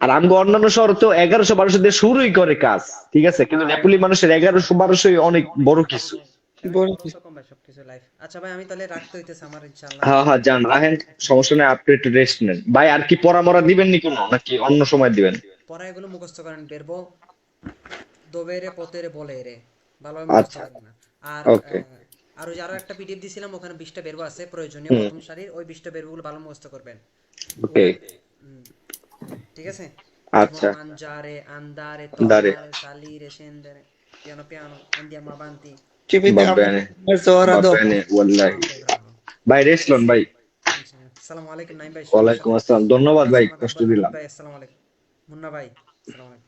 আর আমি অন্যান্য শহর তো 1100-1200 দিয়ে শুরুই করে কাজ, ঠিক আছে, কিন্তু নেপালি মানুষের 1100-1200 অনেক বড় কিছু। বড় সমস্যা কম ভাই, সবকিছু লাইফ। আচ্ছা ভাই আমি তাহলে রাখতে হইতেছে আমার ইনশাআল্লাহ। হ্যাঁ হ্যাঁ যান রাহেন, সমস্যা নেই, আপনি একটু রেস্ট নেন ভাই। আর কি পরামরা দিবেন নি কোনো, নাকি অন্য সময় দিবেন? পড়া এগুলো মুখস্থ করেন, বেরবো দোবেরে পতেরে বলেরে, ভালোভাবে মুখস্থ আচ্ছা, করেন না। আর ওকে। আর ওই যে আরো একটা পিডিএফ দিছিলাম, ওখানে 20টা বেরবো আছে প্রয়োজনীয় হুম। প্রথম সারির, ওই 20টা বেরবোগুলো ভালো মুখস্থ করবেন। ওকে। হুম, ঠিক আছে। যেমন আচ্ছা। মানজারে, আন্দারে, দাঁড়ে তরনারে, সালিরে, সেন্দারে, পিয়ানো পিয়ানো, andiamo avanti, টিভিতে va bene, মezzo ora va dopo bene, wallahi। bravo bravo। ভাই রেস্ট লন ভাই। আসসালামু আলাইকুম নাইম ভাই, ওয়ালাইকুম আসসালাম, ধন্যবাদ ভাই, কষ্ট মুন্না দিলাম। ভাই, আসসালামু আলাইকুম মুন্না ভাই, আসসালামু আলাইকুম।